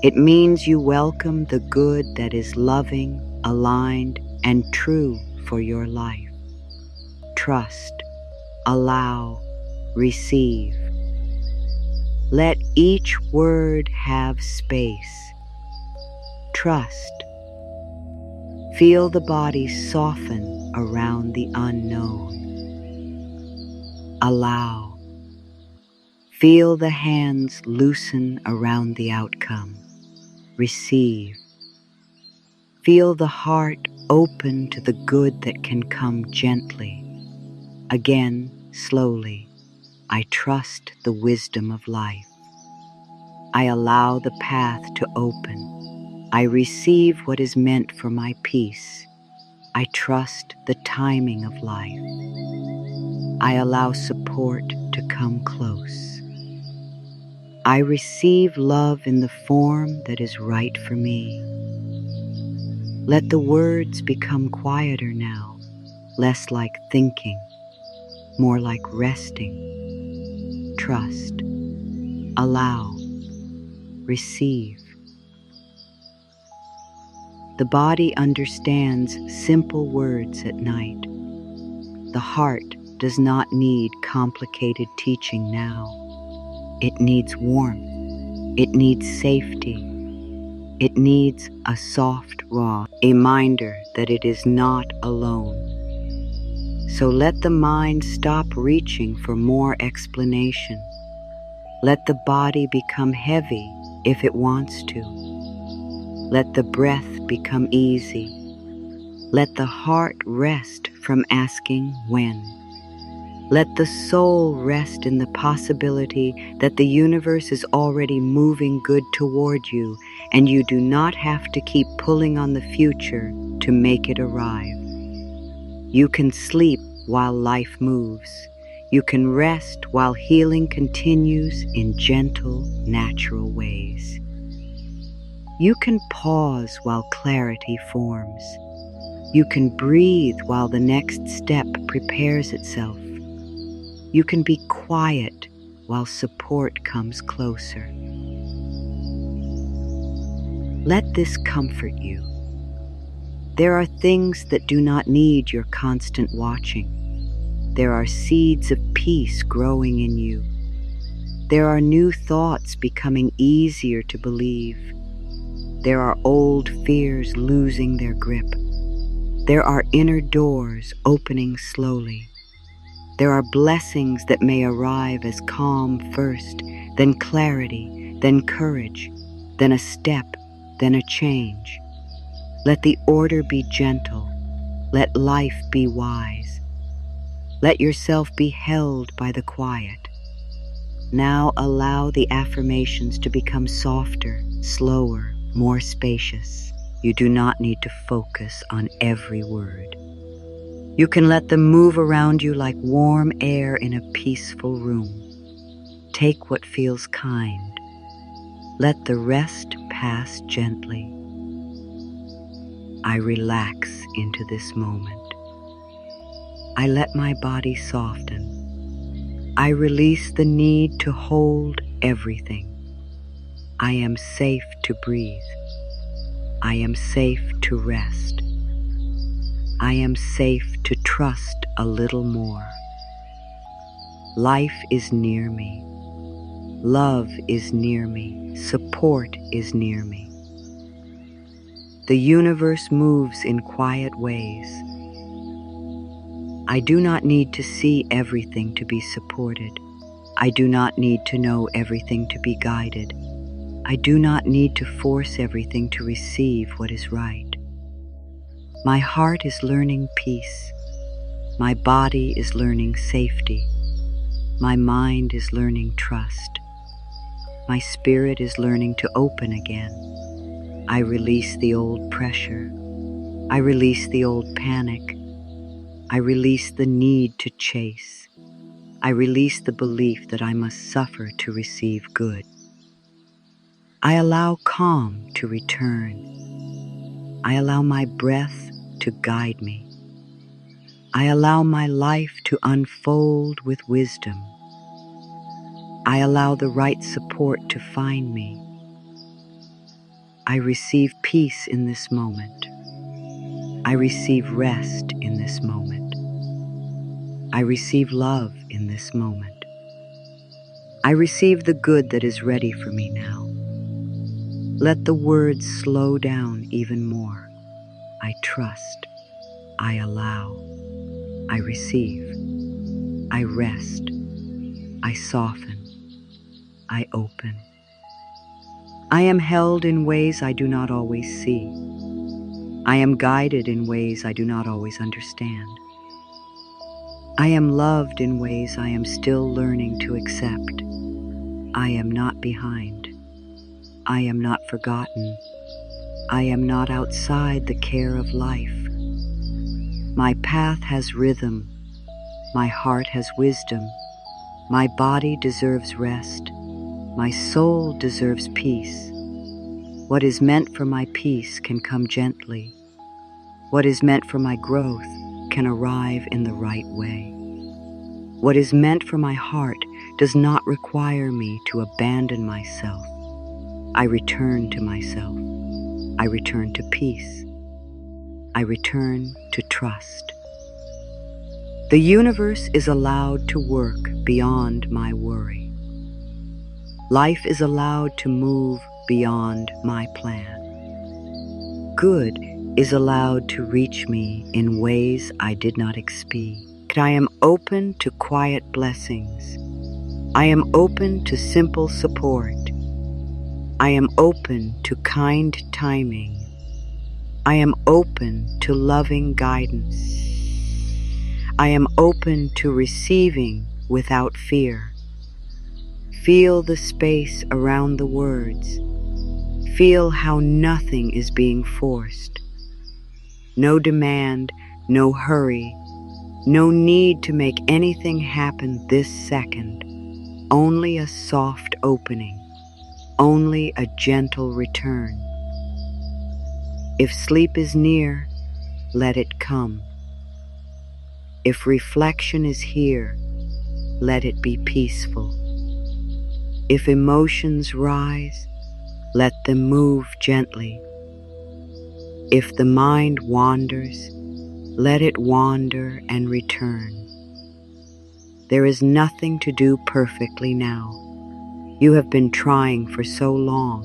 It means you welcome the good that is loving, aligned, and true for your life. Trust, allow, receive. Let each word have space. Trust. Feel the body soften around the unknown. Allow. Feel the hands loosen around the outcome. Receive. Feel the heart open to the good that can come gently. Again, slowly. I trust the wisdom of life. I allow the path to open. I receive what is meant for my peace. I trust the timing of life. I allow support to come close. I receive love in the form that is right for me. Let the words become quieter now, less like thinking, more like resting. Trust, allow, receive. The body understands simple words at night. The heart does not need complicated teaching now. It needs warmth. It needs safety. It needs a soft raw, a reminder that it is not alone. So let the mind stop reaching for more explanation. Let the body become heavy if it wants to. Let the breath become easy. Let the heart rest from asking when. Let the soul rest in the possibility that the universe is already moving good toward you, and you do not have to keep pulling on the future to make it arrive. You can sleep while life moves. You can rest while healing continues in gentle, natural ways. You can pause while clarity forms. You can breathe while the next step prepares itself. You can be quiet while support comes closer. Let this comfort you. There are things that do not need your constant watching. There are seeds of peace growing in you. There are new thoughts becoming easier to believe. There are old fears losing their grip. There are inner doors opening slowly. There are blessings that may arrive as calm first, then clarity, then courage, then a step, then a change. Let the order be gentle. Let life be wise. Let yourself be held by the quiet. Now allow the affirmations to become softer, slower, more spacious. You do not need to focus on every word. You can let them move around you like warm air in a peaceful room. Take what feels kind. Let the rest pass gently. I relax into this moment. I let my body soften. I release the need to hold everything. I am safe to breathe. I am safe to rest. I am safe to trust a little more. Life is near me. Love is near me. Support is near me. The universe moves in quiet ways. I do not need to see everything to be supported. I do not need to know everything to be guided. I do not need to force everything to receive what is right. My heart is learning peace. My body is learning safety. My mind is learning trust. My spirit is learning to open again. I release the old pressure. I release the old panic. I release the need to chase. I release the belief that I must suffer to receive good. I allow calm to return. I allow my breath to guide me. I allow my life to unfold with wisdom. I allow the right support to find me. I receive peace in this moment. I receive rest in this moment. I receive love in this moment. I receive the good that is ready for me now. Let the words slow down even more. I trust. I allow. I receive. I rest. I soften. I open. I am held in ways I do not always see. I am guided in ways I do not always understand. I am loved in ways I am still learning to accept. I am not behind. I am not forgotten. I am not outside the care of life. My path has rhythm. My heart has wisdom. My body deserves rest. My soul deserves peace. What is meant for my peace can come gently. What is meant for my growth can arrive in the right way. What is meant for my heart does not require me to abandon myself. I return to myself. I return to peace. I return to trust. The universe is allowed to work beyond my worry. Life is allowed to move beyond my plan. Good is allowed to reach me in ways I did not expect. I am open to quiet blessings. I am open to simple support. I am open to kind timing. I am open to loving guidance. I am open to receiving without fear. Feel the space around the words. Feel how nothing is being forced. No demand, no hurry, no need to make anything happen this second. Only a soft opening, only a gentle return. If sleep is near, let it come. If reflection is here, let it be peaceful. If emotions rise, let them move gently. If the mind wanders, let it wander and return. There is nothing to do perfectly now. You have been trying for so long.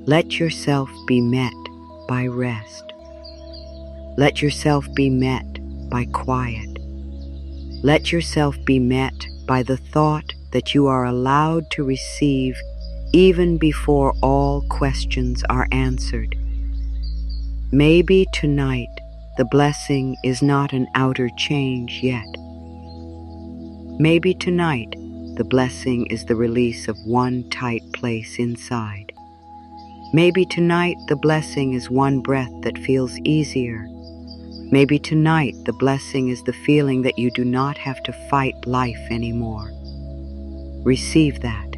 Let yourself be met by rest. Let yourself be met by quiet. Let yourself be met by the thought that you are allowed to receive even before all questions are answered. Maybe tonight the blessing is not an outer change yet. Maybe tonight the blessing is the release of one tight place inside. Maybe tonight the blessing is one breath that feels easier. Maybe tonight the blessing is the feeling that you do not have to fight life anymore. Receive that.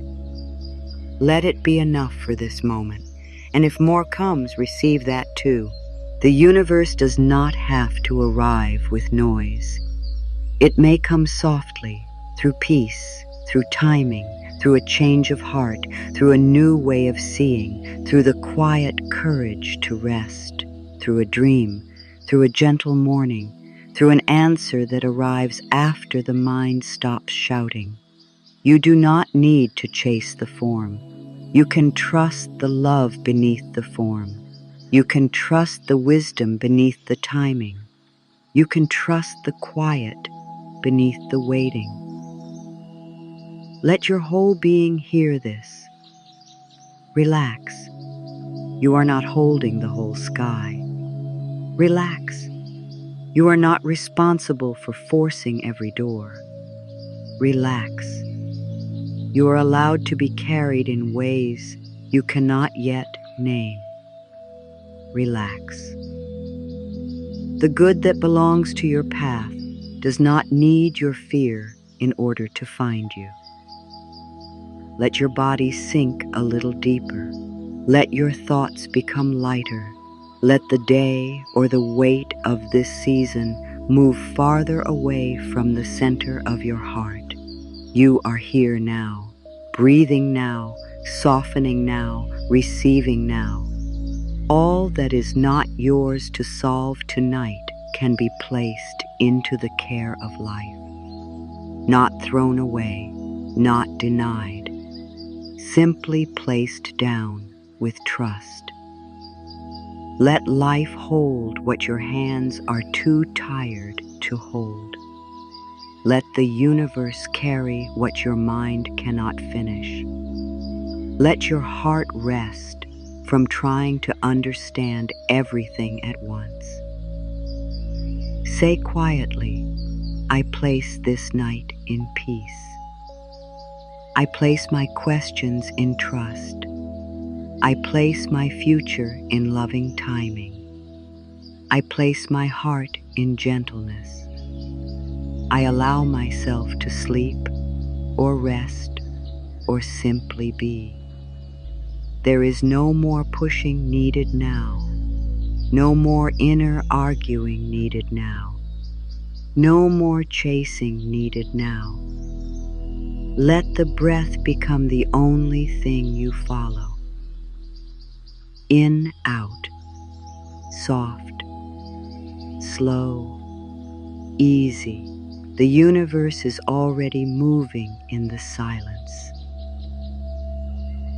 Let it be enough for this moment, and if more comes, receive that too. The universe does not have to arrive with noise. It may come softly, through peace, through timing, through a change of heart, through a new way of seeing, through the quiet courage to rest, through a dream, through a gentle morning, through an answer that arrives after the mind stops shouting. You do not need to chase the form. You can trust the love beneath the form. You can trust the wisdom beneath the timing. You can trust the quiet beneath the waiting. Let your whole being hear this. Relax. You are not holding the whole sky. Relax. You are not responsible for forcing every door. Relax. You are allowed to be carried in ways you cannot yet name. Relax. The good that belongs to your path does not need your fear in order to find you. Let your body sink a little deeper. Let your thoughts become lighter. Let the day or the weight of this season move farther away from the center of your heart. You are here now, breathing now, softening now, receiving now. All that is not yours to solve tonight can be placed into the care of life. Not thrown away, not denied, simply placed down with trust. Let life hold what your hands are too tired to hold. Let the universe carry what your mind cannot finish. Let your heart rest from trying to understand everything at once. Say quietly, I place this night in peace. I place my questions in trust. I place my future in loving timing. I place my heart in gentleness. I allow myself to sleep or rest or simply be. There is no more pushing needed now. No more inner arguing needed now. No more chasing needed now. Let the breath become the only thing you follow. In, out, soft, slow, easy. The universe is already moving in the silence.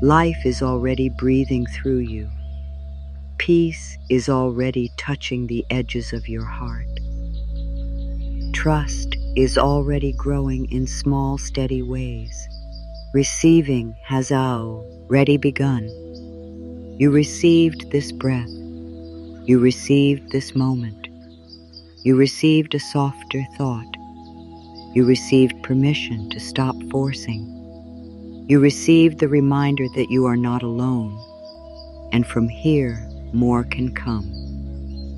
Life is already breathing through you. Peace is already touching the edges of your heart. Trust is already growing in small, steady ways. Receiving has already begun. You received this breath. You received this moment. You received a softer thought. You received permission to stop forcing. You received the reminder that you are not alone. And from here, more can come.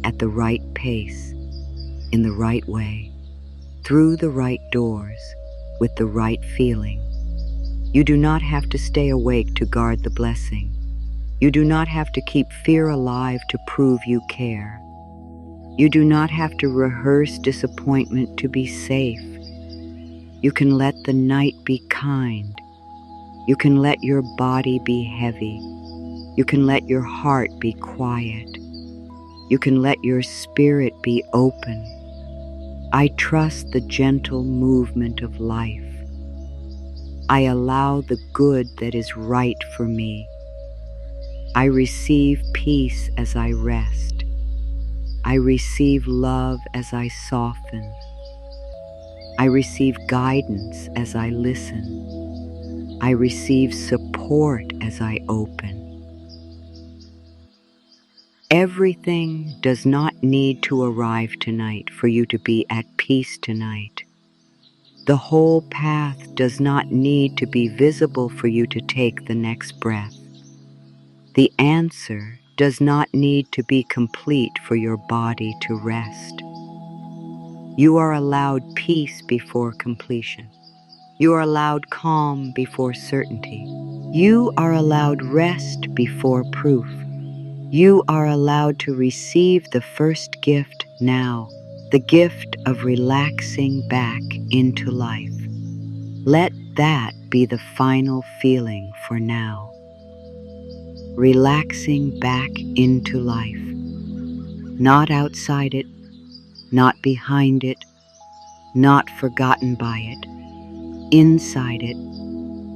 At the right pace, in the right way, through the right doors, with the right feeling. You do not have to stay awake to guard the blessing. You do not have to keep fear alive to prove you care. You do not have to rehearse disappointment to be safe. You can let the night be kind. You can let your body be heavy. You can let your heart be quiet. You can let your spirit be open. I trust the gentle movement of life. I allow the good that is right for me. I receive peace as I rest. I receive love as I soften. I receive guidance as I listen. I receive support as I open. Everything does not need to arrive tonight for you to be at peace tonight. The whole path does not need to be visible for you to take the next breath. The answer does not need to be complete for your body to rest. You are allowed peace before completion. You are allowed calm before certainty. You are allowed rest before proof. You are allowed to receive the first gift now, the gift of relaxing back into life. Let that be the final feeling for now. Relaxing back into life. Not outside it, not behind it, not forgotten by it. Inside it,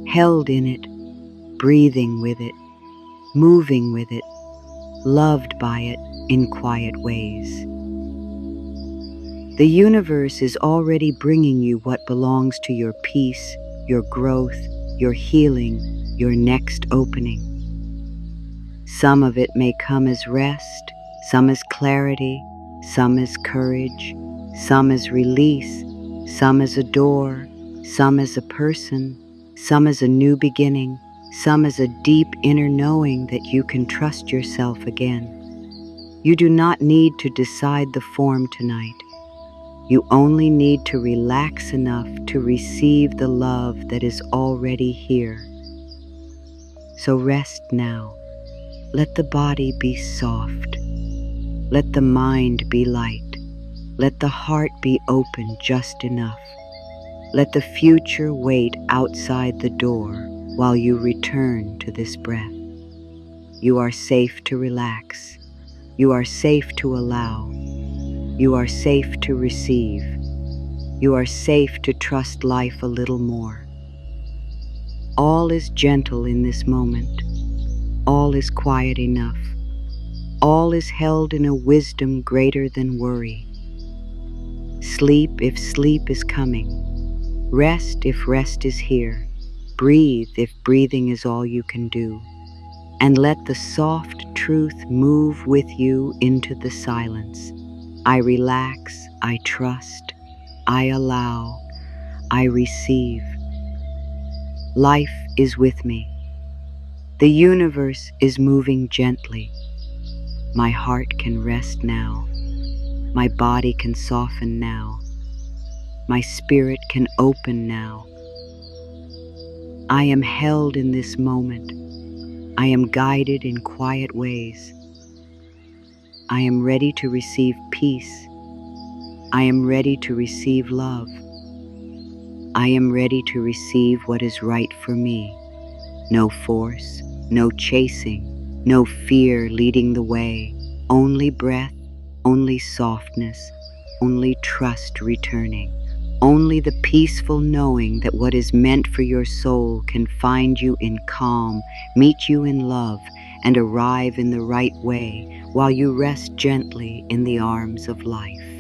held in it, breathing with it, moving with it, loved by it in quiet ways. The universe is already bringing you what belongs to your peace, your growth, your healing, your next opening. Some of it may come as rest, some as clarity, some as courage, some as release, some as a door, some as a person, some as a new beginning, some as a deep inner knowing that you can trust yourself again. You do not need to decide the form tonight. You only need to relax enough to receive the love that is already here. So rest now. Let the body be soft. Let the mind be light. Let the heart be open just enough. Let the future wait outside the door while you return to this breath. You are safe to relax. You are safe to allow. You are safe to receive. You are safe to trust life a little more. All is gentle in this moment. All is quiet enough. All is held in a wisdom greater than worry. Sleep if sleep is coming. Rest if rest is here. Breathe if breathing is all you can do. And let the soft truth move with you into the silence. I relax, I trust, I allow, I receive. Life is with me. The universe is moving gently. My heart can rest now. My body can soften now. My spirit can open now. I am held in this moment. I am guided in quiet ways. I am ready to receive peace. I am ready to receive love. I am ready to receive what is right for me. No force, no chasing, no fear leading the way. Only breath, only softness, only trust returning. Only the peaceful knowing that what is meant for your soul can find you in calm, meet you in love, and arrive in the right way while you rest gently in the arms of life.